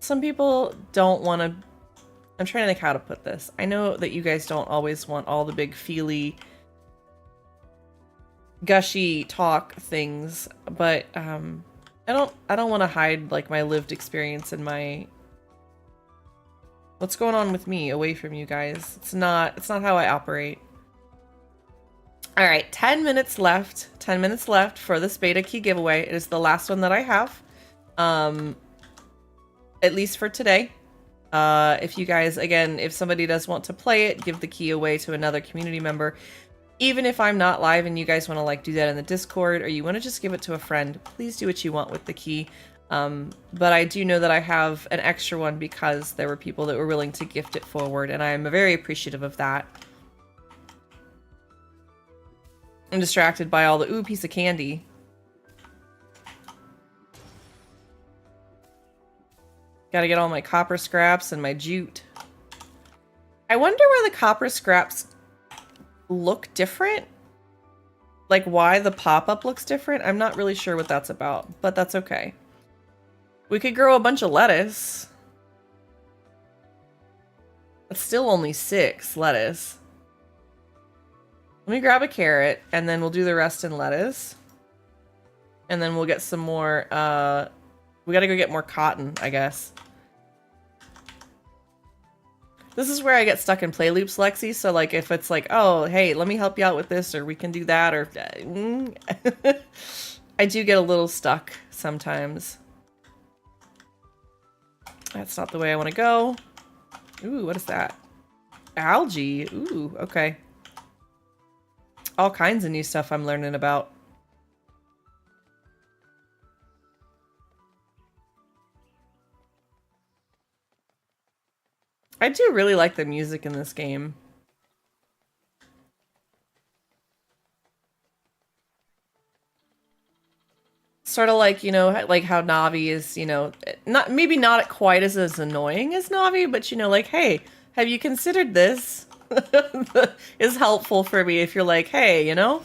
Some people don't want to... I'm trying to think how to put this. I know that you guys don't always want all the big feely, gushy talk things, but I don't want to hide like my lived experience and my what's going on with me away from you guys. It's not how I operate. All right, 10 minutes left. 10 minutes left for this beta key giveaway. It is the last one that I have, at least for today. If you guys, again, if somebody does want to play it, give the key away to another community member. Even if I'm not live and you guys want to like do that in the Discord, or you want to just give it to a friend, please do what you want with the key. But I do know that I have an extra one because there were people that were willing to gift it forward, and I am very appreciative of that. I'm distracted by all the ooh piece of candy. Gotta get all my copper scraps and my jute. I wonder where the copper scraps look different. Like why the pop-up looks different. I'm not really sure what that's about, but that's okay. We could grow a bunch of lettuce. It's still only 6 lettuce. Let me grab a carrot and then we'll do the rest in lettuce. And then we'll get some more, we gotta go get more cotton, I guess. This is where I get stuck in play loops, Lexi. So like if it's like, oh, hey, let me help you out with this, or we can do that, or I do get a little stuck sometimes. That's not the way I want to go. Ooh, what is that? Algae. Ooh, okay. All kinds of new stuff I'm learning about. I do really like the music in this game. Sort of like, you know, like how Navi is, you know, maybe not quite as annoying as Navi, but you know, like, hey, have you considered this? Is helpful for me if you're like, hey, you know,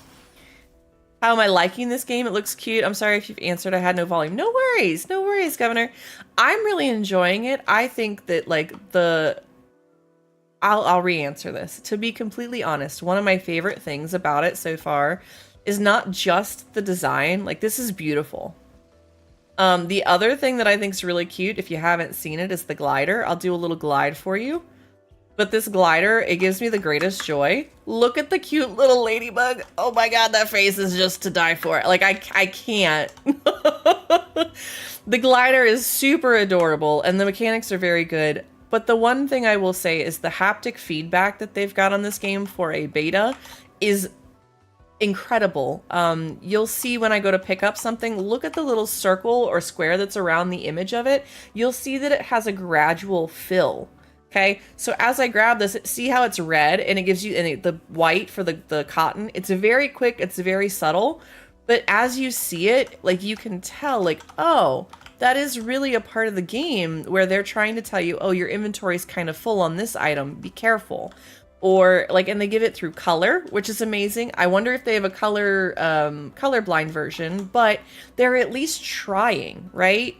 how am I liking this game? It looks cute. I'm sorry if you've answered. I had no volume. No worries, Governor. I'm really enjoying it. I think that like I'll re-answer this. To be completely honest, one of my favorite things about it so far is not just the design. Like, this is beautiful. The other thing that I think is really cute, if you haven't seen it, is the glider. I'll do a little glide for you. But this glider, it gives me the greatest joy. Look at the cute little ladybug. Oh my god, that face is just to die for. Like, I can't. The glider is super adorable, and the mechanics are very good. But the one thing I will say is the haptic feedback that they've got on this game for a beta is incredible. You'll see when I go to pick up something, look at the little circle or square that's around the image of it. You'll see that it has a gradual fill. Okay, so as I grab this, see how it's red and it gives you the white for the cotton. It's very quick, it's very subtle, but as you see it, like you can tell, like, oh, that is really a part of the game where they're trying to tell you, oh, your inventory is kind of full on this item, be careful. Or like, and they give it through color, which is amazing. I wonder if they have a colorblind version, but they're at least trying, right?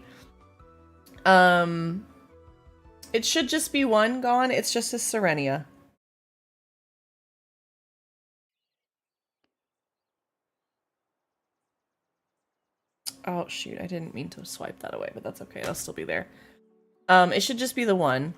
It should just be one gone. It's just a Serenia. Oh, shoot. I didn't mean to swipe that away, but that's okay. It'll still be there. It should just be the one.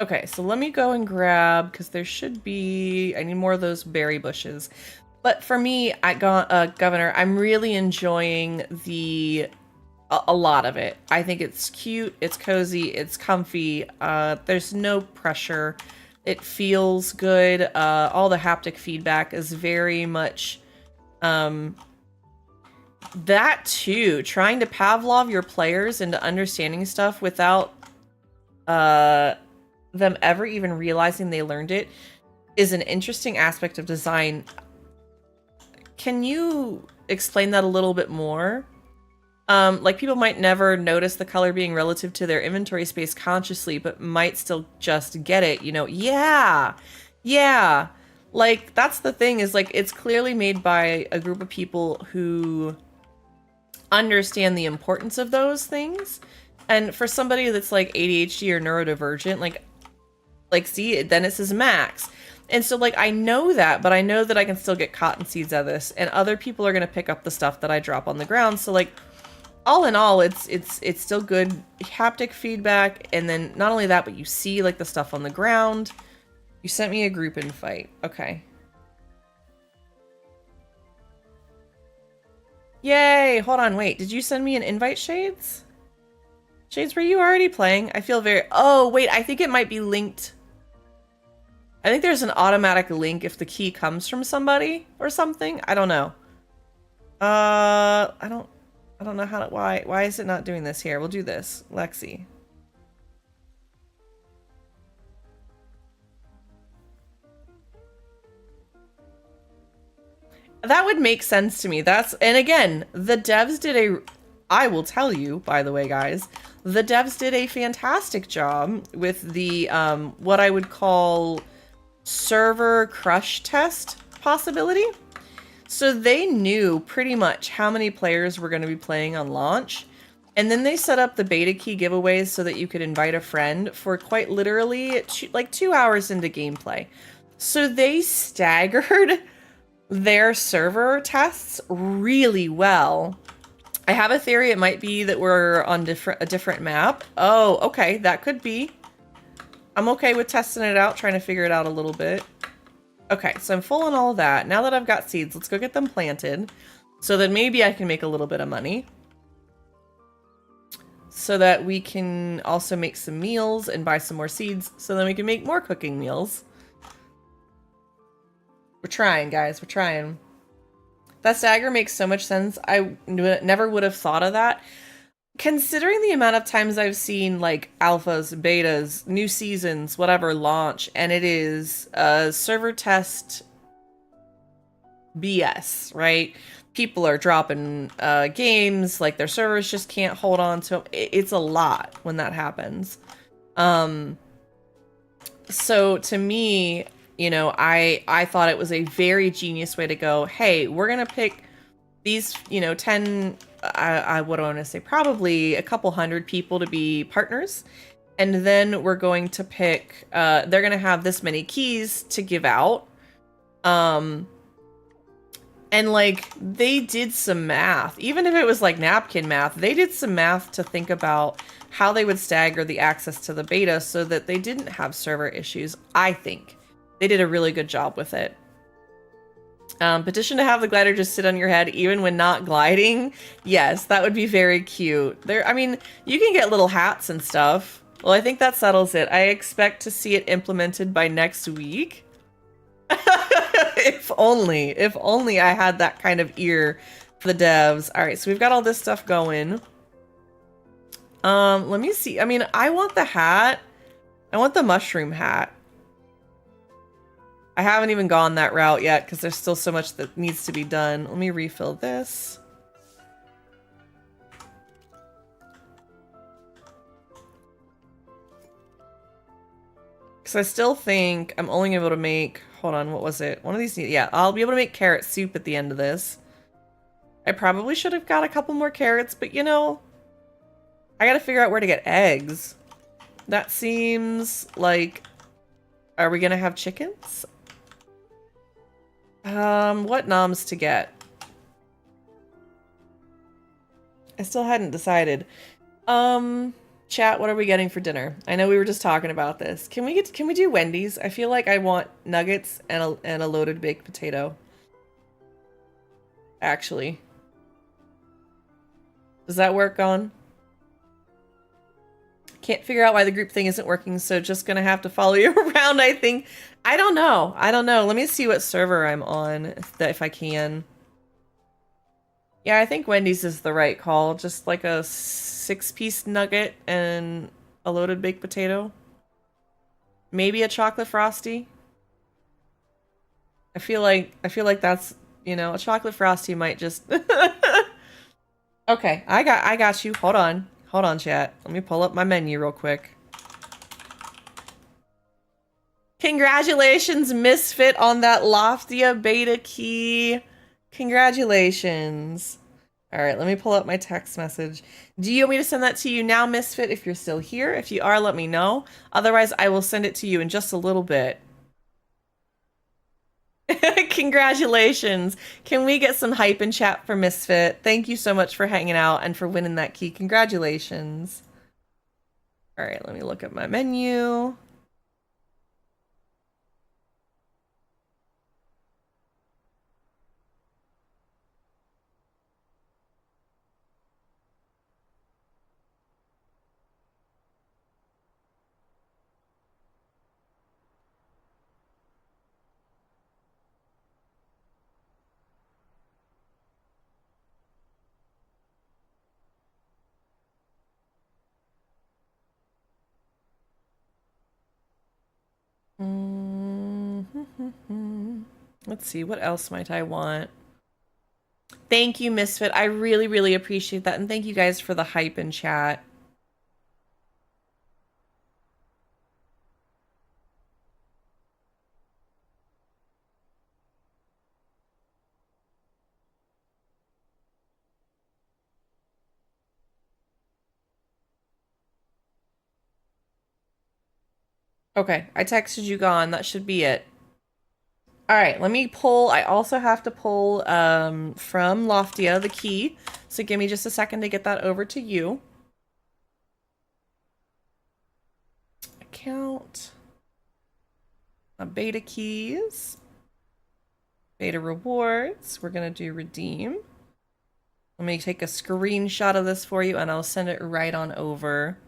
Okay, so let me go and grab, because there should be, I need more of those berry bushes. But for me, Governor, I'm really enjoying a lot of it. I think it's cute, it's cozy, it's comfy, there's no pressure. It feels good. All the haptic feedback is very much that too. Trying to Pavlov your players into understanding stuff without them ever even realizing they learned it is an interesting aspect of design. Can you explain that a little bit more? Like, people might never notice the color being relative to their inventory space consciously, but might still just get it, you know? Yeah! Like, that's the thing, is like, it's clearly made by a group of people who understand the importance of those things. And for somebody that's like ADHD or neurodivergent, like see, then it says max. And so like, I know that, but I know that I can still get cotton seeds out of this, and other people are going to pick up the stuff that I drop on the ground. So like, all in all, it's still good haptic feedback. And then not only that, but you see like the stuff on the ground. You sent me a group invite. Okay. Yay. Hold on. Wait, did you send me an invite, Shades? Shades, were you already playing? I feel very... Oh, wait, I think it might be linked. I think there's an automatic link if the key comes from somebody or something. I don't know. I don't know how to... Why is it not doing this here? We'll do this. Lexi. That would make sense to me. And again, the devs did I will tell you, by the way, guys, the devs did a fantastic job with the, what I would call server crush test possibility. So they knew pretty much how many players were going to be playing on launch. And then they set up the beta key giveaways so that you could invite a friend for quite literally like 2 hours into gameplay. So they staggered their server tests really well. I have a theory it might be that we're on a different map. Oh, okay, that could be. I'm okay with testing it out, trying to figure it out a little bit. Okay, so I'm full on all of that. Now that I've got seeds, let's go get them planted so that maybe I can make a little bit of money. So that we can also make some meals and buy some more seeds so then we can make more cooking meals. We're trying, guys. We're trying. That stagger makes so much sense. I never would have thought of that. Considering the amount of times I've seen like alphas, betas, new seasons, whatever launch, and it is a server test BS, right? People are dropping games, like their servers just can't hold on to them. It's a lot when that happens. So to me, you know, I thought it was a very genius way to go, hey, we're going to pick these, you know, 10, I would want to say probably a couple hundred people to be partners. And then we're going to pick, they're going to have this many keys to give out. And like they did some math, even if it was like napkin math, they did some math to think about how they would stagger the access to the beta so that they didn't have server issues. I think they did a really good job with it. Petition to have the glider just sit on your head even when not gliding. Yes, that would be very cute. There, I mean, you can get little hats and stuff. Well, I think that settles it. I expect to see it implemented by next week. If only I had that kind of ear for the devs. All right, so we've got all this stuff going. Let me see. I mean, I want the hat. I want the mushroom hat. I haven't even gone that route yet because there's still so much that needs to be done. Let me refill this. Because I still think I'm only able to make... Hold on, what was it? One of these... Yeah, I'll be able to make carrot soup at the end of this. I probably should have got a couple more carrots, but you know... I gotta figure out where to get eggs. That seems like... Are we gonna have chickens? What noms to get? I still hadn't decided. Chat, what are we getting for dinner? I know we were just talking about this. Can we do Wendy's? I feel like I want nuggets and a loaded baked potato. Actually. Does that work on? Can't figure out why the group thing isn't working, so just gonna have to follow you around, I think. I don't know. Let me see what server I'm on, if I can. Yeah, I think Wendy's is the right call. Just like a 6-piece nugget and a loaded baked potato. Maybe a chocolate frosty. I feel like that's, you know, a chocolate frosty might just... Okay, I got you. Hold on, chat. Let me pull up my menu real quick. Congratulations, Misfit, on that Loftia Beta key. Congratulations. All right, let me pull up my text message. Do you want me to send that to you now, Misfit, if you're still here? If you are, let me know. Otherwise, I will send it to you in just a little bit. Congratulations. Can we get some hype in chat for Misfit? Thank you so much for hanging out and for winning that key. Congratulations. All right, let me look at my menu. Let's see, what else might I want? Thank you, Misfit. I really, really appreciate that. And thank you guys for the hype in chat. Okay, I texted you gone. That should be it. All right, let me pull. I also have to pull from Loftia the key. So give me just a second to get that over to you. Account. Beta keys. Beta rewards. We're going to do redeem. Let me take a screenshot of this for you and I'll send it right on over.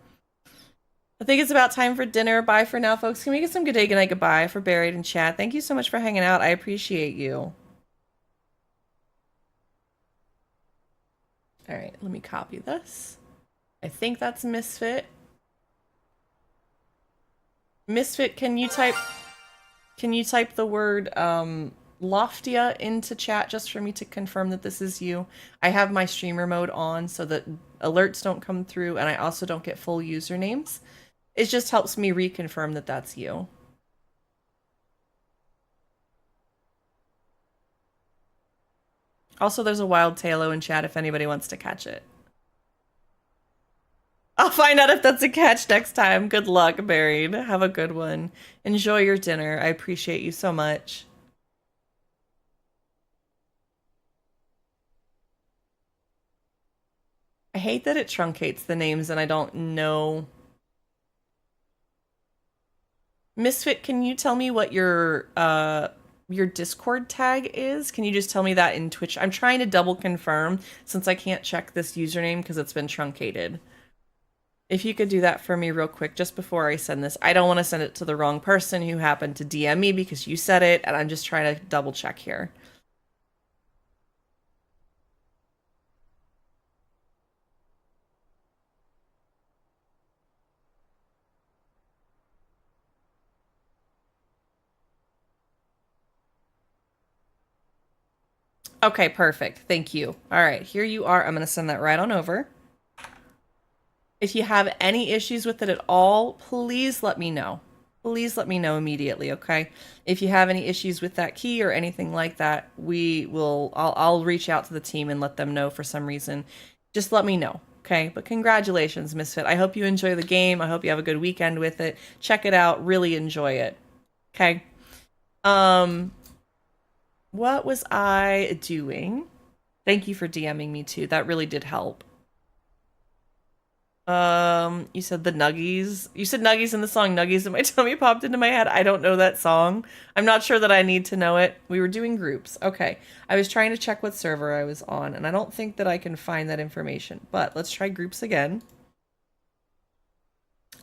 I think it's about time for dinner. Bye for now, folks. Can we get some good day, good night, goodbye for Buried in chat? Thank you so much for hanging out. I appreciate you. All right, let me copy this. I think that's Misfit. Misfit, can you type the word Loftia into chat just for me to confirm that this is you? I have my streamer mode on so that alerts don't come through and I also don't get full usernames. It just helps me reconfirm that that's you. Also, there's a wild Talo in chat if anybody wants to catch it. I'll find out if that's a catch next time. Good luck, Buried. Have a good one. Enjoy your dinner. I appreciate you so much. I hate that it truncates the names and I don't know. Misfit, can you tell me what your Discord tag is? Can you just tell me that in Twitch? I'm trying to double confirm since I can't check this username because it's been truncated. If you could do that for me real quick just before I send this. I don't want to send it to the wrong person who happened to DM me because you said it and I'm just trying to double check here. Okay, perfect. Thank you. All right, here you are. I'm going to send that right on over. If you have any issues with it at all, please let me know. Please let me know immediately, okay? If you have any issues with that key or anything like that, I'll reach out to the team and let them know for some reason. Just let me know, okay? But congratulations, Misfit. I hope you enjoy the game. I hope you have a good weekend with it. Check it out. Really enjoy it. Okay? What was I doing? Thank you for DMing me too. That really did help. You said the Nuggies. You said Nuggies in the song Nuggies and my tummy popped into my head. I don't know that song. I'm not sure that I need to know it. We were doing groups. Okay. I was trying to check what server I was on and I don't think that I can find that information, but let's try groups again.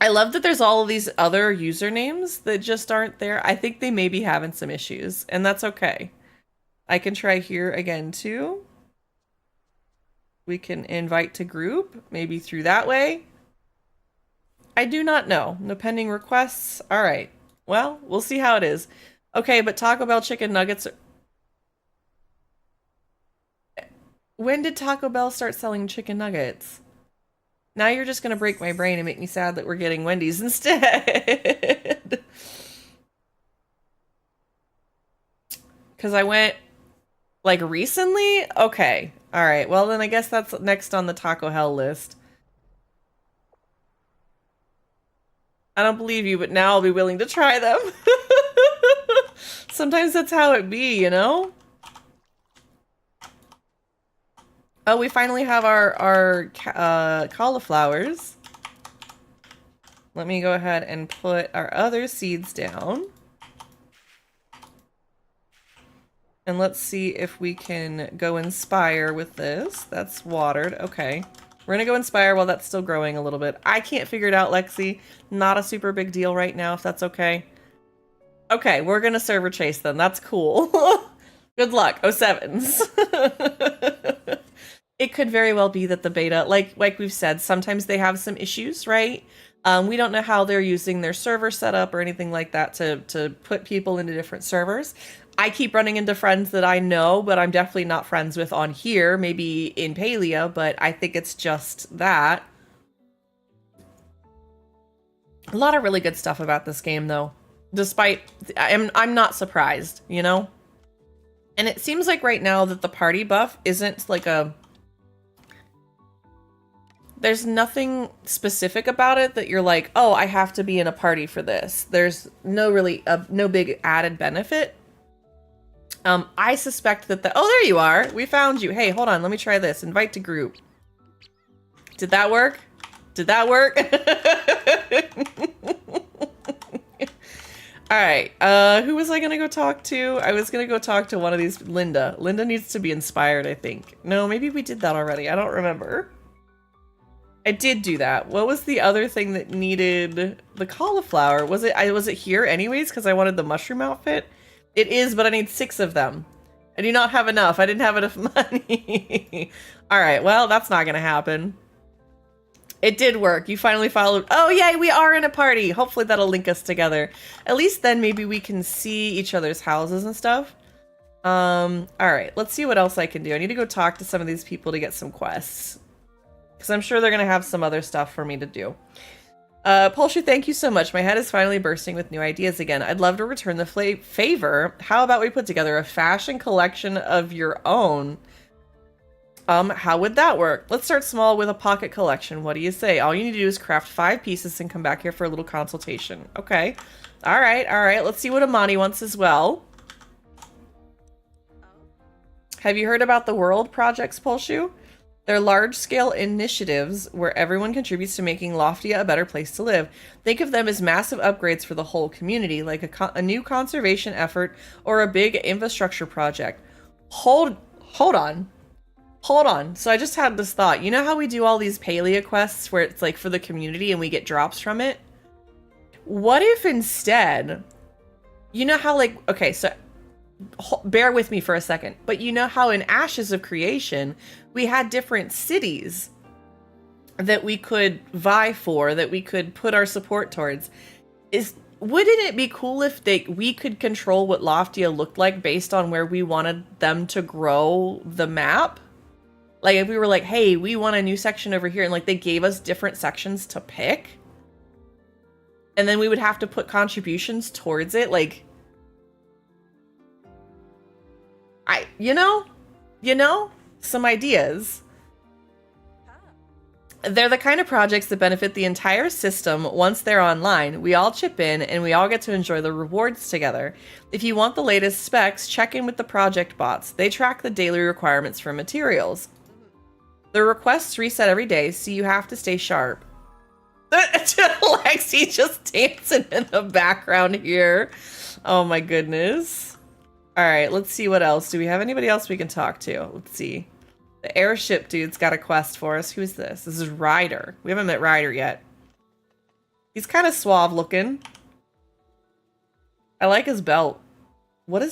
I love that there's all of these other usernames that just aren't there. I think they may be having some issues and that's okay. I can try here again too. We can invite to group, maybe through that way. I do not know. No pending requests. All right. Well, we'll see how it is. Okay, but Taco Bell chicken nuggets. When did Taco Bell start selling chicken nuggets? Now you're just going to break my brain and make me sad that we're getting Wendy's instead. Because I went... like recently? Okay. All right. Well, then I guess that's next on the Taco Hell list. I don't believe you, but now I'll be willing to try them. Sometimes that's how it be, you know? Oh, we finally have our cauliflowers. Let me go ahead and put our other seeds down. And let's see if we can go Inspire with this. That's watered. Okay. We're going to go Inspire while that's still growing a little bit. I can't figure it out, Lexi. Not a super big deal right now, if that's okay. Okay, we're going to server chase them. That's cool. Good luck. 07s. It could very well be that the beta, like we've said, sometimes they have some issues, right? We don't know how they're using their server setup or anything like that to put people into different servers. I keep running into friends that I know, but I'm definitely not friends with on here, maybe in Palia, but I think it's just that. A lot of really good stuff about this game, though. Despite, I'm not surprised, you know? And it seems like right now that the party buff isn't like there's nothing specific about it that you're like, oh, I have to be in a party for this. There's no big added benefit. I suspect that oh, there you are. We found you. Hey, hold on. Let me try this. Invite to group. Did that work? Did that work? All right. Who was I going to go talk to? I was going to go talk to one of these. Linda. Linda needs to be inspired, I think. No, maybe we did that already. I don't remember. I did do that. What was the other thing that needed the cauliflower? Was it here anyways because I wanted the mushroom outfit? It is, but I need 6 of them. I do not have enough. I didn't have enough money. All right, well, that's not going to happen. It did work. You finally followed. Oh, yay, we are in a party. Hopefully that'll link us together. At least then maybe we can see each other's houses and stuff. All right, let's see what else I can do. I need to go talk to some of these people to get some quests. Because I'm sure they're going to have some other stuff for me to do. Polshu, thank you so much. My head is finally bursting with new ideas again. I'd love to return the favor. How about we put together a fashion collection of your own? How would that work? Let's start small with a pocket collection. What do you say? All you need to do is craft 5 pieces and come back here for a little consultation. Okay. All right. All right. Let's see what Amani wants as well. Have you heard about the World Projects, Polshu? They're large-scale initiatives where everyone contributes to making Loftia a better place to live. Think of them as massive upgrades for the whole community, like a new conservation effort or a big infrastructure project. Hold on. Hold on. So I just had this thought. You know how we do all these paleo quests where it's like for the community and we get drops from it? What if instead, you know how like, okay, so bear with me for a second, but you know how in Ashes of Creation, we had different cities that we could vie for, that we could put our support towards. Wouldn't it be cool if we could control what Loftia looked like based on where we wanted them to grow the map? Like if we were like, hey, we want a new section over here, and like they gave us different sections to pick, and then we would have to put contributions towards it, like, some ideas. They're the kind of projects that benefit the entire system once they're online. We all chip in and we all get to enjoy the rewards together. If you want the latest specs, check in with the project bots. They track the daily requirements for materials. The requests reset every day, so you have to stay sharp. Lexi just dancing in the background here. Oh my goodness. All right, let's see what else. Do we have anybody else we can talk to? Let's see. The airship dude's got a quest for us. Who's this? This is Ryder. We haven't met Ryder yet. He's kind of suave looking. I like his belt. Why?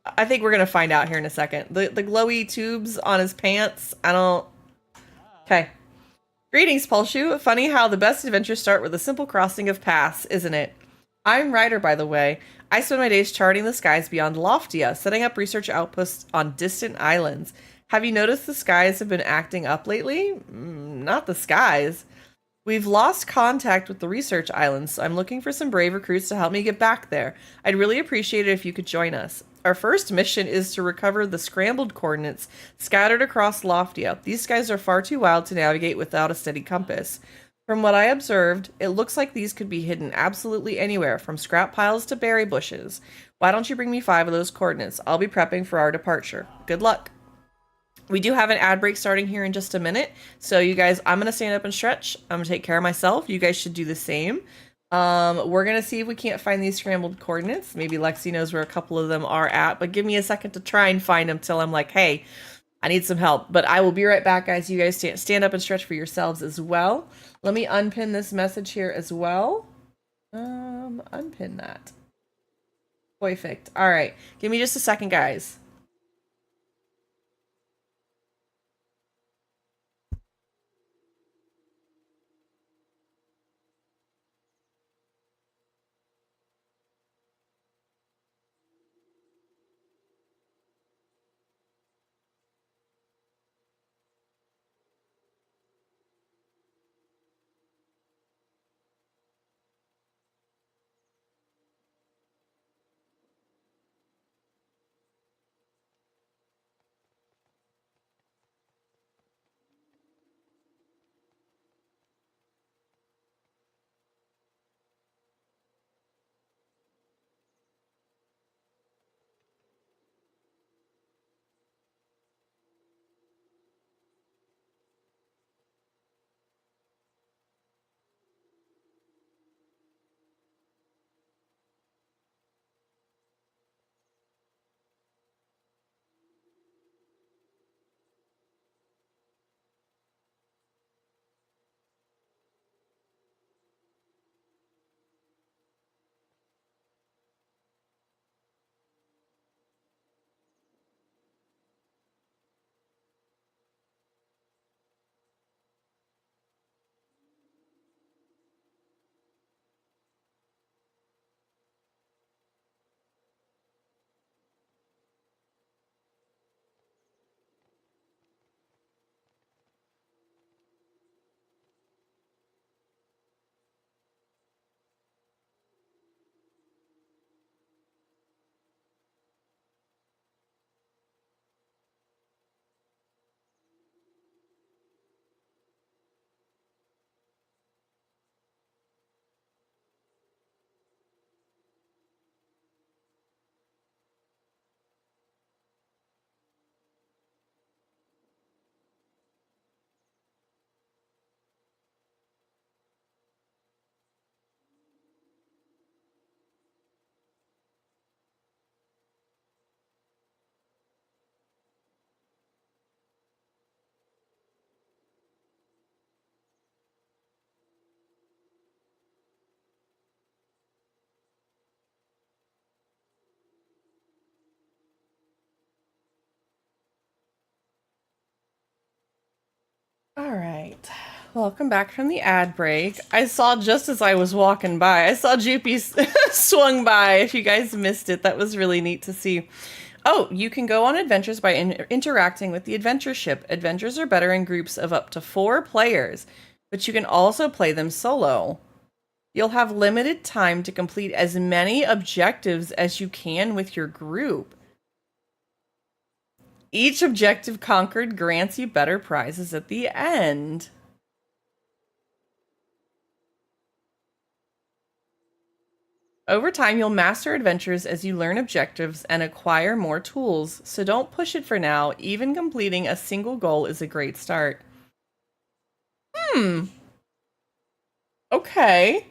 I think we're going to find out here in a second. The glowy tubes on his pants. Okay. Greetings, Polshu. Funny how the best adventures start with a simple crossing of paths, isn't it? I'm Ryder, by the way. I spend my days charting the skies beyond Loftia, setting up research outposts on distant islands. Have you noticed the skies have been acting up lately? Not the skies. We've lost contact with the research islands, so I'm looking for some brave recruits to help me get back there. I'd really appreciate it if you could join us. Our first mission is to recover the scrambled coordinates scattered across Loftia. These skies are far too wild to navigate without a steady compass. From what I observed, it looks like these could be hidden absolutely anywhere, from scrap piles to berry bushes. Why don't you bring me 5 of those coordinates? I'll be prepping for our departure. Good luck. We do have an ad break starting here in just a minute. So you guys, I'm going to stand up and stretch. I'm going to take care of myself. You guys should do the same. We're going to see if we can't find these scrambled coordinates. Maybe Lexi knows where a couple of them are at, but give me a second to try and find them till I'm like, hey, I need some help. But I will be right back, guys. You guys stand up and stretch for yourselves as well. Let me unpin this message here as well. Unpin that. Perfect. All right. Give me just a second, guys. All right. Welcome back from the ad break. I saw just as I was walking by, I saw Jupy swung by. If you guys missed it, that was really neat to see. Oh, you can go on adventures by interacting with the adventure ship. Adventures are better in groups of up to 4 players, but you can also play them solo. You'll have limited time to complete as many objectives as you can with your group. Each objective conquered grants you better prizes at the end. Over time, you'll master adventures as you learn objectives and acquire more tools, so don't push it for now. Even completing a single goal is a great start. Okay.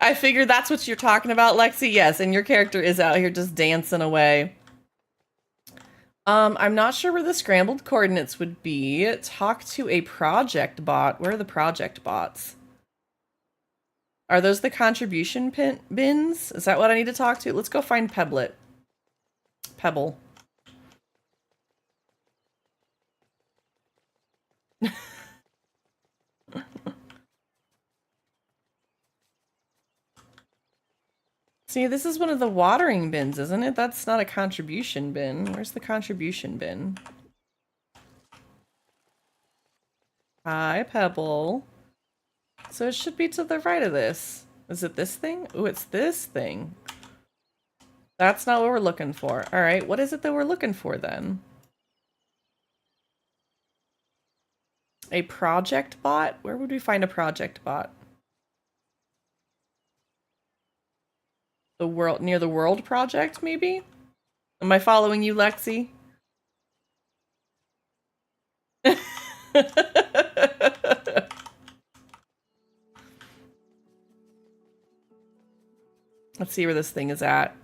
I figured that's what you're talking about, Lexi. Yes, and your character is out here just dancing away. I'm not sure where the scrambled coordinates would be. Talk to a project bot. Where are the project bots? Are those the contribution bins? Is that what I need to talk to? Let's go find Pebble. See, this is one of the watering bins, isn't it? That's not a contribution bin. Where's the contribution bin? Hi, Pebble. So it should be to the right of this. Is it this thing? Oh, it's this thing. That's not what we're looking for. All right, what is it that we're looking for then? A project bot? Where would we find a project bot? The world, near the world project, maybe? Am I following you, Lexi? Let's see where this thing is at.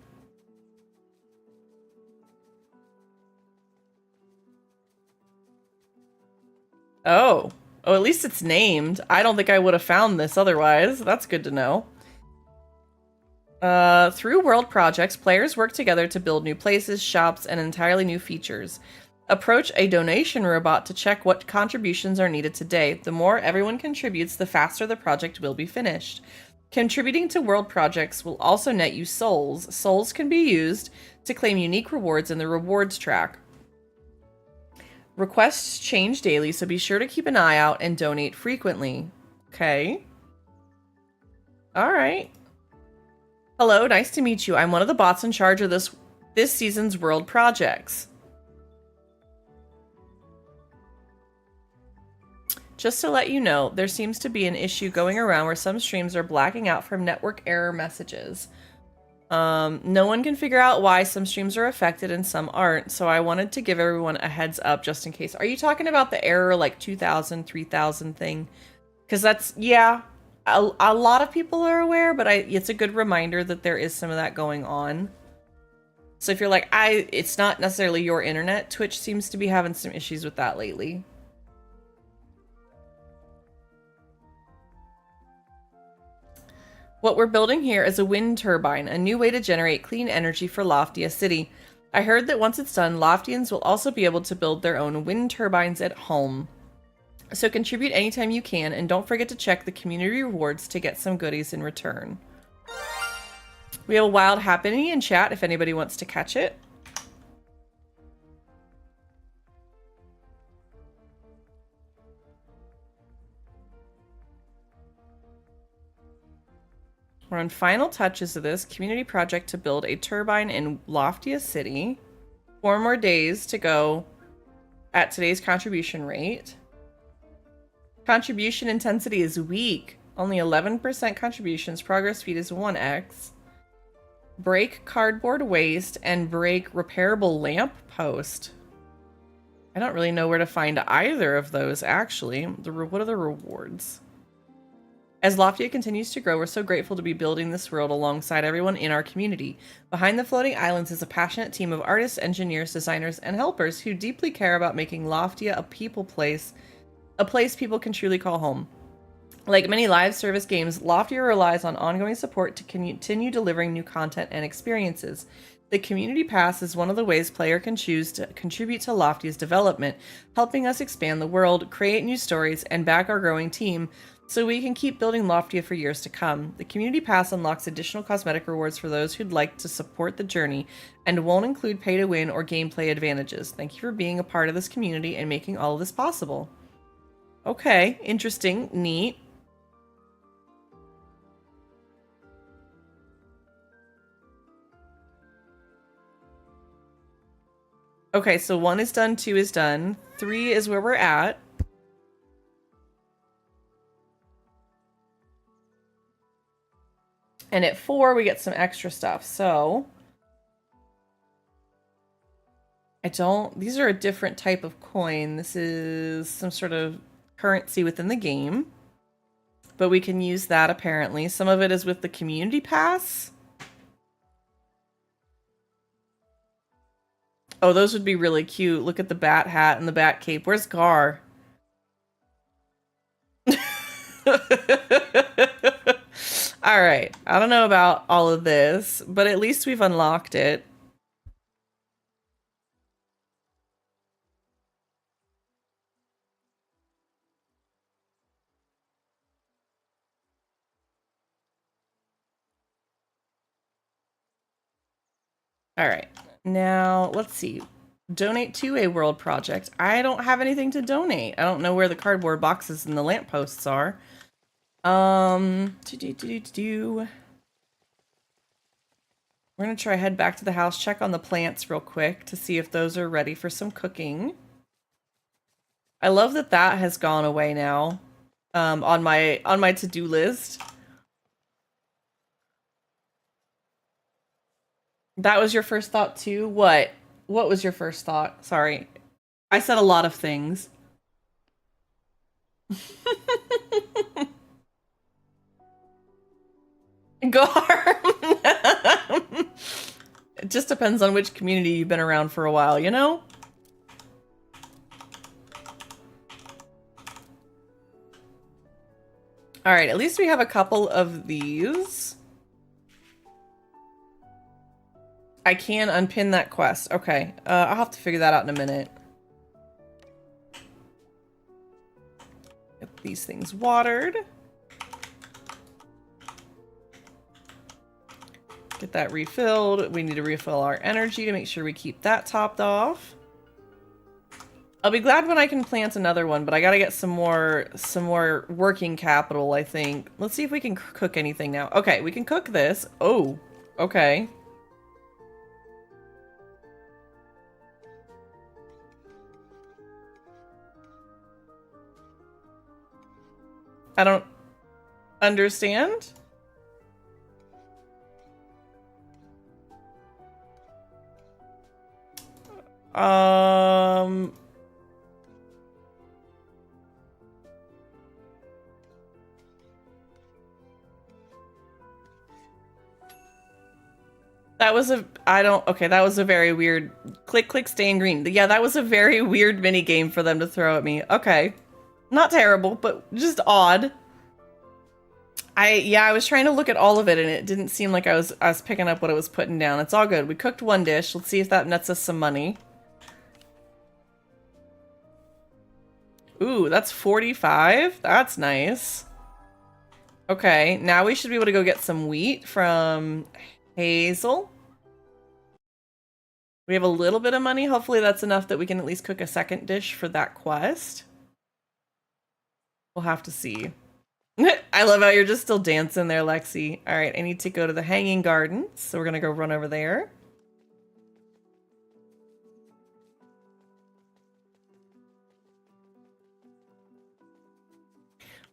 Oh. Oh, at least it's named. I don't think I would have found this otherwise. That's good to know. Through world projects, players work together to build new places, shops, and entirely new features. Approach a donation robot to check what contributions are needed today. The more everyone contributes, the faster the project will be finished. Contributing to world projects will also net you souls. Souls can be used to claim unique rewards in the rewards track. Requests change daily, so be sure to keep an eye out and donate frequently. Okay. All right. Hello, nice to meet you. I'm one of the bots in charge of this season's world projects. Just to let you know, there seems to be an issue going around where some streams are blacking out from network error messages. No one can figure out why some streams are affected and some aren't, so I wanted to give everyone a heads up just in case. Are you talking about the error like 2000, 3000 thing? Because that's, yeah, a lot of people are aware, but it's a good reminder that there is some of that going on. So if you're like, it's not necessarily your internet, Twitch seems to be having some issues with that lately. What we're building here is a wind turbine, a new way to generate clean energy for Loftia City. I heard that once it's done, Loftians will also be able to build their own wind turbines at home. So contribute anytime you can, and don't forget to check the community rewards to get some goodies in return. We have a wild happening in chat if anybody wants to catch it. We're on final touches of this community project to build a turbine in Loftia City. 4 more days to go at today's contribution rate. Contribution intensity is weak. Only 11% contributions. Progress speed is 1x. Break cardboard waste and break repairable lamp post. I don't really know where to find either of those, actually. What are the rewards? As Loftia continues to grow, we're so grateful to be building this world alongside everyone in our community. Behind the floating islands is a passionate team of artists, engineers, designers, and helpers who deeply care about making Loftia a people place, a place people can truly call home. Like many live service games, Loftia relies on ongoing support to continue delivering new content and experiences. The community pass is one of the ways player can choose to contribute to Loftia's development, helping us expand the world, create new stories, and back our growing team so we can keep building Loftia for years to come. The community pass unlocks additional cosmetic rewards for those who'd like to support the journey and won't include pay to win or gameplay advantages. Thank you for being a part of this community and making all of this possible. Okay, interesting, neat. Okay, so 1 is done, 2 is done. 3 is where we're at. And at 4, we get some extra stuff. So these are a different type of coin. This is some sort of currency within the game. But we can use that apparently. Some of it is with the community pass. Oh, those would be really cute. Look at the bat hat and the bat cape. Where's Gar? All right. I don't know about all of this, but at least we've unlocked it. All right. Now, let's see. Donate to a world project. I don't have anything to donate. I don't know where the cardboard boxes and the lampposts are. We're gonna try head back to the house, check on the plants real quick to see if those are ready for some cooking. I love that that has gone away now. On my to-do list. That was your first thought too? What? What was your first thought? Sorry. I said a lot of things. Gar. It just depends on which community you've been around for a while, you know? All right, at least we have a couple of these. I can unpin that quest. Okay, I'll have to figure that out in a minute. Get these things watered. Get that refilled. We need to refill our energy to make sure we keep that topped off. I'll be glad when I can plant another one, but I gotta get some more working capital, I think. Let's see if we can cook anything now. Okay, we can cook this. Oh, okay. I don't understand. That was a, okay, that was a very weird, click, stay in green. Yeah, that was a very weird mini game for them to throw at me. Okay. Not terrible, but just odd. I was trying to look at all of it and it didn't seem like I was picking up what it was putting down. It's all good. We cooked one dish. Let's see if that nets us some money. Ooh, that's 45. That's nice. Okay, now we should be able to go get some wheat from Hazel. We have a little bit of money. Hopefully that's enough that we can at least cook a second dish for that quest. We'll have to see. I love how you're just still dancing there, Lexi. All right, I need to go to the hanging garden, so we're gonna go run over there.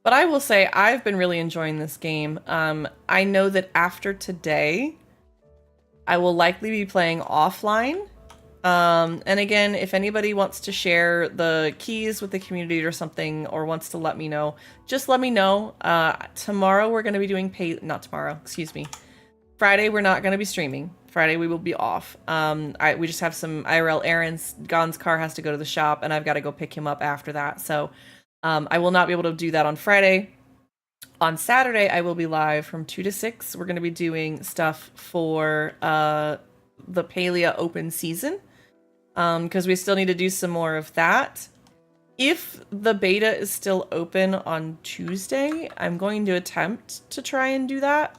But I will say I've been really enjoying this game. I know that after today, I will likely be playing offline. And again, if anybody wants to share the keys with the community or something, or wants to let me know, just let me know. Tomorrow we're going to be doing not tomorrow, excuse me. Friday we're not going to be streaming. Friday we will be off. We just have some IRL errands. Gon's car has to go to the shop and I've got to go pick him up after that. So I will not be able to do that on Friday. On Saturday, I will be live from 2 to 6. We're going to be doing stuff for the Palia open season, because we still need to do some more of that. If the beta is still open on Tuesday, I'm going to attempt to try and do that.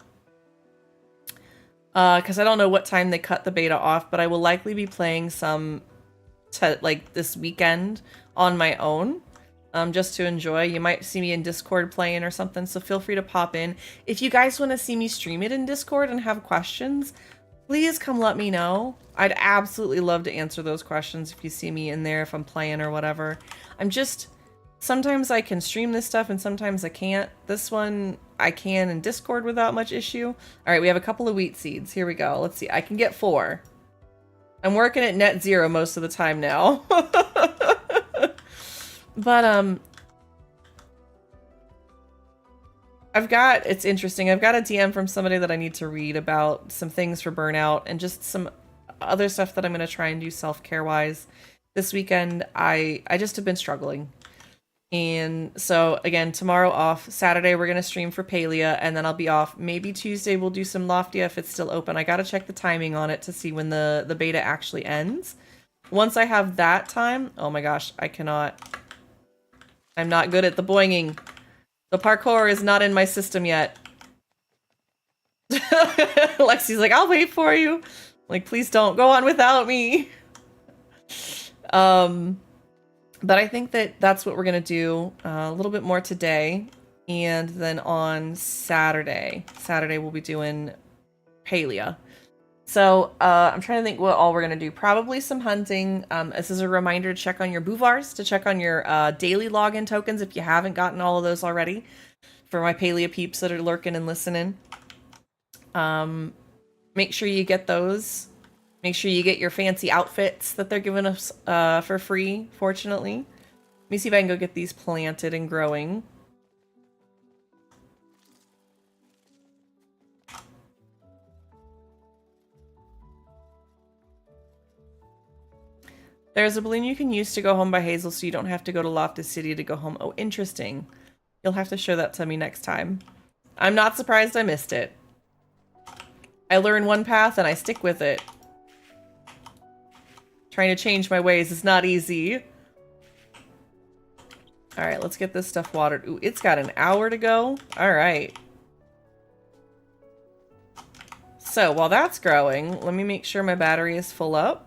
Because I don't know what time they cut the beta off, but I will likely be playing some like this weekend on my own, just to enjoy. You might see me in Discord playing or something, so feel free to pop in. If you guys want to see me stream it in Discord and have questions, please come let me know. I'd absolutely love to answer those questions if you see me in there, if I'm playing or whatever. Sometimes I can stream this stuff and sometimes I can't. This one I can in Discord without much issue. All right, we have a couple of wheat seeds. Here we go. Let's see. I can get 4. I'm working at net 0 most of the time now. But, it's interesting. I've got a DM from somebody that I need to read about some things for burnout and just some other stuff that I'm going to try and do self-care wise. This weekend, I just have been struggling. And so, again, tomorrow off. Saturday, we're going to stream for Palia, and then I'll be off. Maybe Tuesday we'll do some Loftia if it's still open. I got to check the timing on it to see when the beta actually ends. Once I have that time... Oh my gosh, I cannot... I'm not good at the boinging. The parkour is not in my system yet. Lexi's like, I'll wait for you. Like, please don't go on without me. But I think that's what we're going to do a little bit more today. And then on Saturday we'll be doing Palia. So I'm trying to think what all we're going to do. Probably some hunting. This is a reminder to check on your Bouvars, to check on your daily login tokens if you haven't gotten all of those already. For my Palia peeps that are lurking and listening. Make sure you get those. Make sure you get your fancy outfits that they're giving us for free, fortunately. Let me see if I can go get these planted and growing. There's a balloon you can use to go home by Hazel, so you don't have to go to Loftus City to go home. Oh, interesting. You'll have to show that to me next time. I'm not surprised I missed it. I learn one path and I stick with it. Trying to change my ways is not easy. Alright, let's get this stuff watered. Ooh, it's got an hour to go. Alright. So, while that's growing, let me make sure my battery is full up.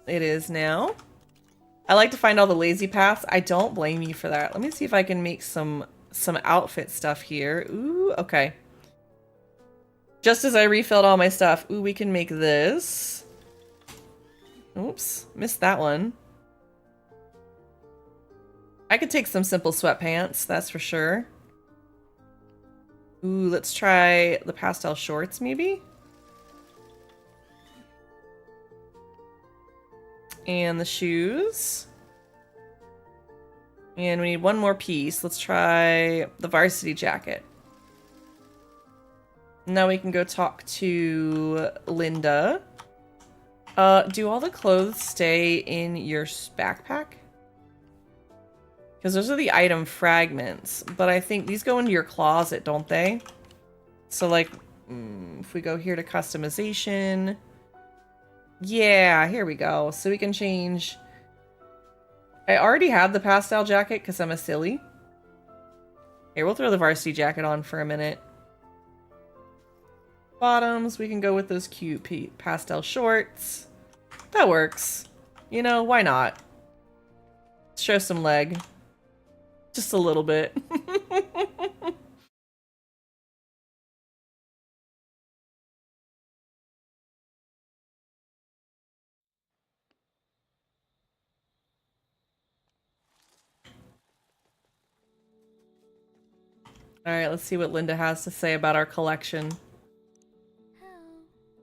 It is now. I like to find all the lazy paths. I don't blame you for that. Let me see if I can make some outfit stuff here. Ooh, okay. Just as I refilled all my stuff. Ooh, we can make this. Oops, missed that one. I could take some simple sweatpants, that's for sure. Ooh, let's try the pastel shorts, maybe? And the shoes. And we need one more piece. Let's try the varsity jacket. Now we can go talk to Linda. Do all the clothes stay in your backpack? Because those are the item fragments. But I think these go into your closet, don't they? So, like, if we go here to customization... Yeah, here we go. So we can change... I already have the pastel jacket because I'm a silly. Here, we'll throw the varsity jacket on for a minute. Bottoms, we can go with those cute pastel shorts. That works. You know, why not? Show some leg. Just a little bit. Alright, let's see what Linda has to say about our collection.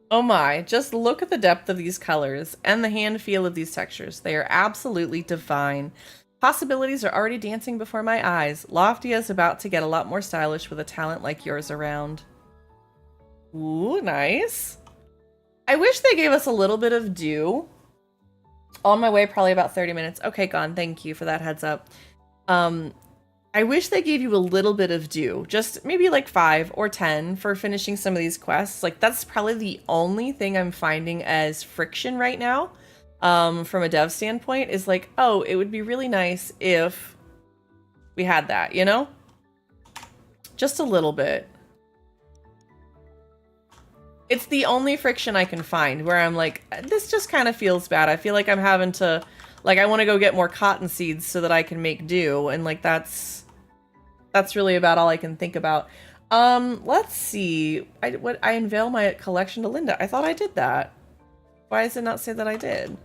Oh my, just look at the depth of these colors and the hand feel of these textures. They are absolutely divine. Possibilities are already dancing before my eyes. Loftia is about to get a lot more stylish with a talent like yours around. Ooh, nice. I wish they gave us a little bit of dew. On my way, probably about 30 minutes. Okay, Gon, thank you for that heads up. I wish they gave you a little bit of due, just maybe like 5 or 10 for finishing some of these quests. Like that's probably the only thing I'm finding as friction right now, from a dev standpoint, is like, oh, it would be really nice if we had that, you know? Just a little bit. It's the only friction I can find where I'm like, this just kind of feels bad. I feel like I'm having to, like, I want to go get more cotton seeds so that I can make do, and like that's really about all I can think about. Let's see. I unveil my collection to Linda. I thought I did that. Why does it not say that I did?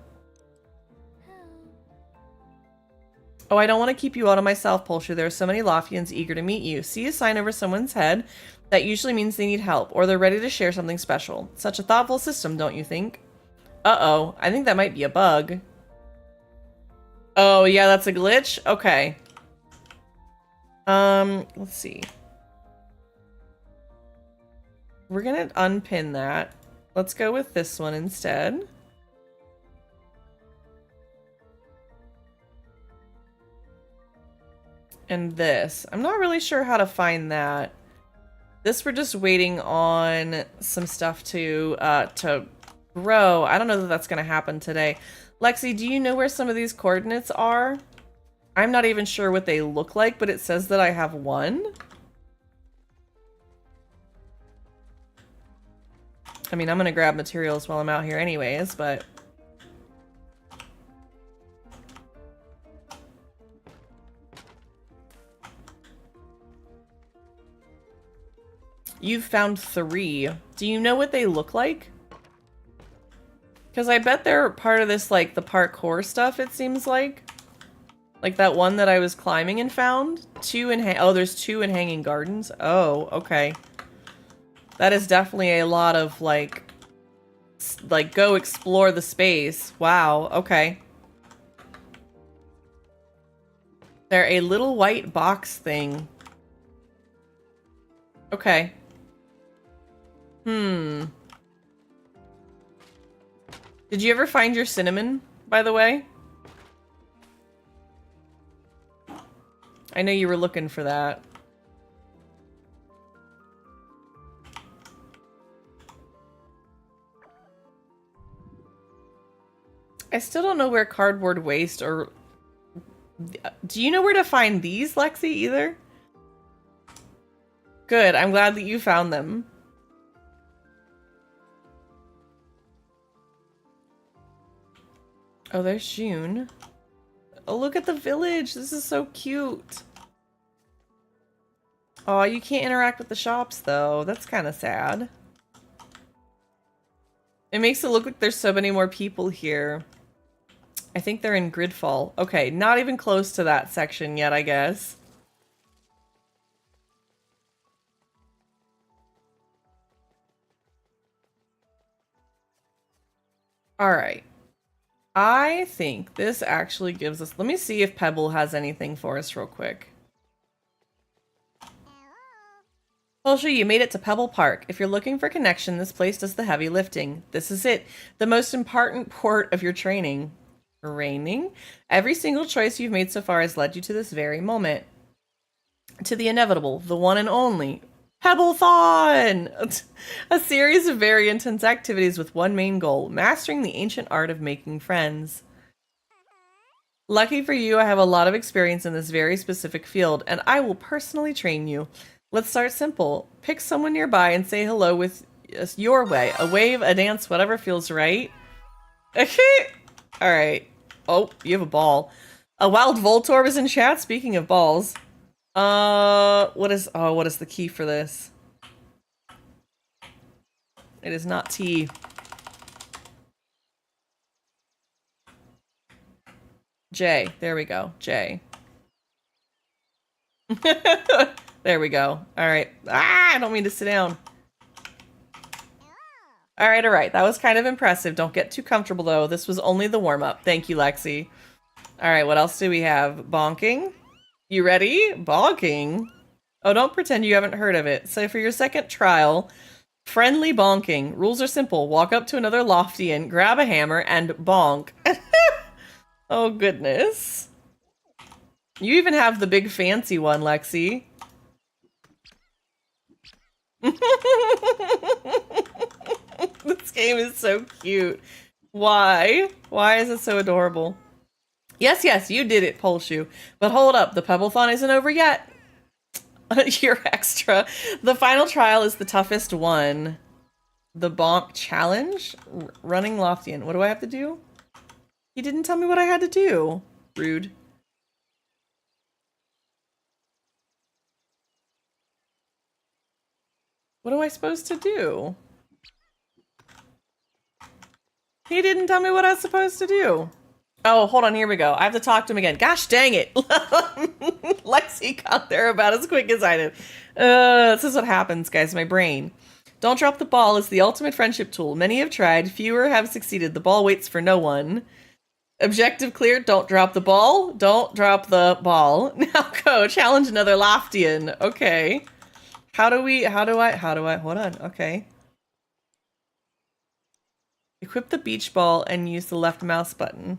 Oh, I don't want to keep you out of myself, Polshu. There are so many Loftians eager to meet you. See a sign over someone's head? That usually means they need help, or they're ready to share something special. Such a thoughtful system, don't you think? Uh-oh. I think that might be a bug. Oh, yeah, that's a glitch? Okay. Let's see. We're gonna unpin that. Let's go with this one instead. And this. I'm not really sure how to find that. This we're just waiting on some stuff to grow. I don't know that that's gonna happen today. Lexi, do you know where some of these coordinates are? I'm not even sure what they look like, but it says that I have one. I mean, I'm gonna grab materials while I'm out here anyways, but... You've found 3. Do you know what they look like? Because I bet they're part of this, like, the parkour stuff, it seems like. Like that one that I was climbing and found. 2 in oh, there's 2 in Hanging Gardens. Oh, okay. That is definitely a lot of, like, go explore the space. Wow, okay. They're a little white box thing. Okay. Did you ever find your cinnamon, by the way? I know you were looking for that. I still don't know where cardboard waste or... Do you know where to find these, Lexi, either? Good, I'm glad that you found them. Oh, there's June. Oh, look at the village. This is so cute. Oh, you can't interact with the shops, though. That's kind of sad. It makes it look like there's so many more people here. I think they're in Gridfall. Okay, not even close to that section yet, I guess. Alright. I think this actually gives us... Let me see if Pebble has anything for us real quick. Polshu, you made it to Pebble Park. If you're looking for connection, this place does the heavy lifting. This is it. The most important part of your training. Training? Every single choice you've made so far has led you to this very moment. To the inevitable, the one and only. Pebblethon! A series of very intense activities with one main goal, mastering the ancient art of making friends. Lucky for you, I have a lot of experience in this very specific field, and I will personally train you. Let's start simple. Pick someone nearby and say hello with your way. A wave, a dance, whatever feels right. Alright. Oh, you have a ball. A wild Voltorb is in chat, speaking of balls. What is the key for this? It is not T. J. There we go. J. There we go. Alright. Ah, I don't mean to sit down. Alright, alright. That was kind of impressive. Don't get too comfortable, though. This was only the warm-up. Thank you, Lexi. Alright, what else do we have? Bonking? You ready? Bonking? Oh, don't pretend you haven't heard of it. So for your second trial, friendly bonking. Rules are simple. Walk up to another Loftian, grab a hammer, and bonk. Oh, goodness. You even have the big fancy one, Lexi. This game is so cute. Why? Why is it so adorable? Yes, yes, you did it, Pole Shoe. But hold up, the Pebblethon isn't over yet. You're extra. The final trial is the toughest one. The Bonk Challenge? Running Loftian. What do I have to do? He didn't tell me what I had to do. Rude. What am I supposed to do? He didn't tell me what I was supposed to do. Oh, hold on, here we go. I have to talk to him again. Gosh dang it. Lexi got there about as quick as I did. This is what happens, guys, my brain. Don't drop the ball is the ultimate friendship tool. Many have tried, fewer have succeeded. The ball waits for no one. Objective clear, don't drop the ball. Don't drop the ball. Now go, challenge another Loftian. Okay. How do I, hold on, okay. Equip the beach ball and use the left mouse button.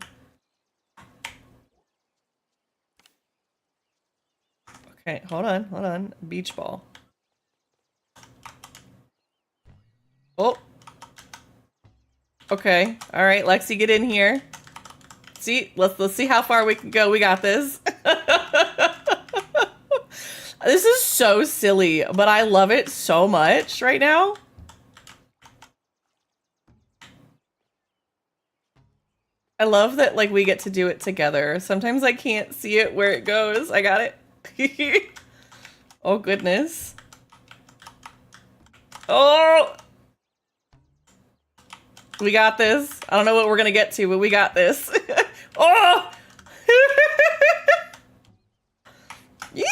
Okay, hold on. Beach ball. Oh. Okay. All right, Lexi, get in here. See, let's see how far we can go. We got this. This is so silly, but I love it so much right now. I love that, like, we get to do it together. Sometimes I can't see it where it goes. I got it. Oh, goodness. Oh! We got this. I don't know what we're gonna get to, but we got this. Oh! Yeah!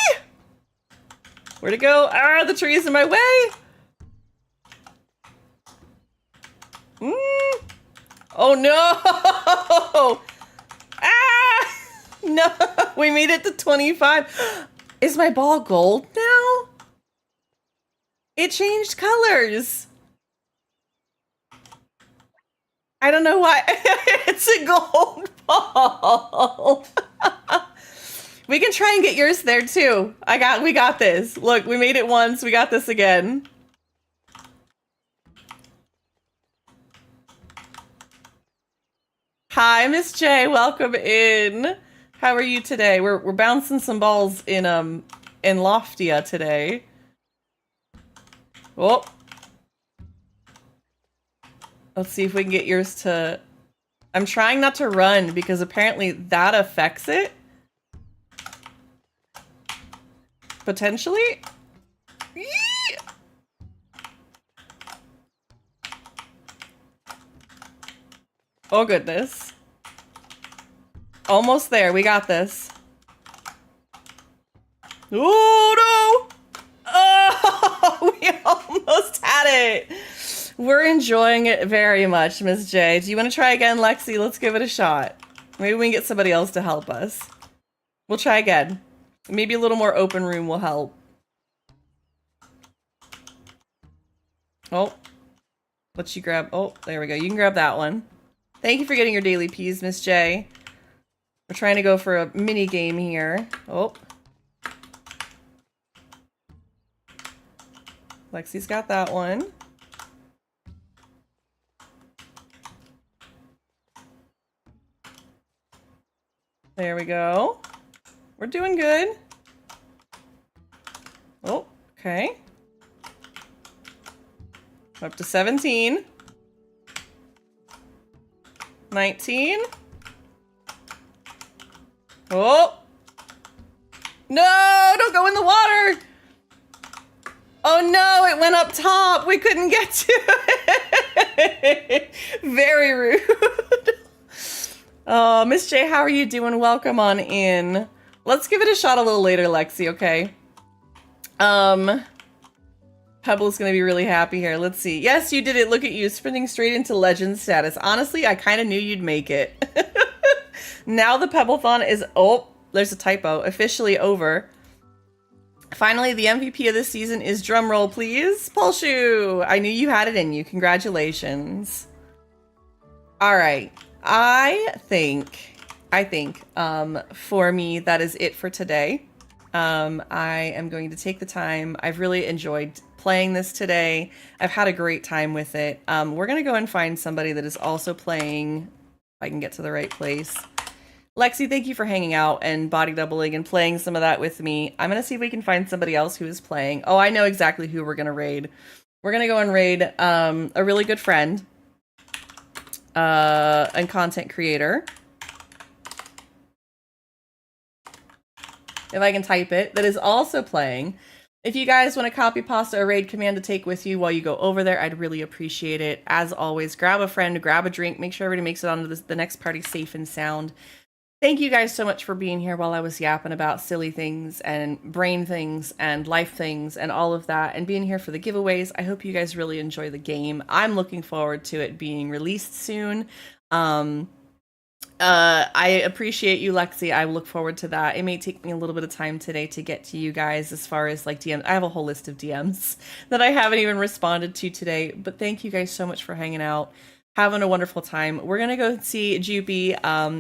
Where'd it go? Ah, the tree is in my way! Oh no! Ah! No! We made it to 25. Is my ball gold now? It changed colors. I don't know why. It's a gold ball. We can try and get yours there too. We got this. Look, we made it once. We got this again. Hi, Miss J. Welcome in. How are you today? We're bouncing some balls in Loftia today. Oh. Let's see if we can get yours to... I'm trying not to run because apparently that affects it. Potentially. Yee! Oh goodness. Almost there. We got this. Oh no! Oh, we almost had it. We're enjoying it very much, Miss J. Do you want to try again, Lexi? Let's give it a shot. Maybe we can get somebody else to help us. We'll try again. Maybe a little more open room will help. Oh. Let you grab... Oh, there we go. You can grab that one. Thank you for getting your daily peas, Miss J. We're trying to go for a mini game here. Oh. Lexi's got that one. There we go. We're doing good. Oh, okay. Up to 17. 19. Oh! No! Don't go in the water! Oh no, it went up top! We couldn't get to it! Very rude. Oh, Miss J, how are you doing? Welcome on in. Let's give it a shot a little later, Lexi, okay? Pebble's gonna be really happy here. Let's see. Yes, you did it. Look at you, sprinting straight into legend status. Honestly, I kind of knew you'd make it. Now the Pebblethon is... Oh, there's a typo. Officially over. Finally, the MVP of this season is drumroll, please. Pulshoe! I knew you had it in you. Congratulations. All right. I think I think. For me, that is it for today. I am going to take the time. I've really enjoyed playing this today. I've had a great time with it. We're going to go and find somebody that is also playing, if I can get to the right place. Lexi, thank you for hanging out and body doubling and playing some of that with me. I'm going to see if we can find somebody else who is playing. Oh, I know exactly who we're going to raid. We're going to go and raid a really good friend and content creator. If I can type it, that is also playing. If you guys want to copy pasta or raid command to take with you while you go over there, I'd really appreciate it. As always, grab a friend, grab a drink, make sure everybody makes it onto the next party safe and sound. Thank you guys so much for being here while I was yapping about silly things and brain things and life things and all of that and being here for the giveaways. I hope you guys really enjoy the game. I'm looking forward to it being released soon. I appreciate you, Lexi. I look forward to that. It may take me a little bit of time today to get to you guys as far as like DMs. I have a whole list of DMs that I haven't even responded to today, but thank you guys so much for hanging out. Having a wonderful time. We're gonna go see Jupy,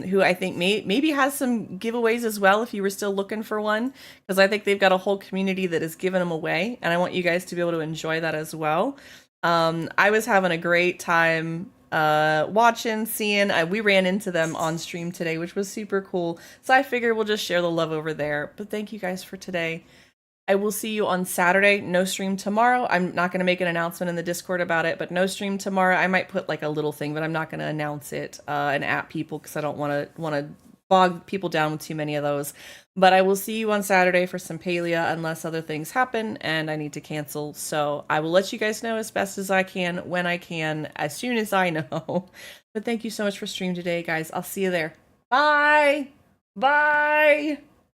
who I think maybe has some giveaways as well if you were still looking for one, because I think they've got a whole community that is giving them away, and I want you guys to be able to enjoy that as well. I was having a great time watching, seeing. We ran into them on stream today, which was super cool. So I figured we'll just share the love over there. But thank you guys for today. I will see you on Saturday. No stream tomorrow. I'm not going to make an announcement in the Discord about it, but no stream tomorrow. I might put like a little thing, but I'm not going to announce it and at people because I don't want to bog people down with too many of those. But I will see you on Saturday for some Palia unless other things happen and I need to cancel. So I will let you guys know as best as I can, when I can, as soon as I know. But thank you so much for streaming today, guys. I'll see you there. Bye. Bye.